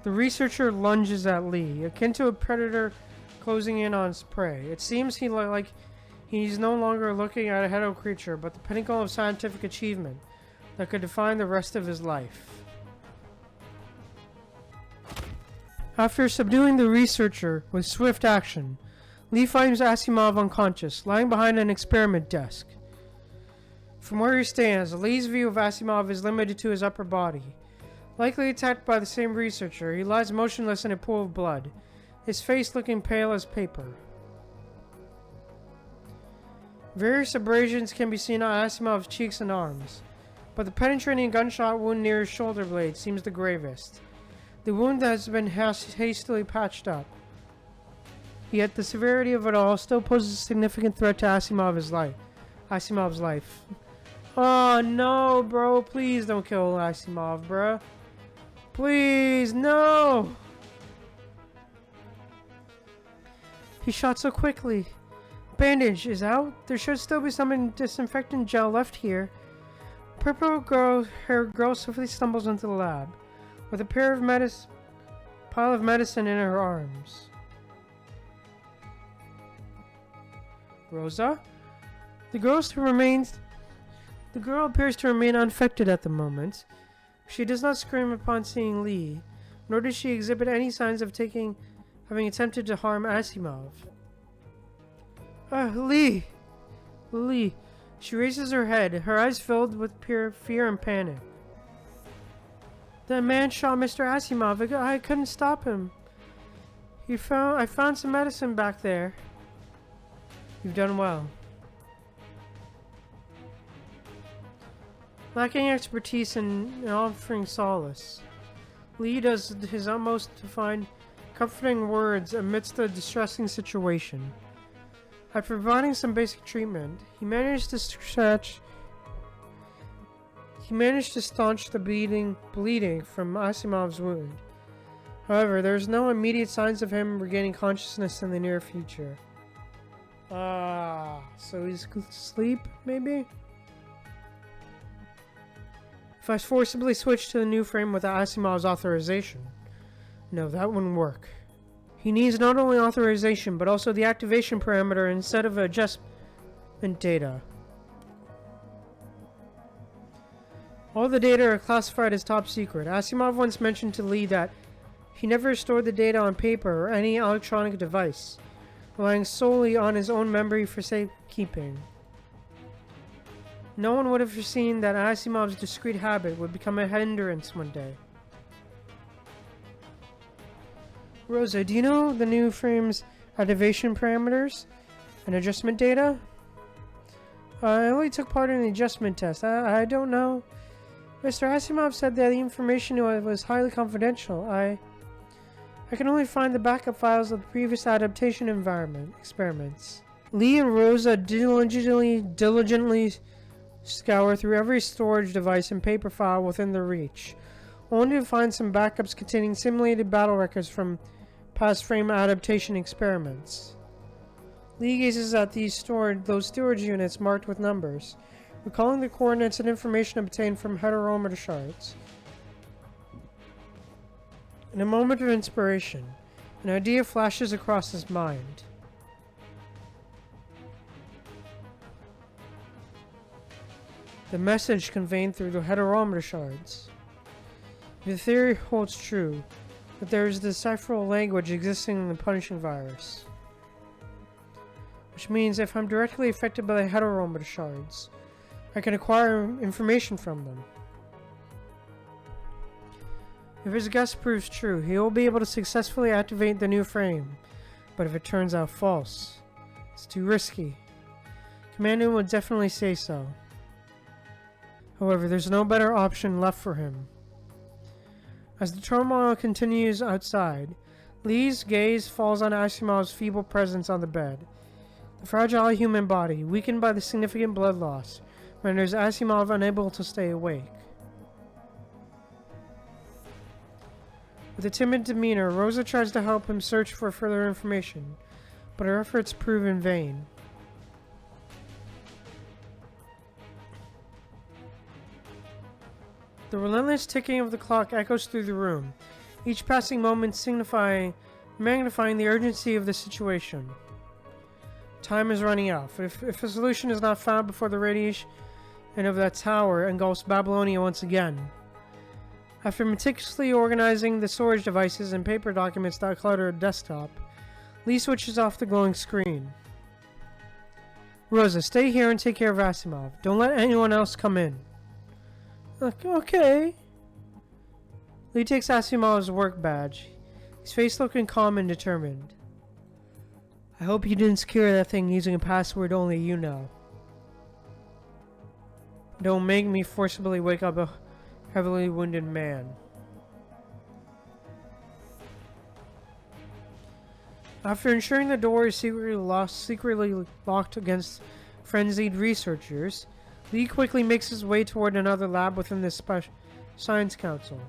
The researcher lunges at Lee, akin to a predator closing in on its prey. It seems he's no longer looking at a hetero creature, but the pinnacle of scientific achievement that could define the rest of his life. After subduing the researcher with swift action, Lee finds Asimov unconscious, lying behind an experiment desk. From where he stands, Lee's view of Asimov is limited to his upper body. Likely attacked by the same researcher, he lies motionless in a pool of blood, his face looking pale as paper. Various abrasions can be seen on Asimov's cheeks and arms, but the penetrating gunshot wound near his shoulder blade seems the gravest. The wound has been hastily patched up. Yet the severity of it all still poses a significant threat to Asimov's life. Oh no, bro, please don't kill Asimov, bruh. Please, no! He shot so quickly. Bandage is out. There should still be some disinfectant gel left here. Purple-haired girl swiftly stumbles into the lab, with a pile of medicine in her arms. Rosa? The girl appears to remain unaffected at the moment. She does not scream upon seeing Lee, nor does she exhibit any signs of having attempted to harm Asimov. Lee! Lee. She raises her head, her eyes filled with pure fear and panic. That man shot Mr. Asimov. I couldn't stop him. I found some medicine back there. You've done well. Lacking expertise in offering solace, Lee does his utmost to find comforting words amidst a distressing situation. After providing some basic treatment, he managed to staunch the bleeding from Asimov's wound. However, there is no immediate signs of him regaining consciousness in the near future. So he's asleep, maybe? If I forcibly switch to the new frame without Asimov's authorization, no, that wouldn't work. He needs not only authorization, but also the activation parameter instead of adjustment data. All the data are classified as top secret. Asimov once mentioned to Lee that he never stored the data on paper or any electronic device, relying solely on his own memory for safekeeping. No one would have foreseen that Asimov's discrete habit would become a hindrance one day. Rosa, do you know the new frame's activation parameters and adjustment data? I only took part in the adjustment test. I don't know. Mr. Asimov said that the information was highly confidential. I can only find the backup files of the previous adaptation experiments. Lee and Rosa diligently scour through every storage device and paper file within their reach, only to find some backups containing simulated battle records from past frame adaptation experiments. Lee gazes at those storage units marked with numbers, recalling the coordinates and information obtained from heterometer charts. In a moment of inspiration, an idea flashes across his mind. The message conveyed through the heterometer shards. The theory holds true that there is a decipherable language existing in the punishing virus. Which means if I'm directly affected by the heterometer shards, I can acquire information from them. If his guess proves true, he will be able to successfully activate the new frame, but if it turns out false, it's too risky. Commander would definitely say so. However, there's no better option left for him. As the turmoil continues outside, Lee's gaze falls on Asimov's feeble presence on the bed. The fragile human body, weakened by the significant blood loss, renders Asimov unable to stay awake. With a timid demeanor, Rosa tries to help him search for further information, but her efforts prove in vain. The relentless ticking of the clock echoes through the room, each passing moment magnifying the urgency of the situation. Time is running out. If a solution is not found before the radiation of that tower engulfs Babylonia once again. After meticulously organizing the storage devices and paper documents that clutter a desktop, Lee switches off the glowing screen. Rosa, stay here and take care of Asimov. Don't let anyone else come in. Okay. Lee takes Asimov's work badge, his face looking calm and determined. I hope you didn't secure that thing using a password only you know. Don't make me forcibly wake up a heavily wounded man. After ensuring the door is secretly locked against frenzied researchers, Lee quickly makes his way toward another lab within the Science Council.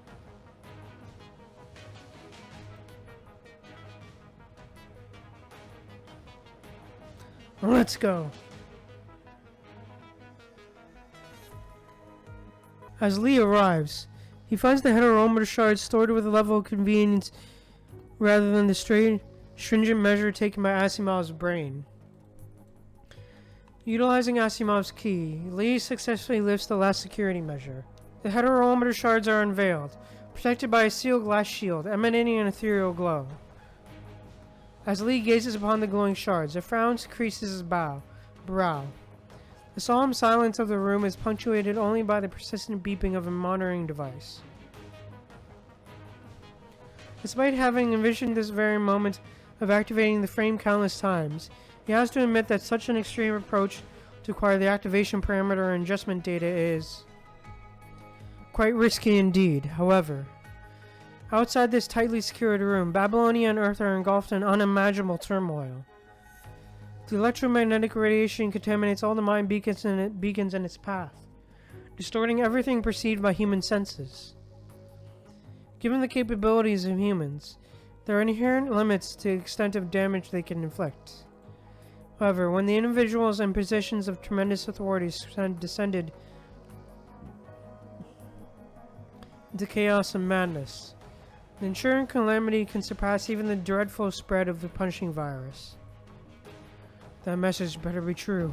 Let's go. As Lee arrives, he finds the heterometer shards stored with a level of convenience rather than the stringent measure taken by Asimov's brain. Utilizing Asimov's key, Lee successfully lifts the last security measure. The heterometer shards are unveiled, protected by a sealed glass shield emanating an ethereal glow. As Lee gazes upon the glowing shards, a frown creases his brow. The solemn silence of the room is punctuated only by the persistent beeping of a monitoring device. Despite having envisioned this very moment of activating the frame countless times, he has to admit that such an extreme approach to acquire the activation parameter and adjustment data is quite risky indeed. However, outside this tightly secured room, Babylonia and Earth are engulfed in unimaginable turmoil. The electromagnetic radiation contaminates all the mind beacons in its path, distorting everything perceived by human senses. Given the capabilities of humans, there are inherent limits to the extent of damage they can inflict. However, when the individuals in positions of tremendous authority descended into chaos and madness, the ensuing calamity can surpass even the dreadful spread of the punishing virus. That message better be true.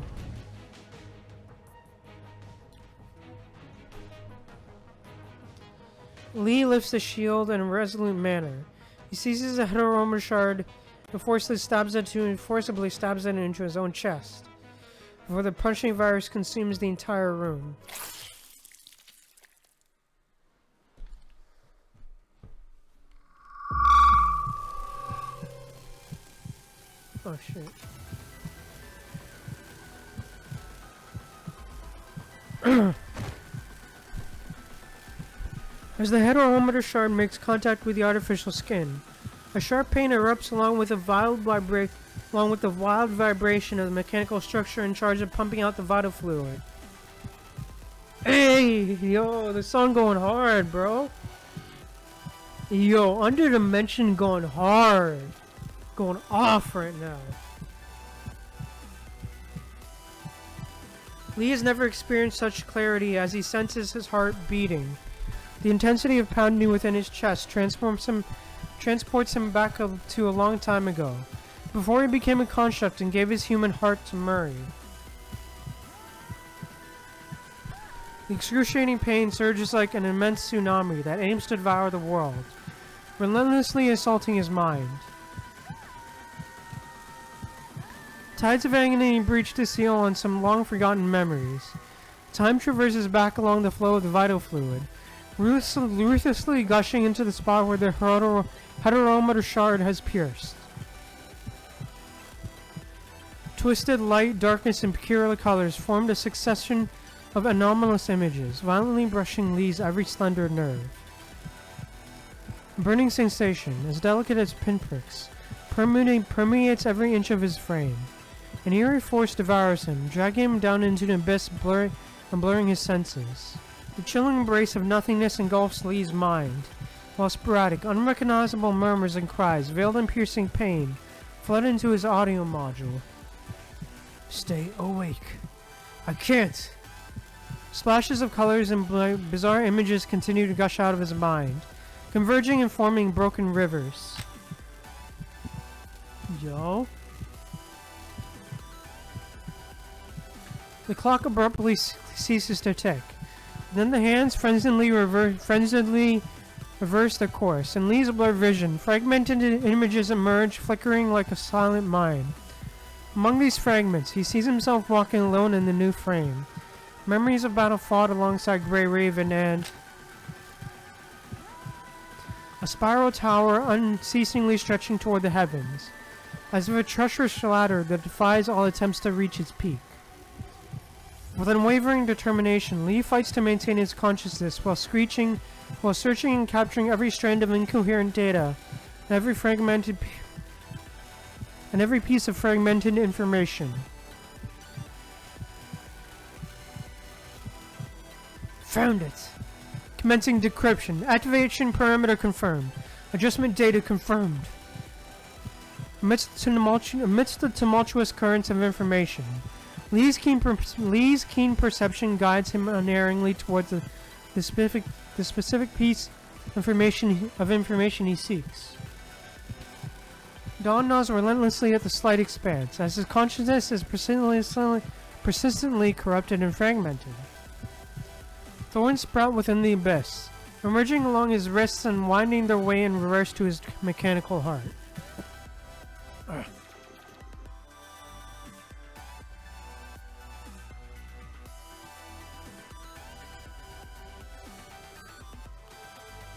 Lee lifts the shield in a resolute manner. He seizes the heterometer shard and forcibly stabs it into his own chest, before the punishing virus consumes the entire room. Oh shit. As the heterometer shard makes contact with the artificial skin, a sharp pain erupts along with the wild vibration of the mechanical structure in charge of pumping out the vital fluid. Hey, yo, the song going hard, bro. Yo, Under Dimension going hard. Going off right now. Lee has never experienced such clarity as he senses his heart beating. The intensity of pounding within his chest transports him back to a long time ago, before he became a construct and gave his human heart to Murray. The excruciating pain surges like an immense tsunami that aims to devour the world, relentlessly assaulting his mind. Tides of agony breach the seal on some long-forgotten memories. Time traverses back along the flow of the vital fluid, ruthlessly gushing into the spot where the heterometer shard has pierced. Twisted light, darkness, and peculiar colors formed a succession of anomalous images, violently brushing Lee's every slender nerve. A burning sensation, as delicate as pinpricks, permeates every inch of his frame. An eerie force devours him, dragging him down into the abyss, blurring his senses. The chilling embrace of nothingness engulfs Lee's mind, while sporadic, unrecognizable murmurs and cries, veiled in piercing pain, flood into his audio module. Stay awake. I can't! Splashes of colors and bizarre images continue to gush out of his mind, converging and forming broken rivers. Yo? The clock abruptly ceases to tick. Then the hands frenziedly reverse their course, and Lee's blurred vision, fragmented images emerge, flickering like a silent mine. Among these fragments, he sees himself walking alone in the new frame. Memories of battle fought alongside Grey Raven and a spiral tower unceasingly stretching toward the heavens, as if a treacherous ladder that defies all attempts to reach its peak. With unwavering determination, Lee fights to maintain his consciousness while searching and capturing every strand of incoherent data and every piece of fragmented information. Found it! Commencing decryption. Activation parameter confirmed. Adjustment data confirmed. Amidst the tumultuous currents of information, Lee's keen perception guides him unerringly towards the specific piece of information he seeks. Dawn gnaws relentlessly at the slight expanse, as his consciousness is persistently corrupted and fragmented. Thorns sprout within the abyss, emerging along his wrists and winding their way in reverse to his mechanical heart.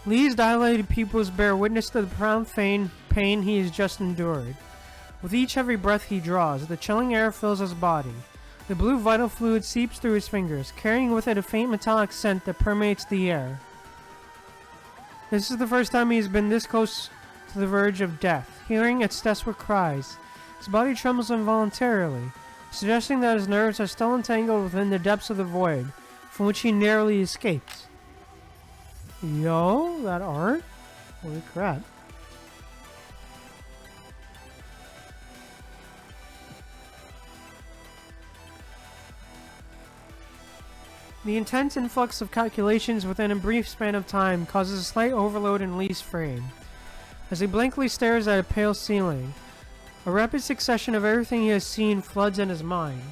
Lee's dilated pupils bear witness to the profound pain he has just endured. With each heavy breath he draws, the chilling air fills his body. The blue vital fluid seeps through his fingers, carrying with it a faint metallic scent that permeates the air. This is the first time he has been this close to the verge of death. Hearing its desperate cries, his body trembles involuntarily, suggesting that his nerves are still entangled within the depths of the void, from which he narrowly escaped. Yo, that art? Holy crap. The intense influx of calculations within a brief span of time causes a slight overload in Lee's frame. As he blankly stares at a pale ceiling, a rapid succession of everything he has seen floods in his mind.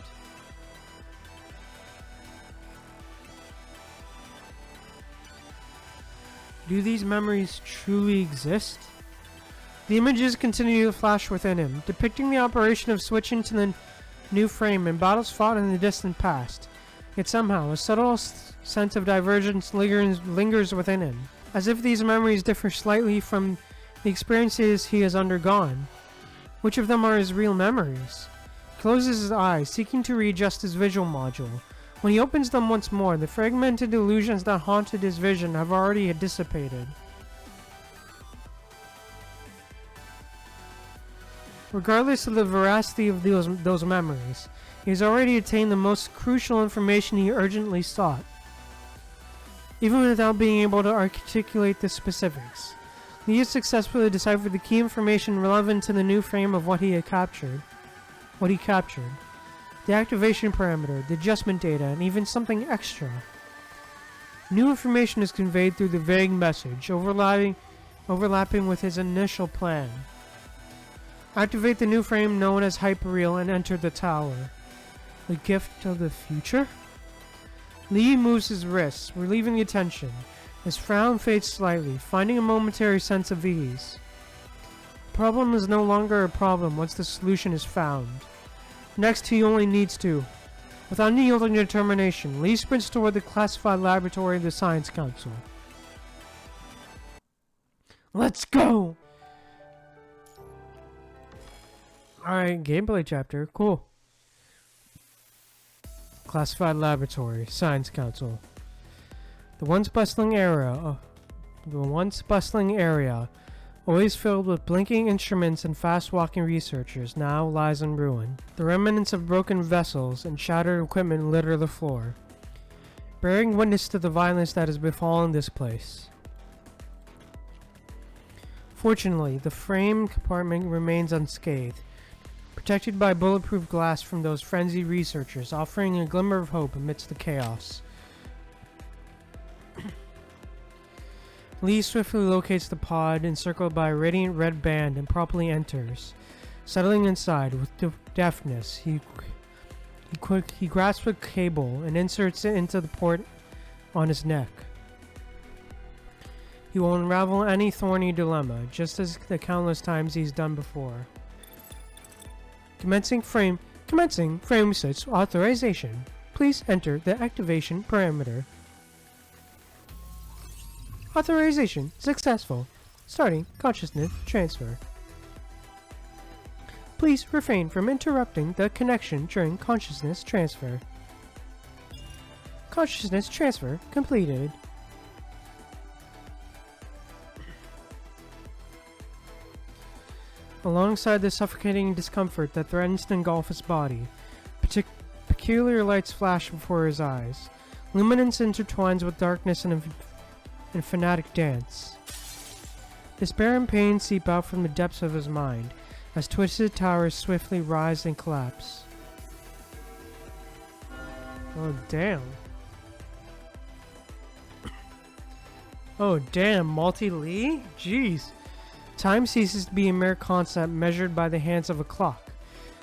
Do these memories truly exist? The images continue to flash within him, depicting the operation of switching to the new frame and battles fought in the distant past. Yet somehow, a subtle sense of divergence lingers within him, as if these memories differ slightly from the experiences he has undergone. Which of them are his real memories? He closes his eyes, seeking to readjust his visual module. When he opens them once more, the fragmented illusions that haunted his vision have already dissipated. Regardless of the veracity of those memories, he has already attained the most crucial information he urgently sought, even without being able to articulate the specifics. He has successfully deciphered the key information relevant to the new frame of what he captured. The activation parameter, the adjustment data, and even something extra. New information is conveyed through the vague message, overlapping with his initial plan. Activate the new frame known as Hyperreal and enter the tower. The gift of the future? Lee moves his wrists, relieving the tension. His frown fades slightly, finding a momentary sense of ease. The problem is no longer a problem once the solution is found. Next, he only needs to. With unyielding determination, Lee sprints toward the classified laboratory of the Science Council. Let's go! Alright, gameplay chapter. Cool. Classified laboratory, Science Council. The once bustling area, always filled with blinking instruments and fast-walking researchers, now lies in ruin. The remnants of broken vessels and shattered equipment litter the floor, bearing witness to the violence that has befallen this place. Fortunately, the frame compartment remains unscathed, protected by bulletproof glass from those frenzied researchers, offering a glimmer of hope amidst the chaos. Lee swiftly locates the pod, encircled by a radiant red band, and promptly enters. Settling inside with deftness, he grasps a cable and inserts it into the port on his neck. He will unravel any thorny dilemma, just as the countless times he's done before. Commencing frame research authorization. Please enter the activation parameter. Authorization successful. Starting consciousness transfer. Please refrain from interrupting the connection during consciousness transfer. Consciousness transfer completed. Alongside the suffocating discomfort that threatens to engulf his body, peculiar lights flash before his eyes. Luminance intertwines with darkness in a fanatic dance. Despair and pain seep out from the depths of his mind, as twisted towers swiftly rise and collapse. Oh damn. Oh damn, multi-Lee? Jeez. Time ceases to be a mere concept measured by the hands of a clock.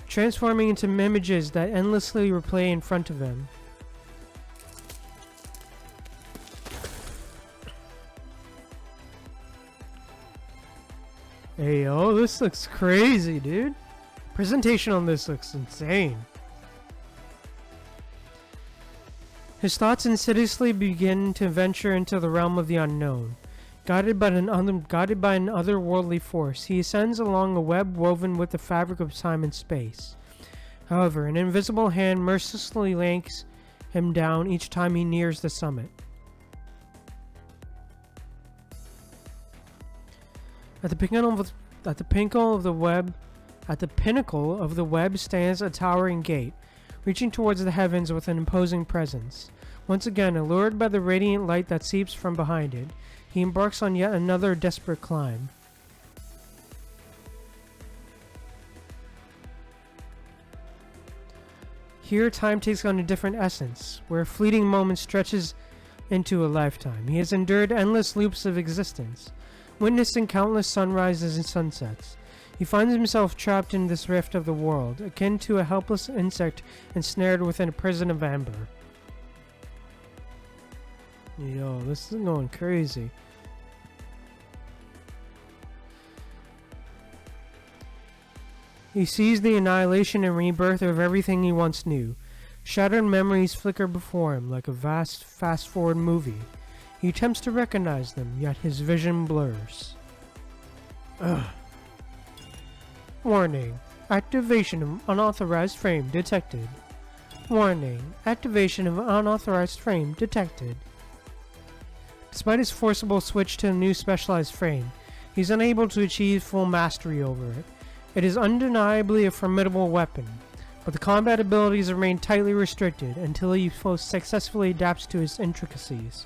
transforming into images that endlessly replay in front of him. Hey, yo, this looks crazy, dude. Presentation on this looks insane. His thoughts insidiously begin to venture into the realm of the unknown. Guided by an otherworldly force, he ascends along a web woven with the fabric of time and space. However, an invisible hand mercilessly yanks him down each time he nears the summit. At the pinnacle of the web stands a towering gate, reaching towards the heavens with an imposing presence. Once again, allured by the radiant light that seeps from behind it, he embarks on yet another desperate climb. Here, time takes on a different essence, where a fleeting moment stretches into a lifetime. He has endured endless loops of existence, witnessing countless sunrises and sunsets. He finds himself trapped in this rift of the world, akin to a helpless insect ensnared within a prison of amber. Yo, this is going crazy. He sees the annihilation and rebirth of everything he once knew. Shattered memories flicker before him like a vast fast-forward movie. He attempts to recognize them, yet his vision blurs. Ugh. Warning. Activation of unauthorized frame detected. Warning. Activation of unauthorized frame detected. Despite his forcible switch to a new specialized frame, he's unable to achieve full mastery over it. It is undeniably a formidable weapon, but the combat abilities remain tightly restricted until he successfully adapts to its intricacies.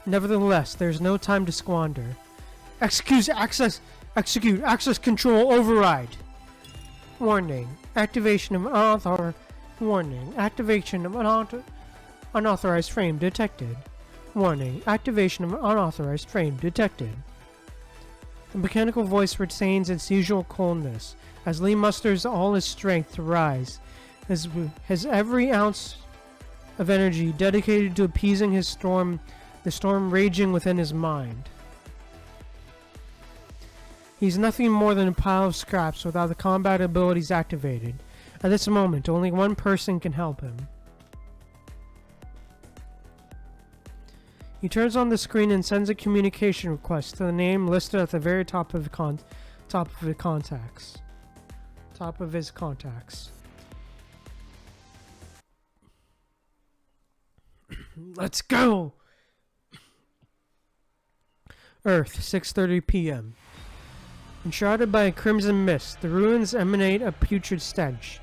Nevertheless, there is no time to squander. Execute access control override. Warning. Activation of unauthorized frame detected. Warning. Activation of unauthorized frame detected. The mechanical voice retains its usual coldness as Lee musters all his strength to rise, has every ounce of energy dedicated to appeasing the storm raging within his mind. He's nothing more than a pile of scraps without the combat abilities activated. At this moment, only one person can help him. He turns on the screen and sends a communication request to the name listed at the very top of his contacts. Let's go! Earth, 6:30 p.m. Enshrouded by a crimson mist, the ruins emanate a putrid stench.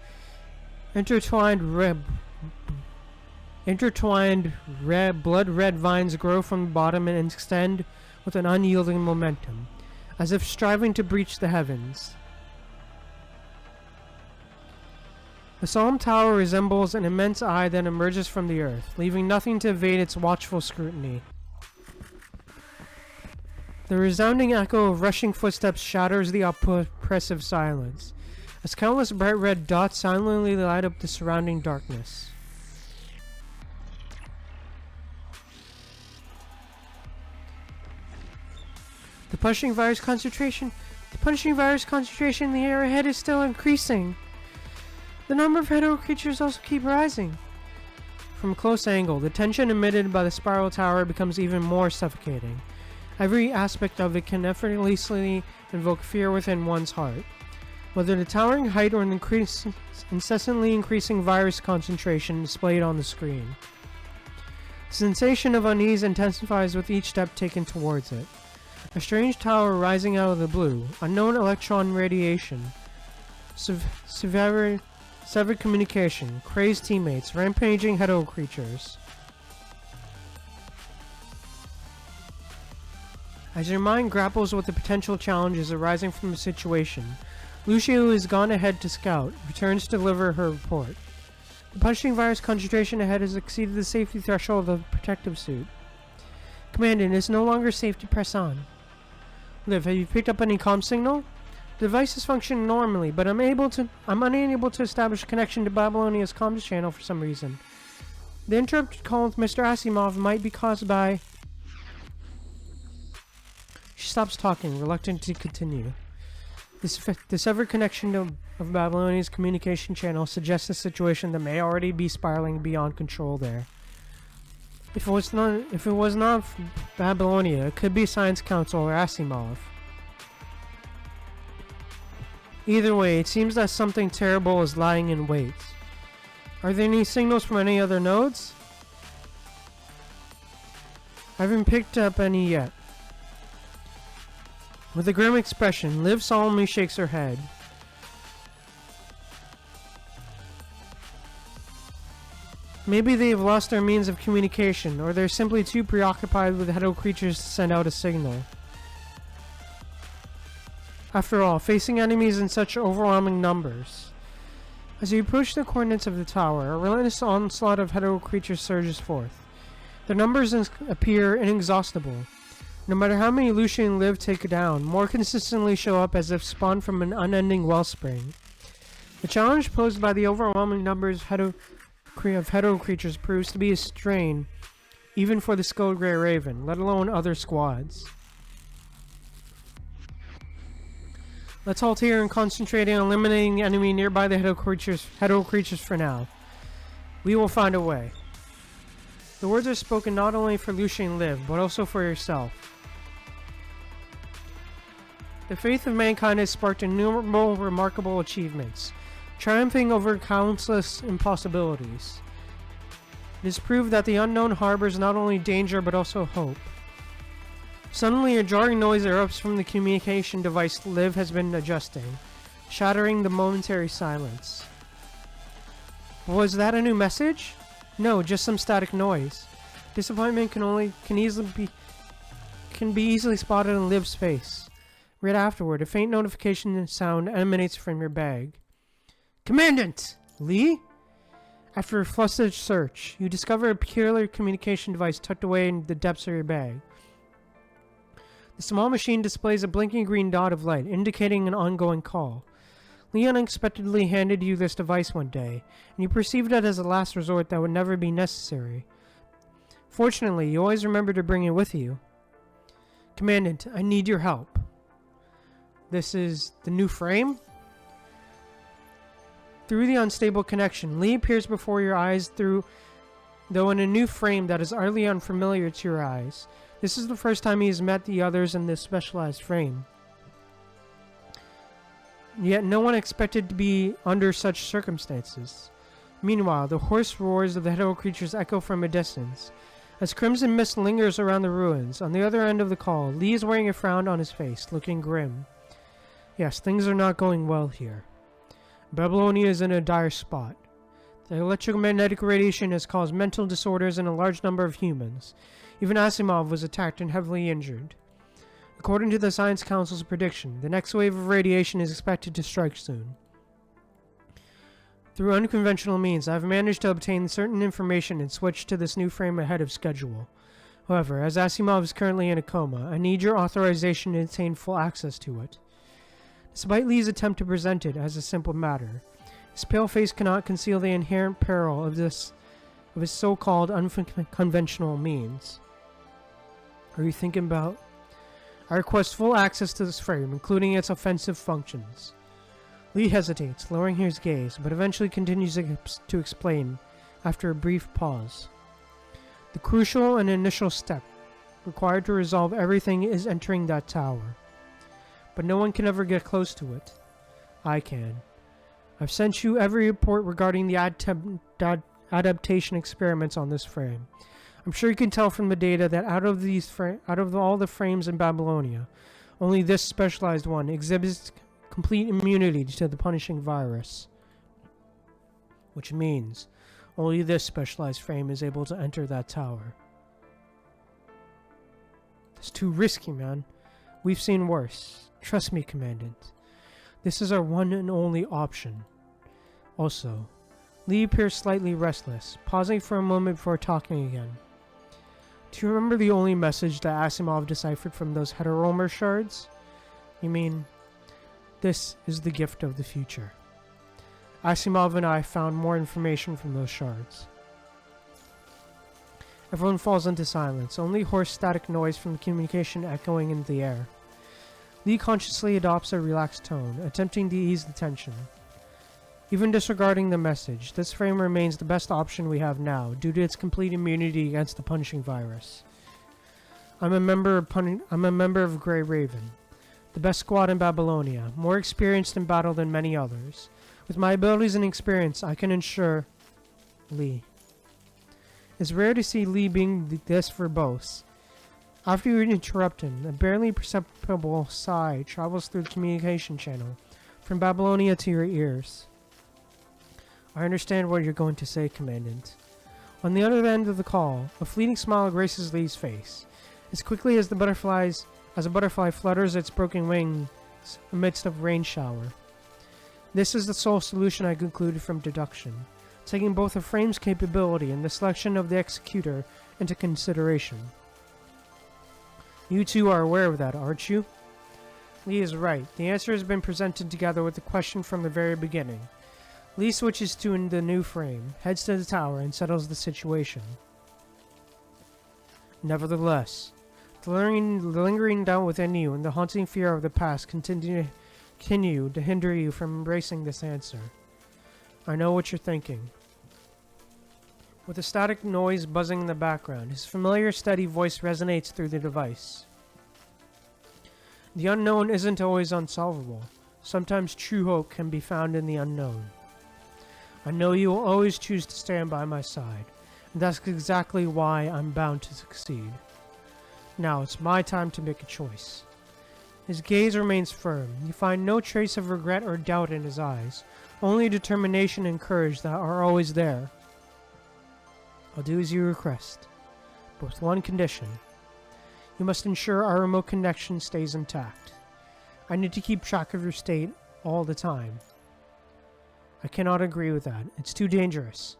Blood-red vines grow from the bottom and extend with an unyielding momentum, as if striving to breach the heavens. The solemn tower resembles an immense eye that emerges from the earth, leaving nothing to evade its watchful scrutiny. The resounding echo of rushing footsteps shatters the oppressive silence, as countless bright red dots silently light up the surrounding darkness. The punishing virus concentration in the air ahead is still increasing. The number of hetero creatures also keep rising. From a close angle, the tension emitted by the spiral tower becomes even more suffocating. Every aspect of it can effortlessly invoke fear within one's heart. Whether the towering height or an incessantly increasing virus concentration displayed on the screen. The sensation of unease intensifies with each step taken towards it. A strange tower rising out of the blue, unknown electron radiation, severed communication, crazed teammates, rampaging hetero creatures. As your mind grapples with the potential challenges arising from the situation, Lucia, who has gone ahead to scout, returns to deliver her report. The punishing virus concentration ahead has exceeded the safety threshold of the protective suit. Commandant, it is no longer safe to press on. Liv, have you picked up any comm signal? The device is functioning normally, but I'm unable to establish a connection to Babylonia's comms channel for some reason. The interrupted call with Mr. Asimov might be caused by... She stops talking, reluctant to continue. The severed connection of Babylonia's communication channel suggests a situation that may already be spiraling beyond control there. If it was not Babylonia, it could be Science Council or Asimov. Either way, it seems that something terrible is lying in wait. Are there any signals from any other nodes? I haven't picked up any yet. With a grim expression, Liv solemnly shakes her head. Maybe they've lost their means of communication, or they're simply too preoccupied with hetero creatures to send out a signal. After all, facing enemies in such overwhelming numbers. As you approach the coordinates of the tower, a relentless onslaught of hetero creatures surges forth. Their numbers appear inexhaustible. No matter how many Lucian and Liv take down, more consistently show up as if spawned from an unending wellspring. The challenge posed by the overwhelming numbers of hetero creatures proves to be a strain, even for the skilled Grey Raven, let alone other squads. Let's halt here and concentrate on eliminating the enemy nearby the hetero creatures for now. We will find a way. The words are spoken not only for Lucian and Liv, but also for yourself. The faith of mankind has sparked innumerable remarkable achievements, triumphing over countless impossibilities. It is proved that the unknown harbors not only danger but also hope. Suddenly, a jarring noise erupts from the communication device Liv has been adjusting, shattering the momentary silence. Was that a new message? No, just some static noise. Disappointment can be easily spotted in Liv's face. Right afterward, a faint notification sound emanates from your bag. Commandant! Lee? After a flustered search, you discover a peculiar communication device tucked away in the depths of your bag. The small machine displays a blinking green dot of light, indicating an ongoing call. Lee unexpectedly handed you this device one day, and you perceived it as a last resort that would never be necessary. Fortunately, you always remember to bring it with you. Commandant, I need your help. This is the new frame? Through the unstable connection, Lee appears before your eyes though in a new frame that is utterly unfamiliar to your eyes. This is the first time he has met the others in this specialized frame. Yet no one expected to be under such circumstances. Meanwhile, the hoarse roars of the hetero creatures echo from a distance. As crimson mist lingers around the ruins, on the other end of the call, Lee is wearing a frown on his face, looking grim. Yes, things are not going well here. Babylonia is in a dire spot. The electromagnetic radiation has caused mental disorders in a large number of humans. Even Asimov was attacked and heavily injured. According to the Science Council's prediction, the next wave of radiation is expected to strike soon. Through unconventional means, I have managed to obtain certain information and switch to this new frame ahead of schedule. However, as Asimov is currently in a coma, I need your authorization to obtain full access to it. Despite Lee's attempt to present it as a simple matter, his pale face cannot conceal the inherent peril of his so-called unconventional means. Are you thinking about... I request full access to this frame, including its offensive functions. Lee hesitates, lowering his gaze, but eventually continues to explain after a brief pause. The crucial and initial step required to resolve everything is entering that tower. But no one can ever get close to it. I can. I've sent you every report regarding the adaptation experiments on this frame. I'm sure you can tell from the data that out of all the frames in Babylonia, only this specialized one exhibits complete immunity to the punishing virus. Which means only this specialized frame is able to enter that tower. It's too risky, man. We've seen worse. Trust me, Commandant. This is our one and only option. Also, Lee appears slightly restless, pausing for a moment before talking again. Do you remember the only message that Asimov deciphered from those heteromer shards? You mean, This is the gift of the future. Asimov and I found more information from those shards. Everyone falls into silence, only hoarse static noise from the communication echoing in the air. Lee consciously adopts a relaxed tone, attempting to ease the tension. Even disregarding the message, this frame remains the best option we have now, due to its complete immunity against the punching virus. I'm a member of Grey Raven, the best squad in Babylonia, more experienced in battle than many others. With my abilities and experience, I can ensure... Lee. It's rare to see Lee being this verbose. After you interrupt him, a barely perceptible sigh travels through the communication channel, from Babylonia to your ears. I understand what you're going to say, Commandant. On the other end of the call, a fleeting smile graces Lee's face. As quickly as a butterfly flutters its broken wings amidst a rain shower. This is the sole solution I concluded from deduction, taking both a frame's capability and the selection of the executor into consideration. You two are aware of that, aren't you? Lee is right. The answer has been presented together with the question from the very beginning. Lee switches to the new frame, heads to the tower, and settles the situation. Nevertheless, the lingering doubt within you and the haunting fear of the past continue to hinder you from embracing this answer. I know what you're thinking. With a static noise buzzing in the background, his familiar steady voice resonates through the device. The unknown isn't always unsolvable. Sometimes true hope can be found in the unknown. I know you will always choose to stand by my side, and that's exactly why I'm bound to succeed. Now it's my time to make a choice. His gaze remains firm. You find no trace of regret or doubt in his eyes, only determination and courage that are always there. I'll do as you request, but with one condition. You must ensure our remote connection stays intact. I need to keep track of your state all the time. I cannot agree with that. It's too dangerous.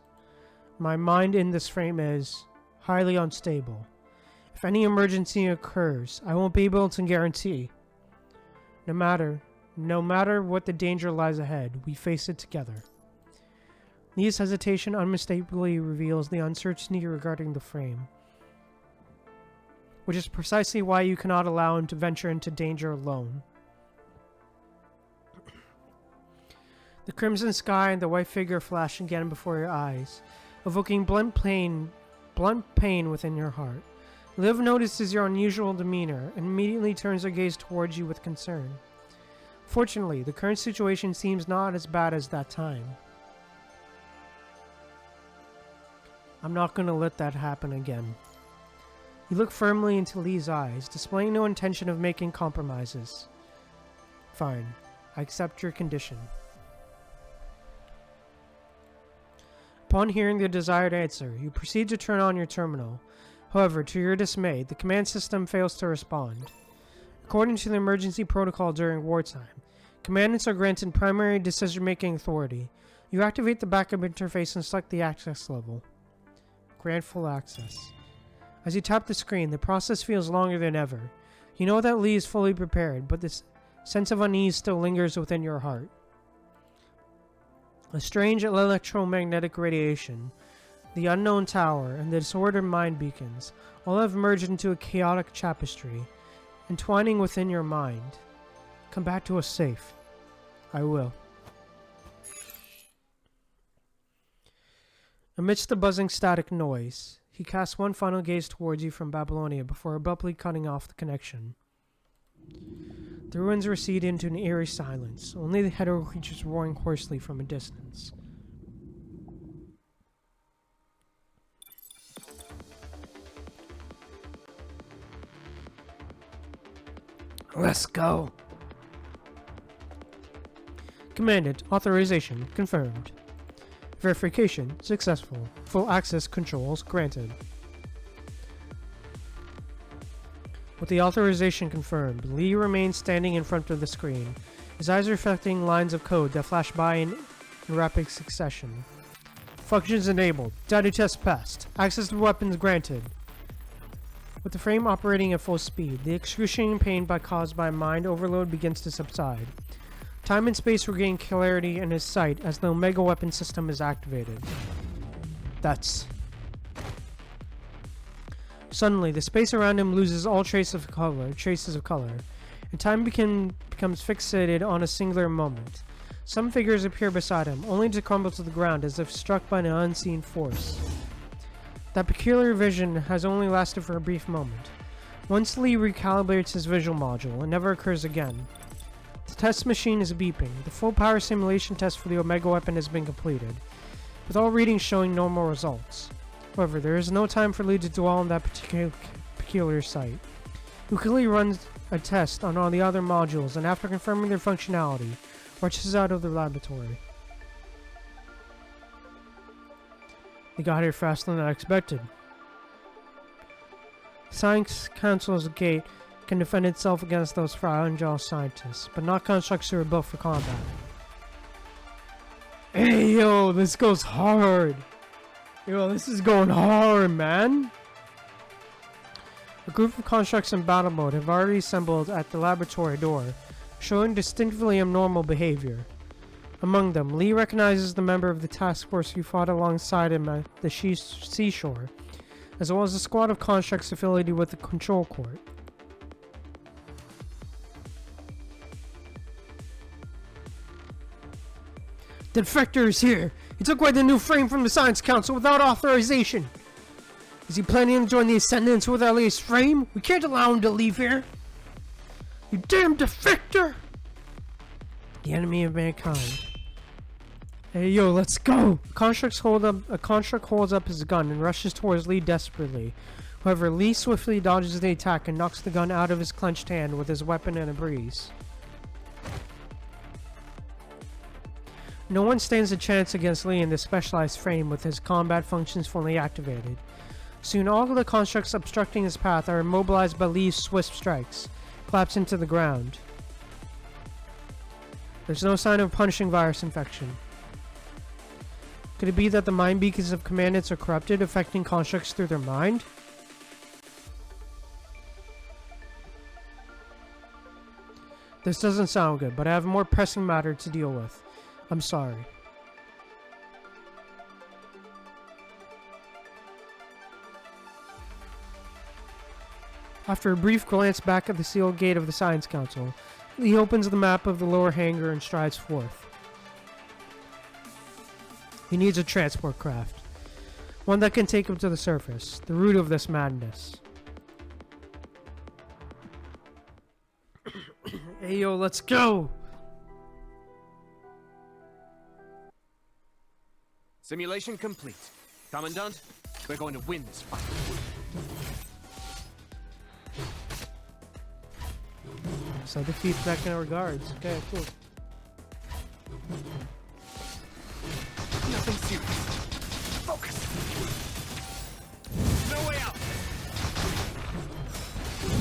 My mind in this frame is highly unstable. If any emergency occurs, I won't be able to guarantee. No matter what the danger lies ahead, we face it together. Lee's hesitation unmistakably reveals the uncertainty regarding the frame, which is precisely why you cannot allow him to venture into danger alone. The crimson sky and the white figure flash again before your eyes, evoking blunt pain within your heart. Liv notices your unusual demeanor and immediately turns her gaze towards you with concern. Fortunately, the current situation seems not as bad as that time. I'm not going to let that happen again. You look firmly into Lee's eyes, displaying no intention of making compromises. Fine. I accept your condition. Upon hearing the desired answer, you proceed to turn on your terminal. However, to your dismay, the command system fails to respond. According to the emergency protocol during wartime, commandants are granted primary decision-making authority. You activate the backup interface and select the access level. Grant full access. As you tap the screen, the process feels longer than ever. You know that Lee is fully prepared, but this sense of unease still lingers within your heart. A strange electromagnetic radiation, the unknown tower, and the disordered mind beacons all have merged into a chaotic tapestry, entwining within your mind. Come back to us safe. I will. Amidst the buzzing static noise, he casts one final gaze towards you from Babylonia before abruptly cutting off the connection. The ruins recede into an eerie silence, only the hetero creatures roaring hoarsely from a distance. Let's go. Commandant, authorization confirmed. Verification successful. Full access controls granted. With the authorization confirmed, Lee remains standing in front of the screen, his eyes reflecting lines of code that flash by in rapid succession. Functions enabled. Data test passed. Access to weapons granted. With the frame operating at full speed, the excruciating pain caused by mind overload begins to subside. Time and space regain clarity in his sight as the Omega weapon system is activated. Suddenly, the space around him loses all traces of color, and time becomes fixated on a singular moment. Some figures appear beside him, only to crumble to the ground as if struck by an unseen force. That peculiar vision has only lasted for a brief moment. Once Lee recalibrates his visual module, it never occurs again. The test machine is beeping. The full power simulation test for the Omega weapon has been completed, with all readings showing normal results. However, there is no time for Lee to dwell on that peculiar sight. He quickly runs a test on all the other modules, and after confirming their functionality, rushes out of the laboratory. They got here faster than I expected. The Science Council's gate can defend itself against those fragile scientists, but not constructs that are built for combat. Hey yo, this goes hard! Yo, this is going hard, man! A group of constructs in battle mode have already assembled at the laboratory door, showing distinctly abnormal behavior. Among them, Lee recognizes the member of the task force who fought alongside him at the seashore, as well as a squad of constructs affiliated with the control court. The defector is here! He took away the new frame from the Science Council without authorization! Is he planning to join the Ascendants with our latest frame? We can't allow him to leave here! You damn defector! The enemy of mankind. Hey yo, let's go! A construct holds up his gun and rushes towards Lee desperately. However, Lee swiftly dodges the attack and knocks the gun out of his clenched hand with his weapon in a breeze. No one stands a chance against Lee in this specialized frame with his combat functions fully activated. Soon all of the constructs obstructing his path are immobilized by Lee's swift strikes, collapsing to the ground. There's no sign of punishing virus infection. Could it be that the mind beacons of commandants are corrupted, affecting constructs through their mind? This doesn't sound good, but I have a more pressing matter to deal with. I'm sorry. After a brief glance back at the sealed gate of the Science Council, he opens the map of the lower hangar and strides forth. He needs a transport craft. One that can take him to the surface, the root of this madness. Hey yo, let's go!
Simulation complete. Commandant, we're going to win this fight.
So defeat back in our guards. Okay, cool.
Nothing serious. Focus. No way out.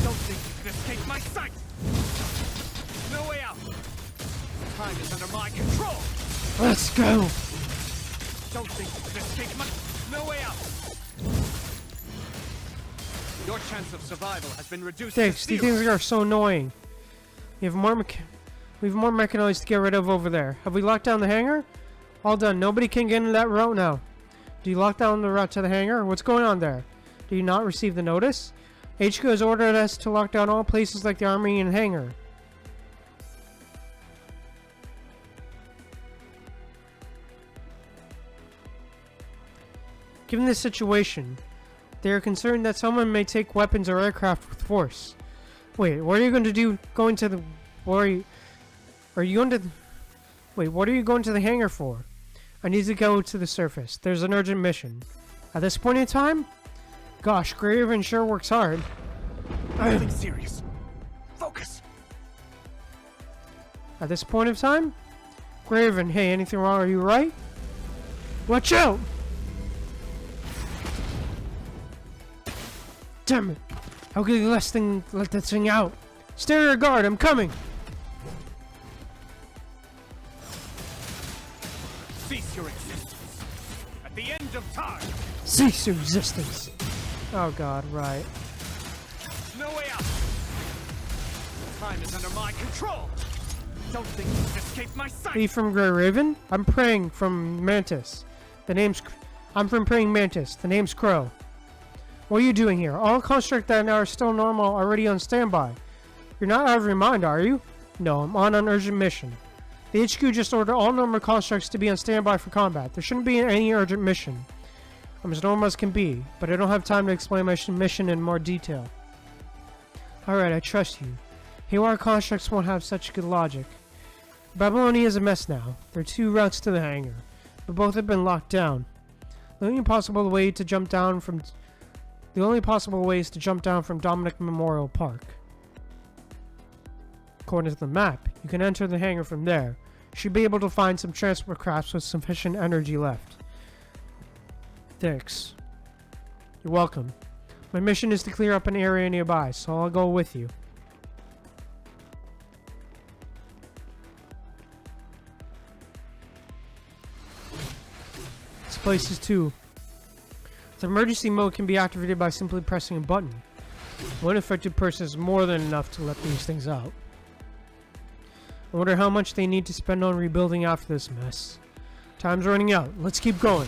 Don't think you can escape my sight. No way out. Time is under my control.
Let's go.
Don't think you can escape my... No way out. Your chance of survival has been reduced.
Thanks. These things are so annoying. We have more mechanoids to get rid of over there. Have we locked down the hangar? All done. Nobody can get in that route now. Do you lock down the route to the hangar? What's going on there? Do you not receive the notice? HQ has ordered us to lock down all places like the army and hangar. Given this situation, they are concerned that someone may take weapons or aircraft with force. Wait, what are you going to do going to the... What are you going to... Wait, what are you going to the hangar for? I need to go to the surface. There's an urgent mission. At this point in time? Gosh, Graven sure works hard.
Nothing serious. Focus.
At this point of time? Graven, hey, anything wrong? Are you right? Watch out! Damn it! How could you let this thing out? Stay your guard, I'm coming!
Cease your existence. At the end of time.
Cease your existence! Oh god, right.
No way out. Time is under my control. Don't think you can escape my sight.
Are you from Grey Raven? I'm praying from Mantis. I'm from praying Mantis. The name's Crow. What are you doing here? All constructs that are still normal are already on standby. You're not out of your mind, are you? No, I'm on an urgent mission. The HQ just ordered all normal constructs to be on standby for combat. There shouldn't be any urgent mission. I'm as normal as can be, but I don't have time to explain my mission in more detail. Alright, I trust you. Haywire constructs won't have such good logic. Babylonia is a mess now. There are 2 routes to the hangar, but both have been locked down. The only possible way is to jump down from Dominic Memorial Park. According to the map, you can enter the hangar from there. You should be able to find some transport crafts with sufficient energy left. Thanks. You're welcome. My mission is to clear up an area nearby, so I'll go with you. This place is too. The emergency mode can be activated by simply pressing a button. One affected person is more than enough to let these things out. I wonder how much they need to spend on rebuilding after this mess. Time's running out. Let's keep going.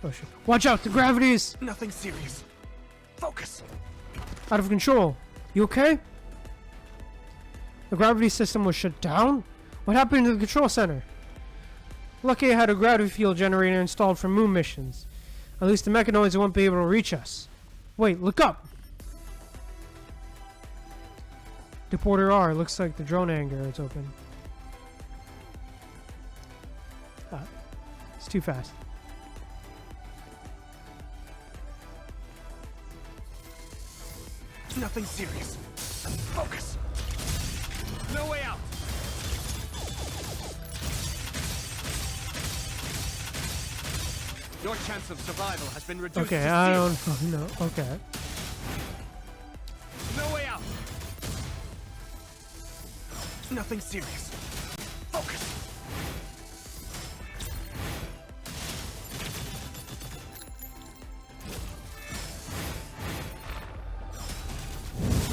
Oh shit. Watch out! The gravity is
Nothing serious. Focus.
out of control. You okay? The gravity system was shut down? What happened to the control center? Lucky I had a gravity field generator installed for moon missions. At least the mechanoids won't be able to reach us. Wait, look up! Deporter R, looks like the drone hangar is open. It's too fast.
Nothing serious. Focus. No way out. Your chance of survival has been reduced
Okay,
to
I
0.
don't fucking know. Okay.
No way out. Nothing serious. Focus.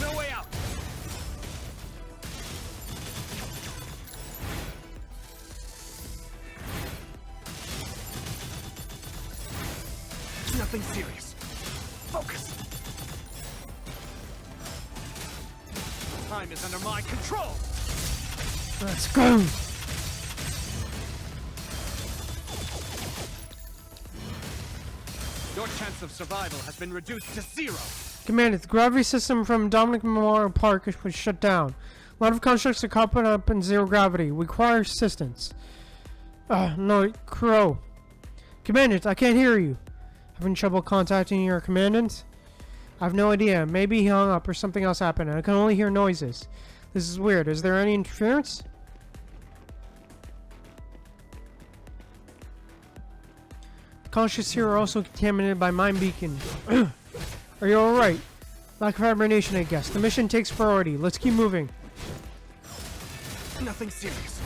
No way out. Nothing serious. Focus. Time is under my control.
Let's go!
Your chance of survival has been reduced to 0.
Commander, the gravity system from Dominic Memorial Park was shut down. A lot of constructs are caught up in zero gravity. We require assistance. No, Crow. Commandant, I can't hear you. Having trouble contacting your commandant? I have no idea. Maybe he hung up or something else happened. I can only hear noises. This is weird. Is there any interference? Conscious here are also contaminated by mine beacon. Are you alright? Lack of hibernation, I guess. The mission takes priority. Let's keep moving.
Nothing serious.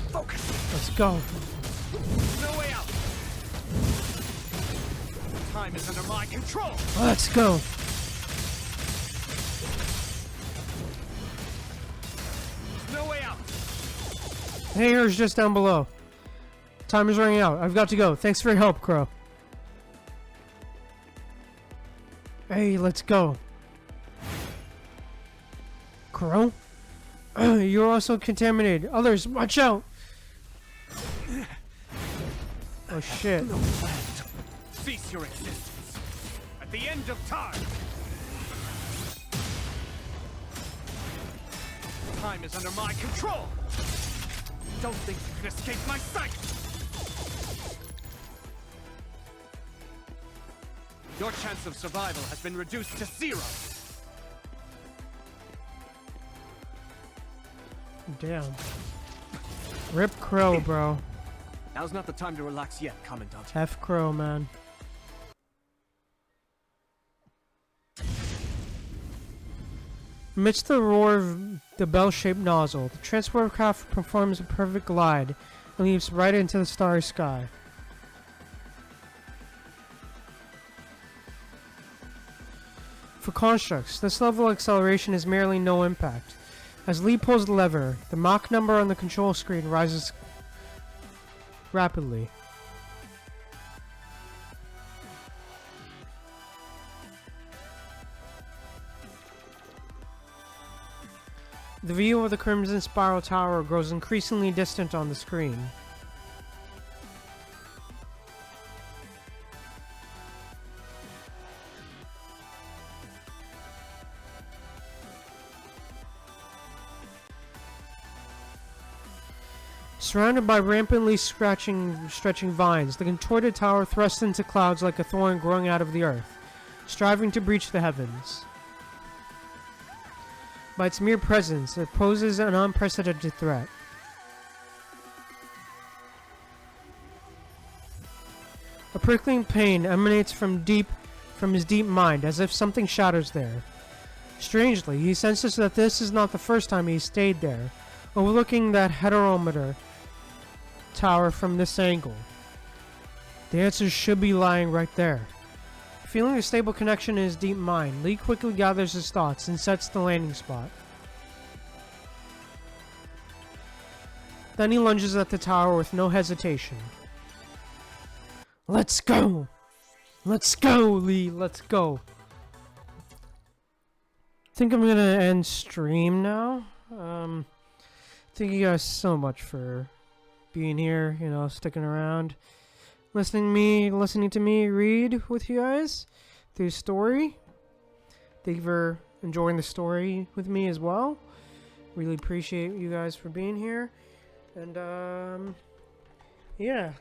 Focus.
Let's go.
No way out. Time is under my control.
Let's go.
No way out.
The hangar is just down below. Time is running out. I've got to go. Thanks for your help, Crow. Hey, let's go. Crow? You're also contaminated. Others, watch out! Oh shit.
No plan to cease your existence. At the end of time. Time is under my control. Don't think you can escape my sight. Your chance of survival has been reduced to 0.
Damn. Rip Crow, bro.
Now's not the time to relax yet, Commandant.
F Crow, man. Amidst the roar of the bell-shaped nozzle, the transport craft performs a perfect glide and leaps right into the starry sky. For constructs, this level of acceleration is merely no impact. As Lee pulls the lever, the Mach number on the control screen rises rapidly. The view of the Crimson Spiral Tower grows increasingly distant on the screen. Surrounded by rampantly stretching vines, the contorted tower thrusts into clouds like a thorn growing out of the earth, striving to breach the heavens. By its mere presence, it poses an unprecedented threat. A prickling pain emanates from his deep mind, as if something shatters there. Strangely, he senses that this is not the first time he stayed there, overlooking that heterometer tower from this angle. The answer should be lying right there. Feeling a stable connection in his deep mind, Lee quickly gathers his thoughts and sets the landing spot. Then he lunges at the tower with no hesitation. Let's go! Let's go, Lee! Let's go! I think I'm gonna end stream now. Thank you guys so much for being here, you know, sticking around. Listening to me read with you guys through story. Thank you for enjoying the story with me as well. Really appreciate you guys for being here. And yeah.